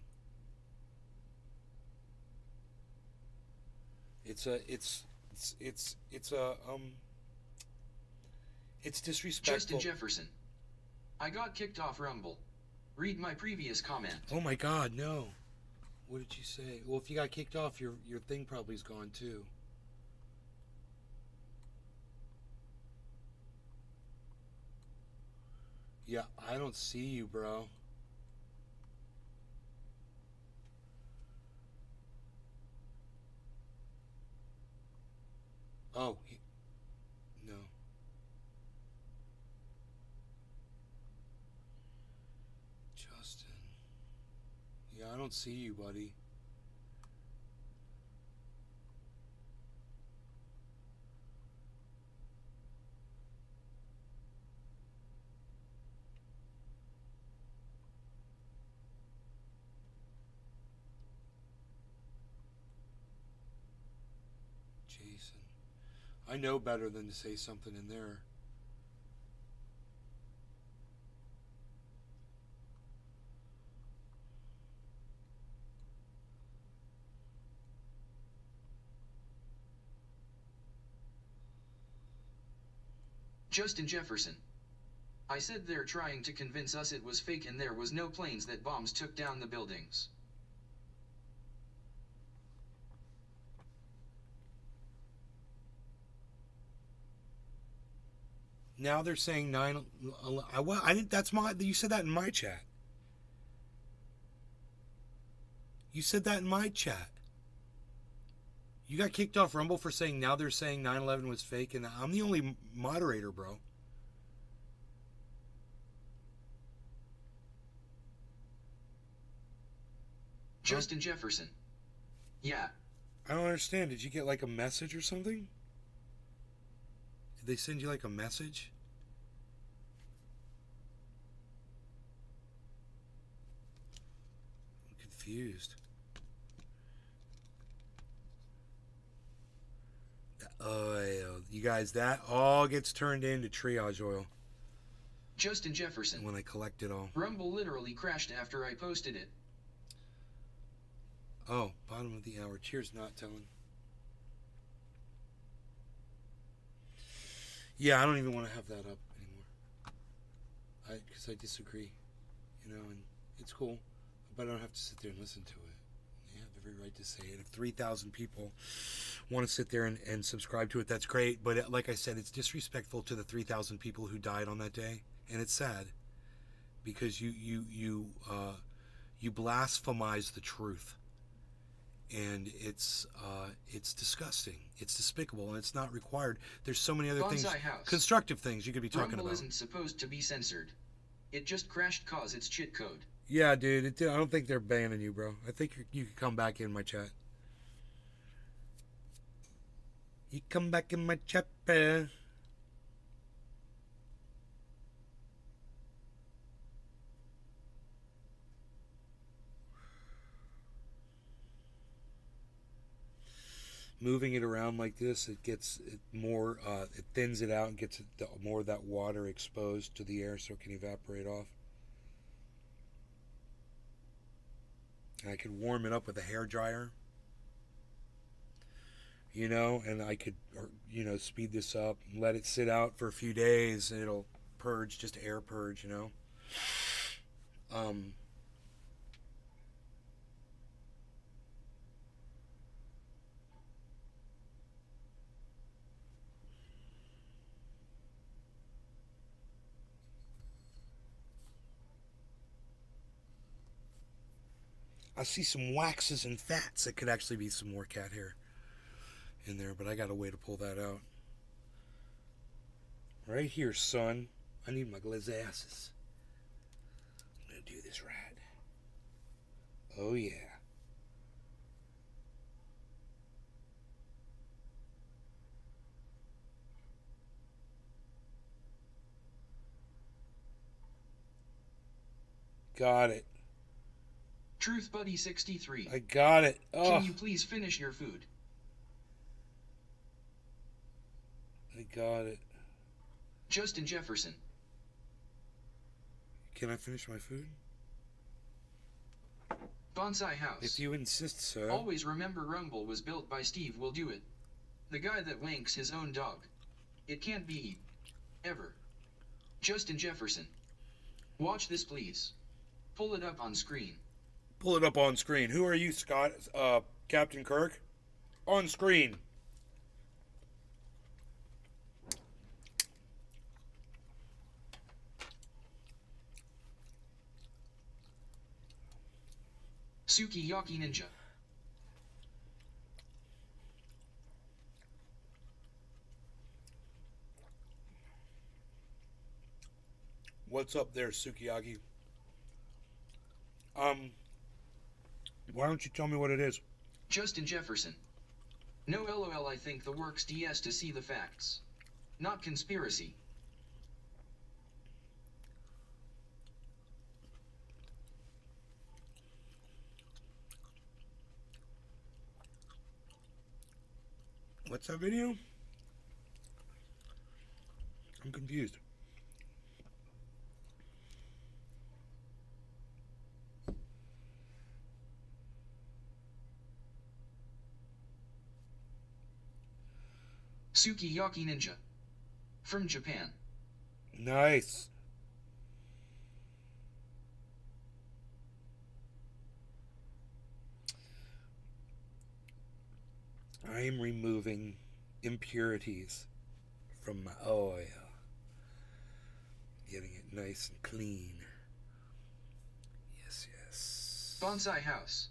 It's disrespectful. Justin Jefferson. I got kicked off Rumble. Read my previous comment. Oh my God, no. What did you say? Well, if you got kicked off, your thing probably's gone too. Yeah, I don't see you, bro. Oh, no. Justin. Yeah, I don't see you, buddy. Jason. I know better than to say something in there. Justin Jefferson. I said they're trying to convince us it was fake and there was no planes that bombs took down the buildings. Now they're saying 9. Well, I didn't. That's my. You said that in my chat. You said that in my chat. You got kicked off Rumble for saying now they're saying 9/11 was fake, and I'm the only moderator, bro. Justin Jefferson. Yeah. I don't understand. Did you get like a message or something? Did they send you like a message? I'm confused. You guys, that all gets turned into triage oil. Justin Jefferson. When I collect it all. Rumble literally crashed after I posted it. Oh, bottom of the hour. Cheers, not telling. Yeah, I don't even want to have that up anymore. Because I disagree, you know, and it's cool, but I don't have to sit there and listen to it. They have every right to say it. If 3,000 people want to sit there and subscribe to it, that's great. But like I said, it's disrespectful to the 3,000 people who died on that day, and it's sad because you blasphemize the truth. And it's disgusting. It's despicable, and it's not required. There's so many other things, constructive things you could be talking Rumble about. Isn't supposed to be censored. It just crashed cause it's cheat code. Yeah, dude. I don't think they're banning you, bro. I think you can come back in my chat. You come back in my chat, bro. Moving it around like this, it gets it more, it thins it out and gets more of that water exposed to the air so it can evaporate off. And I could warm it up with a hair dryer, you know, and I could, you know, speed this up and let it sit out for a few days and it'll purge, just air purge, you know. I see some waxes and fats that could actually be some more cat hair in there, but I got a way to pull that out. Right here, son. I need my glasses. I'm gonna do this right. Oh yeah. Got it. Truth Buddy 63. I got it. Oh, Can you please finish your food? I got it. Justin Jefferson. Can I finish my food? Bonsai House. If you insist, sir. Always remember Rumble was built by Steve Will Do It. The guy that wanks his own dog. It can't be eaten. Ever. Justin Jefferson. Watch this, please. Pull it up on screen. Pull it up on screen. Who are you, Scott? Captain Kirk? On screen. Sukiyaki Ninja. What's up there, Sukiyaki? Why don't you tell me what it is? Justin Jefferson. No LOL, I think the works DS to see the facts. Not conspiracy. What's that video? I'm confused. Sukiyaki Ninja. From Japan. Nice. I am removing impurities from my oil. Getting it nice and clean. Yes, yes. Bonsai House.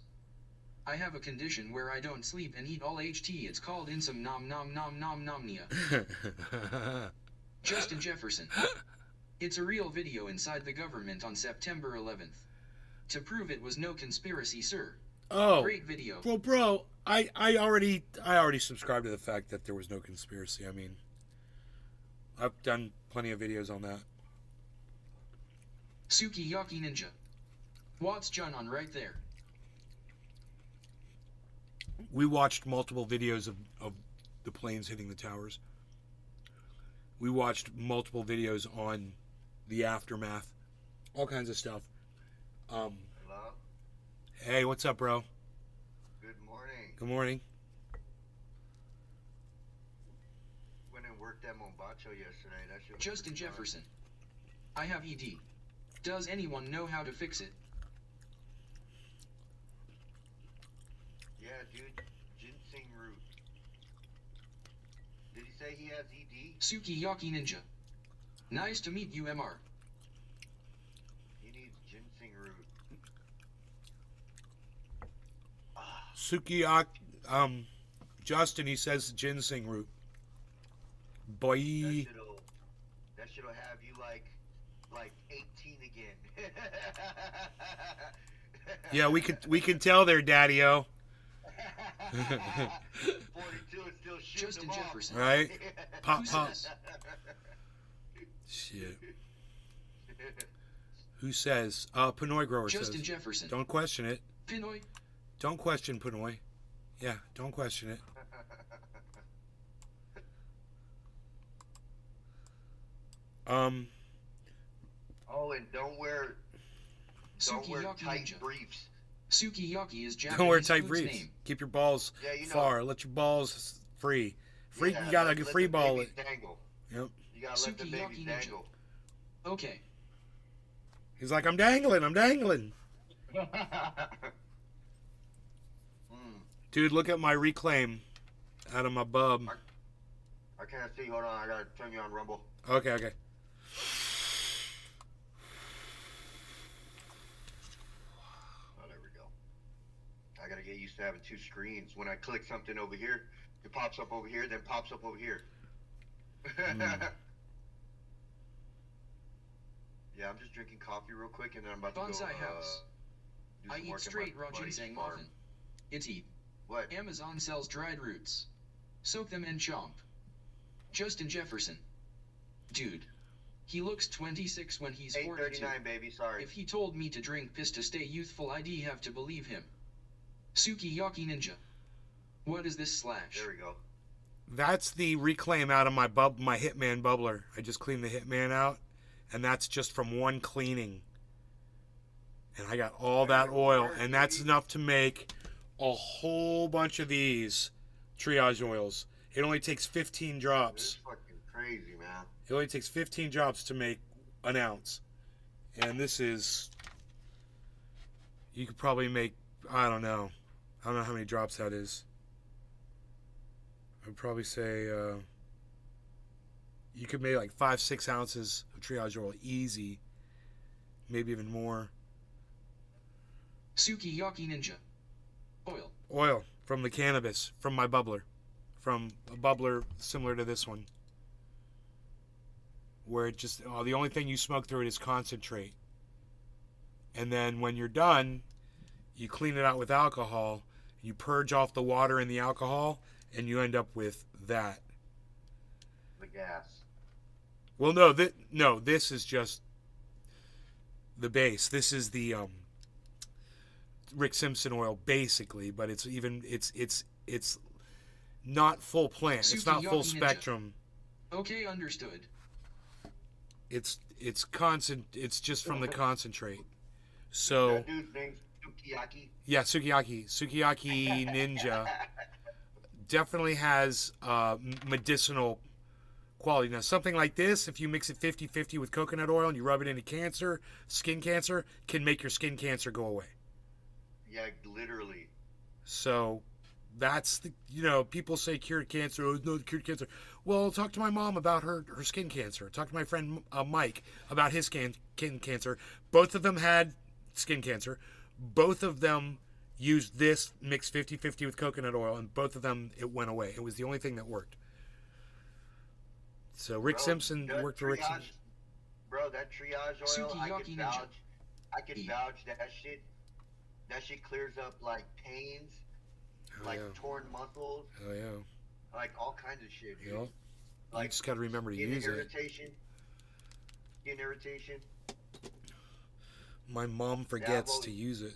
I have a condition where I don't sleep and eat all HT. It's called insomnia. Justin Jefferson. It's a real video inside the government on September 11th. To prove it was no conspiracy, sir. Oh, great video. Well, bro, I already subscribed to the fact that there was no conspiracy. I mean, I've done plenty of videos on that. Sukiyaki Ninja. What's John on right there? We watched multiple videos of the planes hitting the towers. We watched multiple videos on the aftermath. All kinds of stuff. Hello? Hey, what's up, bro? Good morning. Good morning. Went and worked at Mombacho yesterday. That shit was Justin pretty fun. Jefferson. I have ED. Does anyone know how to fix it? Yeah, dude. Ginseng root. Did he say he has ED? Sukiyaki Ninja. Nice to meet you, MR. He needs ginseng root. Sukiyaki, Justin, he says ginseng root. Boy. That shit'll have you like 18 again. Yeah, we can tell there, Daddy-O. 42 is still shooting Justin them Jefferson. off. Right? Pop, Who pop. says? Shit. Who says? Pinoy Grower Justin says. Jefferson. Don't question it. Pinoy. Don't question Pinoy. Yeah, don't question it. Oh, and don't wear Sukiyaki tight Ninja. briefs. Sukiyaki is Japanese Don't wear tight food's briefs. name. Keep your balls Yeah, you know. far. Let your balls free. Free. Yeah, You gotta let free the ball babies it. dangle. Yep. You gotta let the Sukiyaki babies Ninja. dangle. Okay. He's like, I'm dangling. I'm dangling. Dude, look at my reclaim out of my bub. I can't see. Hold on. I gotta turn you on Rumble. Okay, okay. Oh, there we go. I gotta get used to having two screens. When I click something over here, it pops up over here, then pops up over here. Yeah, I'm just drinking coffee real quick, and then I'm about to Bonsai go. House. Do I some eat work at straight my raw buddy's ginseng farm. often. It's eat. What? Amazon sells dried roots. Soak them and chomp. Justin Jefferson. Dude. He looks 26 when he's 42. 8:39, baby. Sorry. If he told me to drink piss to stay youthful, I'd have to believe him. Sukiyaki Ninja. What is this slash? There we go. That's the reclaim out of my Hitman bubbler. I just cleaned the Hitman out, and that's just from one cleaning. And I got all that oil, and that's enough to make a whole bunch of these triage oils. It only takes 15 drops. It's fucking crazy, man. It only takes 15 drops to make an ounce. And this is, you could probably make, I don't know how many drops that is. I'd probably say you could make like 5-6 ounces of triage oil easy, maybe even more. Sukiyaki Ninja. Oil from the cannabis, from my bubbler, from a bubbler similar to this one, where it just the only thing you smoke through it is concentrate, and then when you're done, you clean it out with alcohol, you purge off the water and the alcohol, and you end up with that. The gas. Well, no, this is just the base. This is the Rick Simpson oil, basically, but it's not full plant. It's not full spectrum. Okay, understood. It's just from the concentrate. So That dude's name's Sukiyaki. yeah, Sukiyaki Ninja definitely has medicinal quality. Now, something like this, if you mix it 50-50 with coconut oil and you rub it into cancer, skin cancer, can make your skin cancer go away. Yeah, literally. So that's the, people say cured cancer. Oh, no, cured cancer. Well, talk to my mom about her skin cancer. Talk to my friend Mike about his skin cancer. Both of them had skin cancer. Both of them used this mixed 50-50 with coconut oil, and both of them, it went away. It was the only thing that worked. So Rick Simpson worked for Rick Simpson. Bro, that triage oil, I can vouch that shit. That shit clears up like pains, torn muscles. Oh yeah. Like all kinds of shit, dude. Yeah. Like, you just got to remember to use it. Skin irritation. My mom forgets to use it.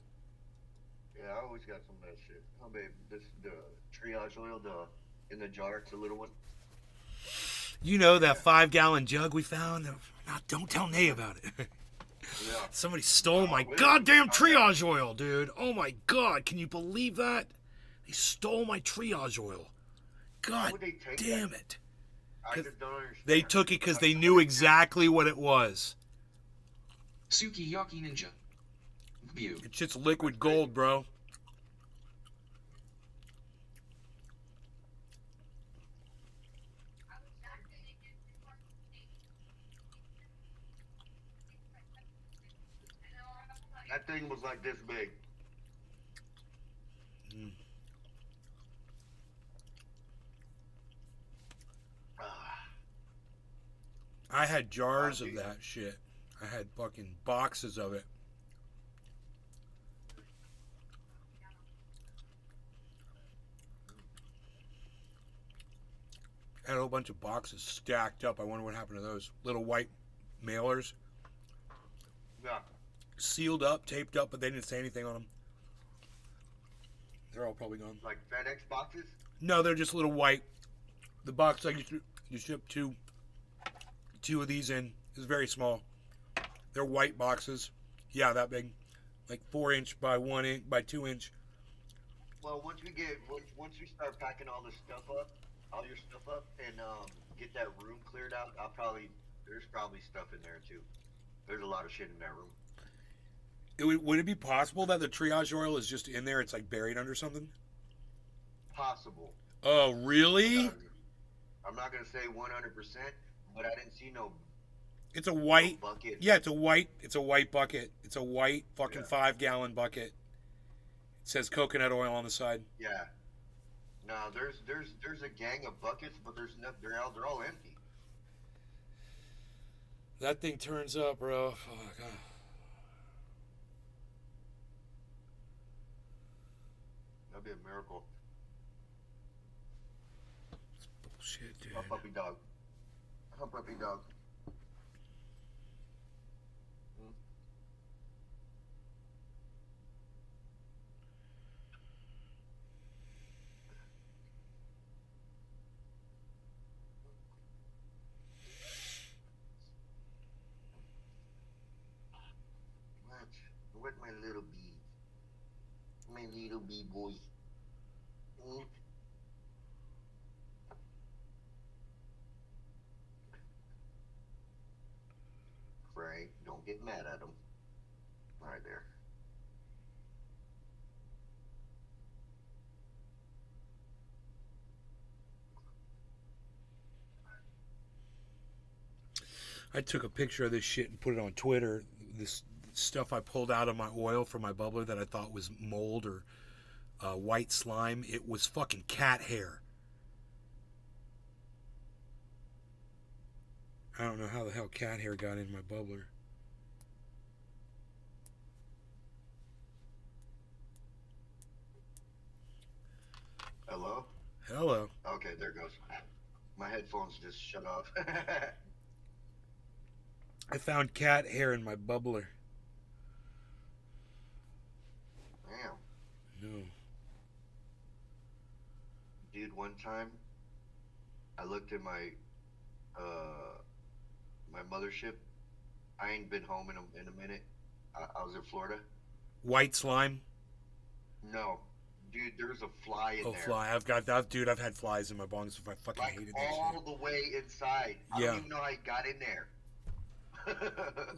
Yeah, I always got some of that shit. Oh, babe, this the triage oil, in the jar. It's a little one. You know that 5-gallon jug we found? Don't tell Nay about it. Yeah. Somebody stole my goddamn triage oil, dude. Oh my god, can you believe that? They stole my triage oil. God damn it. I just don't understand. They took it because they knew exactly what it was. Sukiyaki Ninja. View. It's just liquid gold, bro. That thing was like this big. I had jars of that shit. I had fucking boxes of it. I had a whole bunch of boxes stacked up. I wonder what happened to those little white mailers. Yeah. Sealed up, taped up, but they didn't say anything on them. They're all probably gone. Like FedEx boxes? No, they're just little white. The box I you ship two of these in is very small. They're white boxes. Yeah, that big, like 4-inch by 1-inch by 2-inch. Well, once we start packing all this stuff up, all your stuff up, and get that room cleared out, there's probably stuff in there too. There's a lot of shit in that room. Would it be possible that the triage oil is just in there? It's like buried under something? Possible. Oh, really? I'm not gonna say 100%, but I didn't see no. It's a white bucket. Yeah, it's a white bucket. It's a white fucking 5-gallon bucket. It says coconut oil on the side. Yeah. No, there's a gang of buckets, but they're all empty. That thing turns up, bro. Fuck. That'd be a miracle. It's bullshit, dude. A puppy dog. A puppy dog. little bee boy. Frank, don't get mad at him. Right there. I took a picture of this shit and put it on Twitter. This stuff I pulled out of my oil for my bubbler that I thought was mold or white slime. It was fucking cat hair. I don't know how the hell cat hair got in my bubbler. Hello? Hello. Okay, there goes. My headphones just shut off. I found cat hair in my bubbler. Damn. No. Dude, one time, I looked at my mothership. I ain't been home in a minute. I was in Florida. White slime? No. Dude, there's a fly in there. Oh, fly. I've got that. Dude, I've had flies in my bongs. I fucking hated that all shit. the way inside. I don't even know how it got in there.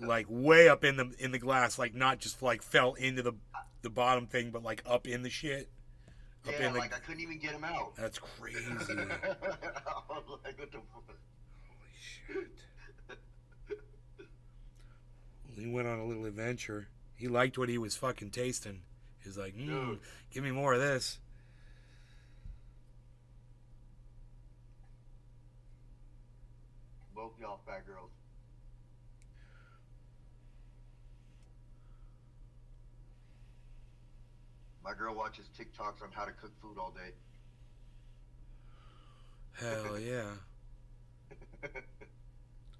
Like way up in the glass, like not just like fell into the bottom thing, but like up in the shit. Up in the, like I couldn't even get him out. That's crazy. I was like, what the fuck? Holy shit. He went on a little adventure. He liked what he was fucking tasting. He's like, give me more of this. Both y'all fat girls. My girl watches TikToks on how to cook food all day. Hell yeah.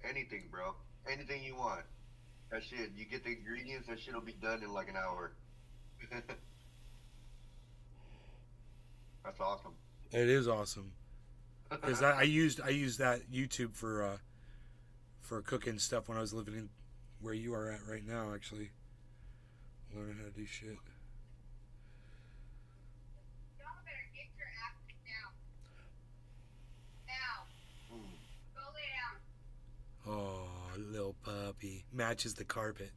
Anything, bro. Anything you want. That shit, you get the ingredients, that shit'll be done in like an hour. That's awesome. It is awesome. Because I used that YouTube for cooking stuff when I was living in where you are at right now, actually. Learning how to do shit. Y'all better get your asses down. Now. Go lay down. Oh, little puppy. Matches the carpet.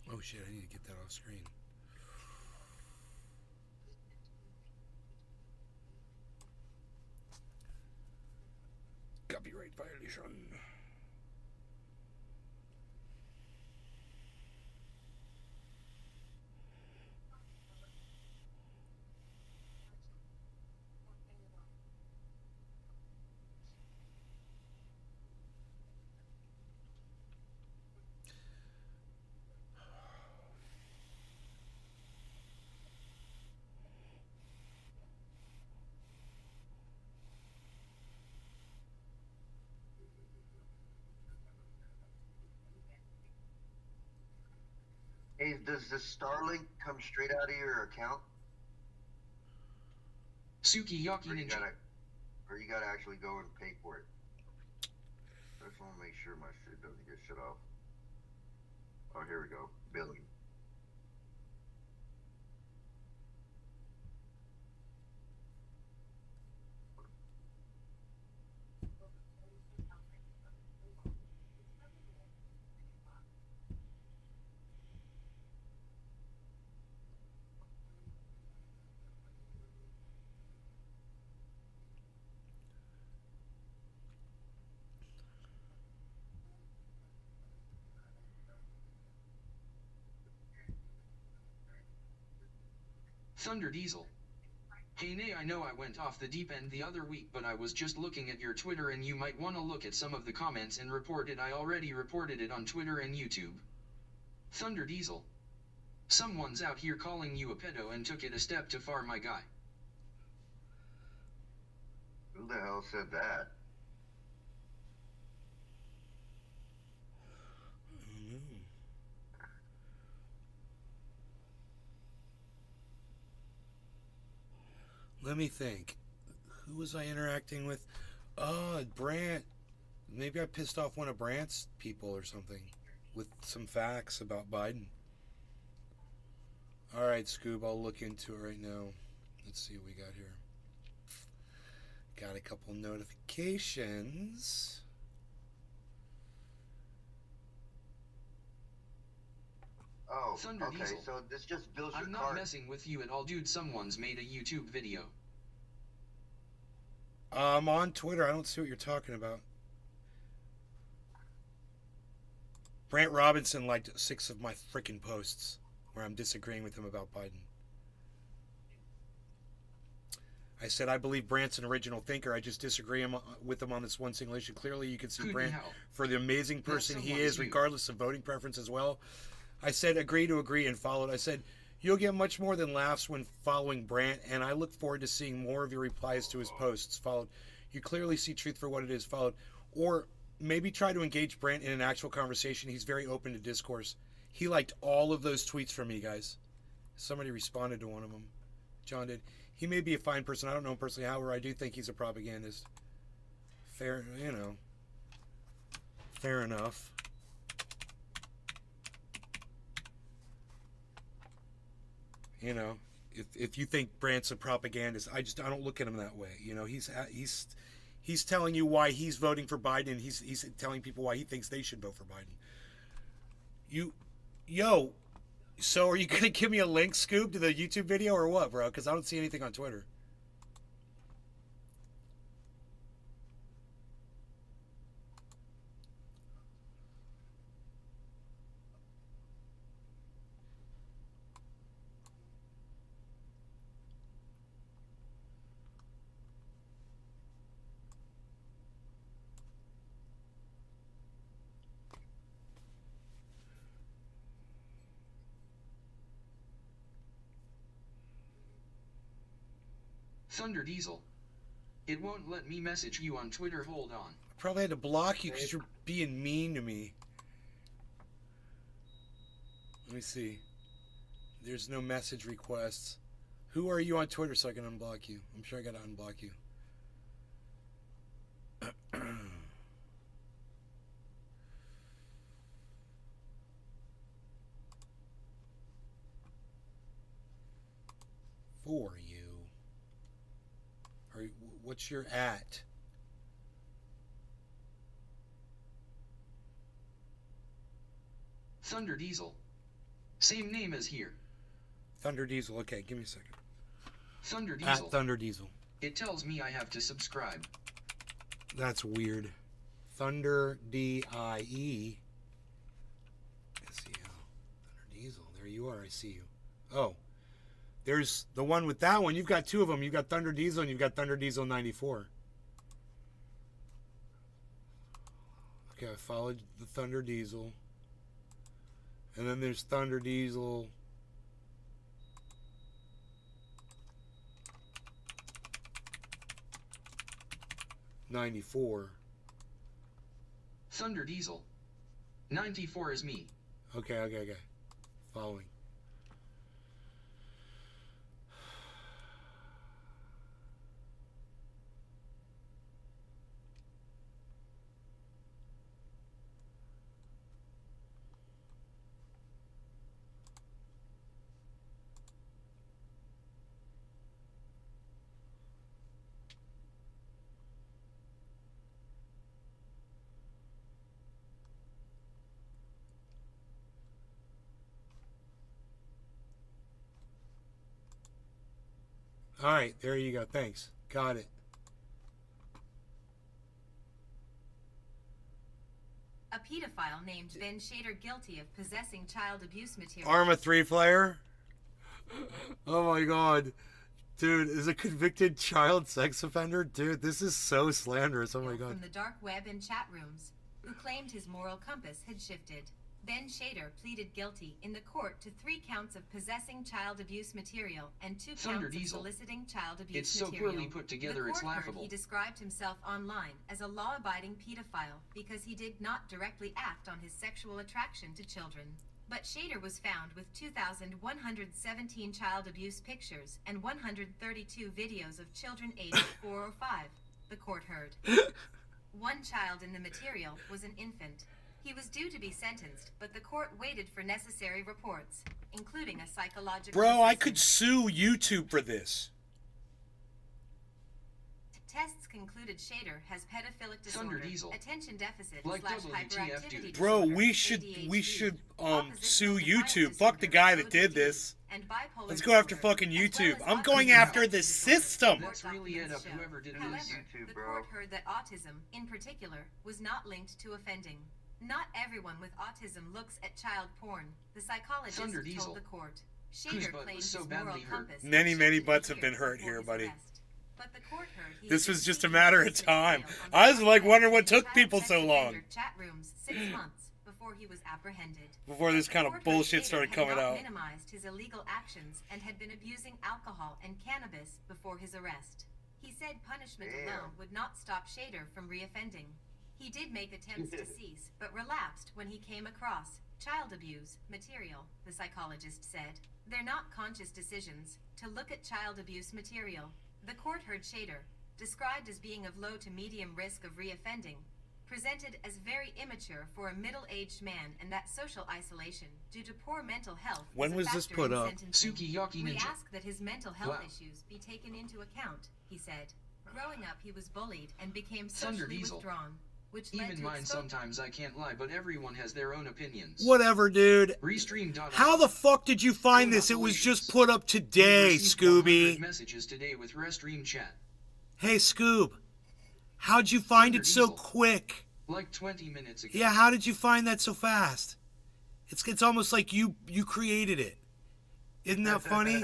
Oh shit, I need to get that off screen. Copyright violation. Hey, does the Starlink come straight out of your account? Sukiyaki Ninja. Or you gotta actually go and pay for it? I just want to make sure my shit doesn't get shut off. Oh, here we go. Billing. Thunder Diesel. Hey Nay, I know I went off the deep end the other week, but I was just looking at your Twitter and you might want to look at some of the comments and report it. I already reported it on Twitter and YouTube. Thunder Diesel. Someone's out here calling you a pedo and took it a step too far, my guy. Who the hell said that? Let me think. Who was I interacting with? Oh, Brant. Maybe I pissed off one of Brant's people or something. with some facts about Biden. All right, Scoob, I'll look into it right now. Let's see what we got here. Got a couple notifications. Oh, Thunder okay, Diesel. so this just builds your I'm not card. messing with you at all, dude. Someone's made a YouTube video. I'm on Twitter. I don't see what you're talking about. Brant Robinson liked 6 of my freaking posts where I'm disagreeing with him about Biden. I said I believe Brant's an original thinker. I just disagree with him on this one single issue. Clearly, you can see Brant for the amazing person he is, regardless of voting preference as well. I said agree to agree and followed. I said you'll get much more than laughs when following Brant, and I look forward to seeing more of your replies to his posts. Followed. You clearly see truth for what it is. Followed. Or maybe try to engage Brant in an actual conversation. He's very open to discourse. He liked all of those tweets from me, guys. Somebody responded to one of them. John did. He may be a fine person. I don't know him personally. However, I do think he's a propagandist. Fair, you know. Fair enough. You know, if you think Brant's a propagandist, I don't look at him that way. You know, he's telling you why he's voting for Biden. He's telling people why he thinks they should vote for Biden. So are you gonna give me a link, Scoob, to the YouTube video or what, bro? Because I don't see anything on Twitter. Thunder Diesel. It won't let me message you on Twitter. Hold on. I probably had to block you because you're being mean to me. Let me see. There's no message requests. Who are you on Twitter so I can unblock you? I'm sure I gotta unblock you. For you. What's your at? Thunder Diesel. Same name as here. Thunder Diesel. Okay, give me a second. Thunder Diesel. At Thunder Diesel. It tells me I have to subscribe. That's weird. Thunder D-I-E. S-E-L. Thunder Diesel. There you are. I see you. Oh. There's the one with that one. You've got 2 of them. You've got Thunder Diesel and you've got Thunder Diesel 94. Okay, I followed the Thunder Diesel. And then there's Thunder Diesel. '94. Thunder Diesel. 94 is me. Okay. Following. All right, there you go. Thanks. Got it. A pedophile named Ben Shader guilty of possessing child abuse material. Arma 3 player? Oh my god. Dude, is a convicted child sex offender? Dude, this is so slanderous. Oh my god. From the dark web and chat rooms, who claimed his moral compass had shifted. Ben Shader pleaded guilty in the court to 3 counts of possessing child abuse material and 2 Thunder counts Diesel. of soliciting child abuse It's so material. poorly put together, The it's court heard laughable. he described himself online as a law-abiding pedophile because he did not directly act on his sexual attraction to children. But Shader was found with 2,117 child abuse pictures and 132 videos of children aged 4 or 5, the court heard. One child in the material was an infant. He was due to be sentenced, but the court waited for necessary reports, including a psychological Bro, I assessment. could sue YouTube for this. Tests concluded Shader has pedophilic disorder, Diesel. attention deficit Like slash WTF, hyperactivity dude. Bro, disorder, we should ADHD, sue oppositional YouTube. defiance Fuck the disorder, guy that OCD, did this. and bipolar Let's go after disorder, fucking as well YouTube. as I'm going autism after spectrum the disorder. system. Let's really add up Show. whoever did However, this. the court heard that autism, in particular, was not linked to offending. Not everyone with autism looks at child porn, the psychologist Thunder Diesel. told the court. Whose Shader butt claims was so his moral badly hurt? compass Many, had many shifted butts have years been hurt before here, his buddy. arrest. But the court heard he This had was just a been matter of seeking time. bail on I was the like dark wondering web what took and people child so sex long. offender chat rooms 6 months before he was apprehended. Before this kind of Court heard bullshit Shader started had coming not out. minimized his illegal actions and had been abusing alcohol and cannabis before his arrest. He said punishment alone would not stop Shader from reoffending. He did make attempts to cease, but relapsed when he came across child abuse material, the psychologist said. They're not conscious decisions to look at child abuse material. The court heard Shader, described as being of low to medium risk of reoffending, presented as very immature for a middle-aged man, and that social isolation due to poor mental health When a was this factor put in up? sentencing. Sukiyaki We Ninja. ask that his mental health Wow. issues be taken into account, he said. Growing up, he was bullied and became Thunder socially Diesel. withdrawn, which led Even to mine exposure. sometimes, I can't lie, but everyone has their own opinions. Whatever, dude. Restream.com. How the fuck did you find this? It was just put up today, Scooby. Messages today with Restream chat. Hey, Scoob. How'd you find Thunder it so Diesel. quick? Like 20 minutes ago. Yeah, how did you find that so fast? It's almost like you created it. Isn't that funny?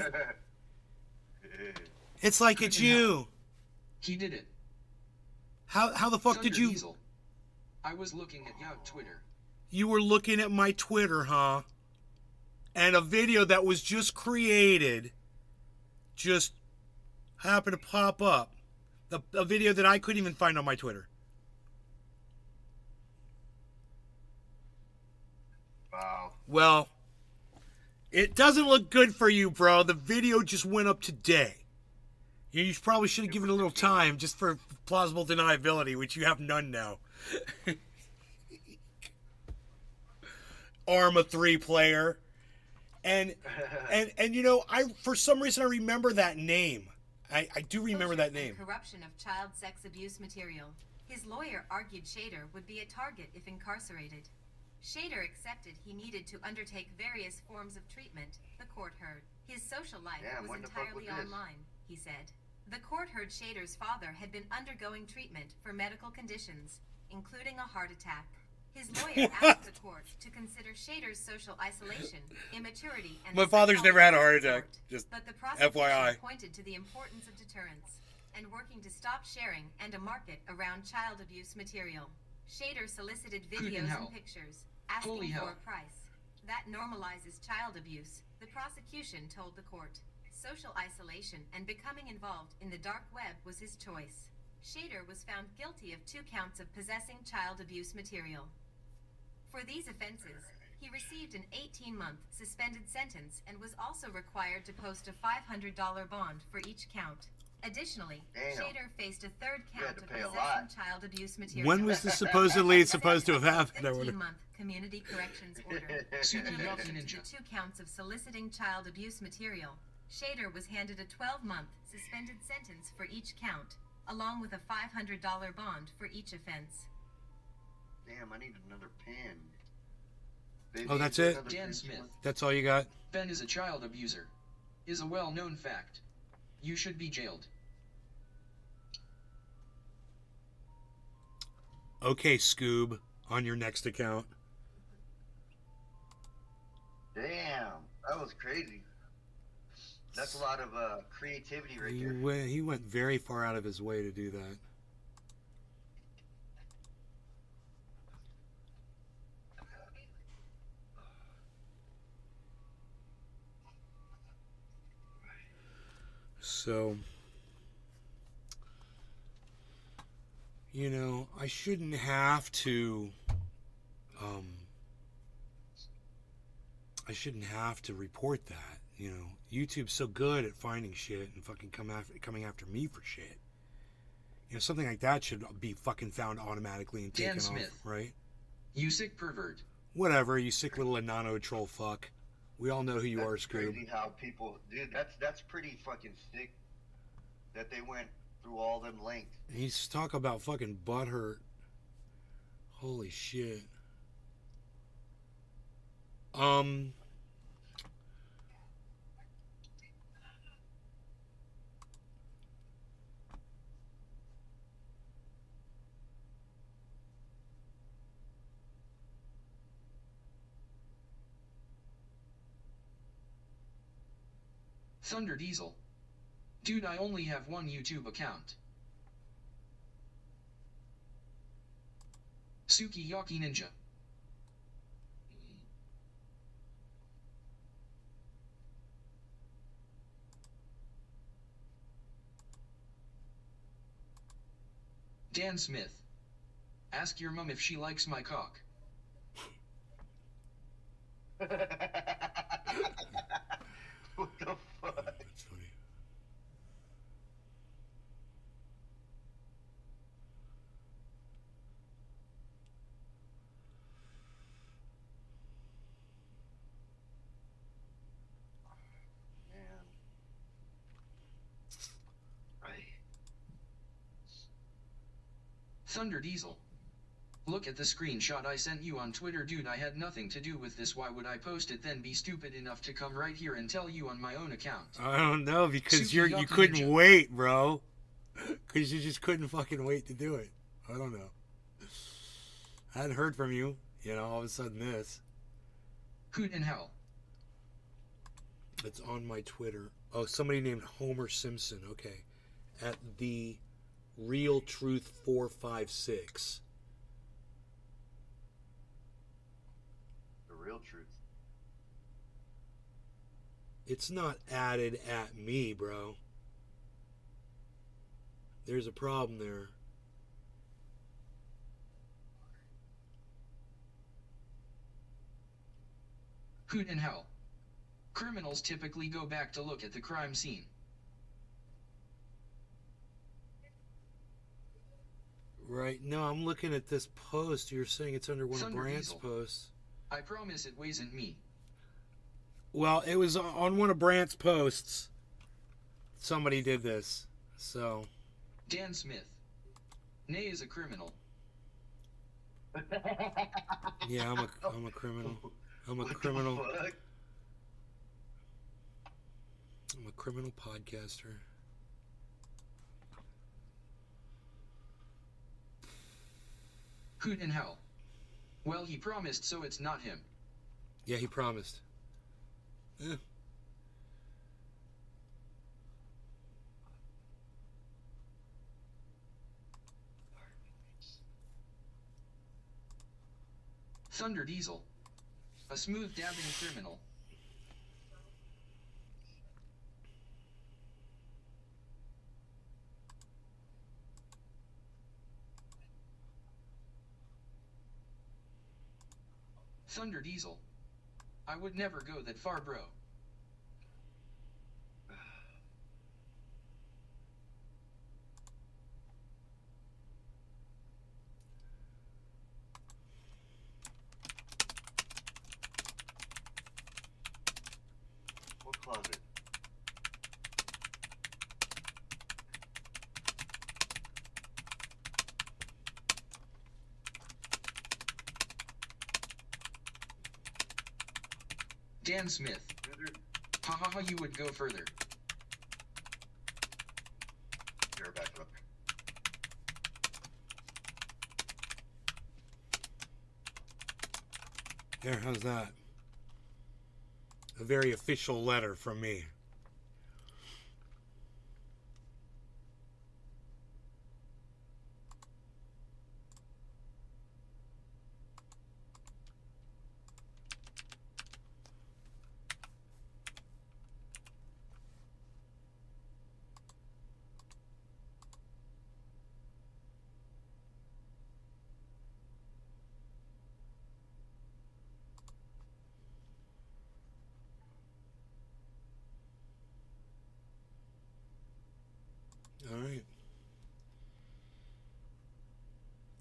It's like it's you. He did it. How the fuck did Thunder you? Diesel. I was looking at your Twitter. You were looking at my Twitter, huh? And a video that was just created just happened to pop up. A video that I couldn't even find on my Twitter. Wow. Well, it doesn't look good for you, bro. The video just went up today. You probably should have given it a little time just for plausible deniability, which you have none now. Arma 3 player. And you know, for some reason I remember that name. I do remember that name. Corruption of child sex abuse material. His lawyer argued Shader would be a target if incarcerated. Shader accepted he needed to undertake various forms of treatment, the court heard. His social life Damn, was what the fuck entirely was this? online, he said. The court heard Shader's father had been undergoing treatment for medical conditions, including a heart attack. His lawyer asked the court to consider Shader's social isolation, immaturity, and My the father's never had a heart psychology attack. support. Just But the prosecution FYI. pointed to the importance of deterrence and working to stop sharing and a market around child abuse material. Shader solicited videos hell. and pictures, Holy asking hell. for a price. That normalizes child abuse, the prosecution told the court. Social isolation and becoming involved in the dark web was his choice. Shader was found guilty of 2 counts of possessing child abuse material. For these offenses, he received an 18-month suspended sentence and was also required to post a $500 bond for each count. Additionally, Damn. Shader faced a 3rd You had count to of pay a possessing lot. child abuse material. When was this supposedly supposed to have happened? I wonder. 15-month community corrections order. Sukiyaki In addition to Ninja. the 2 counts of soliciting child abuse material, Shader was handed a 12-month suspended sentence for each count, along with a $500 bond for each offense. Damn, I need another pen. Baby, Oh, that's is there it? another Dan pen? Smith. That's all you got? Ben is a child abuser. Is a well-known fact. You should be jailed. Okay, Scoob, on your next account. Damn, that was crazy. That's a lot of creativity right there. He went very far out of his way to do that. So, you know, I shouldn't have to, report that. You know, YouTube's so good at finding shit and fucking coming after me for shit. You know, something like that should be fucking found automatically and Dan taken off, Smith. right? You sick pervert. Whatever, you sick little Anano troll fuck. We all know who you are, Scoob. Crazy how people, dude. That's pretty fucking sick. That they went through all them lengths. He's talking about fucking butthurt. Holy shit. Thunder Diesel. Dude, I only have one YouTube account. Sukiyaki Ninja. Dan Smith. Ask your mom if she likes my cock. What the fuck? That's funny. Man. Thunder Diesel. Look at the screenshot I sent you on Twitter, dude. I had nothing to do with this. Why would I post it then? Be stupid enough to come right here and tell you on my own account. I don't know, because you Sukiyaki couldn't Ninja. wait, bro. Because you just couldn't fucking wait to do it. I don't know. I hadn't heard from you. You know, all of a sudden this. Hoot in hell. It's on my Twitter. Oh, somebody named Homer Simpson. Okay. At the Real Truth 456. The real truth. It's not added at me, bro. There's a problem there. Hoot in hell. Criminals typically go back to look at the crime scene. Right. No, I'm looking at this post. You're saying it's under one Thunder of Brant's Diesel. posts. I promise it wasn't me. Well, it was on one of Brant's posts. Somebody did this. So. Dan Smith. Nay is a criminal. Yeah, I'm a criminal. I'm a What the criminal. fuck? I'm a criminal podcaster. Hoot in hell. Well, he promised, so it's not him. Yeah, he promised. Eh. Thunder Diesel. A smooth dabbing criminal. Thunder Diesel. I would never go that far, bro. What closet? Dan Smith. Ha ha ha, you would go further. You're back up. There, how's that? A very official letter from me.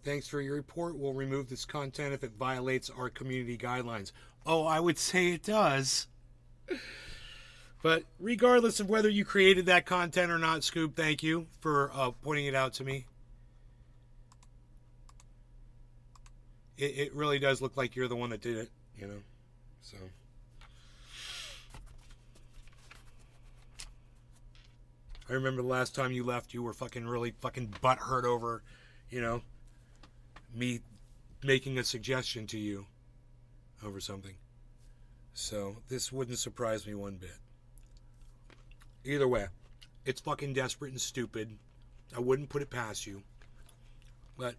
Thanks for your report. We'll remove this content if it violates our community guidelines. Oh, I would say it does. But regardless of whether you created that content or not, Scoop, thank you for pointing it out to me. It really does look like you're the one that did it, you know. So. I remember the last time you left, you were really fucking butthurt over, you know, me making a suggestion to you over something. So this wouldn't surprise me one bit. Either way, it's fucking desperate and stupid. I wouldn't put it past you. But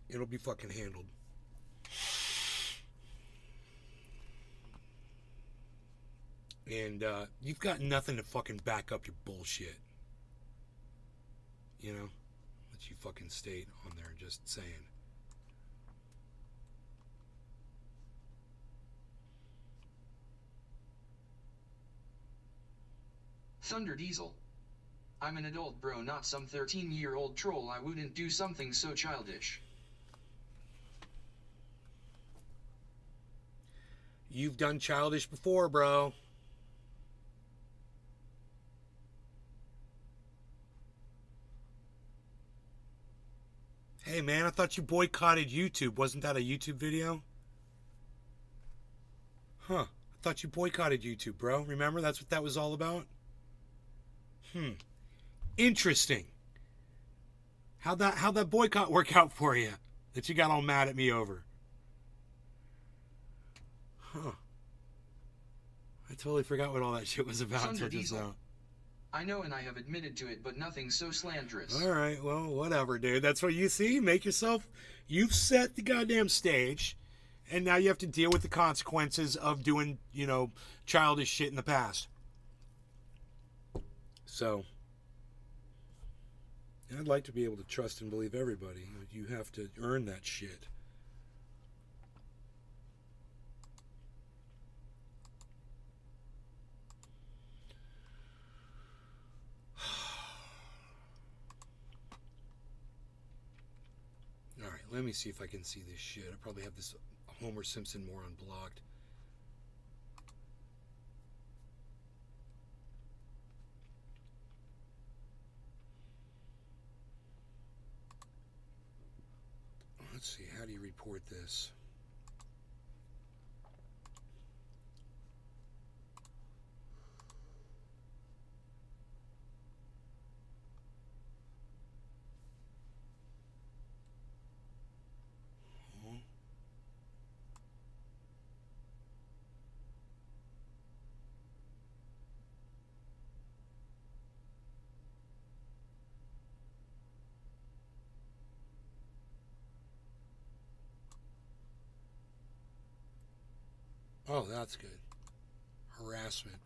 it'll be fucking handled. And you've got nothing to fucking back up your bullshit. You know? That you fucking state on there, just saying. Thunder Diesel. I'm an adult bro, not some 13-year-old troll. I wouldn't do something so childish. You've done childish before, bro. Hey, man, I thought you boycotted YouTube. Wasn't that a YouTube video? Huh. I thought you boycotted YouTube, bro. Remember? That's what that was all about? Interesting. How'd that boycott work out for you? That you got all mad at me over? Huh. I totally forgot what all that shit was about until just now. I know, and I have admitted to it, but nothing so slanderous. All right, well, whatever, dude. That's what you see. Make yourself... You've set the goddamn stage, and now you have to deal with the consequences of doing, you know, childish shit in the past. So, I'd like to be able to trust and believe everybody. You have to earn that shit. Alright, let me see if I can see this shit. I probably have this Homer Simpson moron blocked. Let's see, how do you report this? Oh, that's good. Harassment.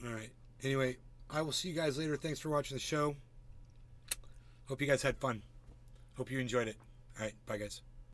All right. Anyway, I will see you guys later. Thanks for watching the show. Hope you guys had fun. Hope you enjoyed it. All right. Bye, guys.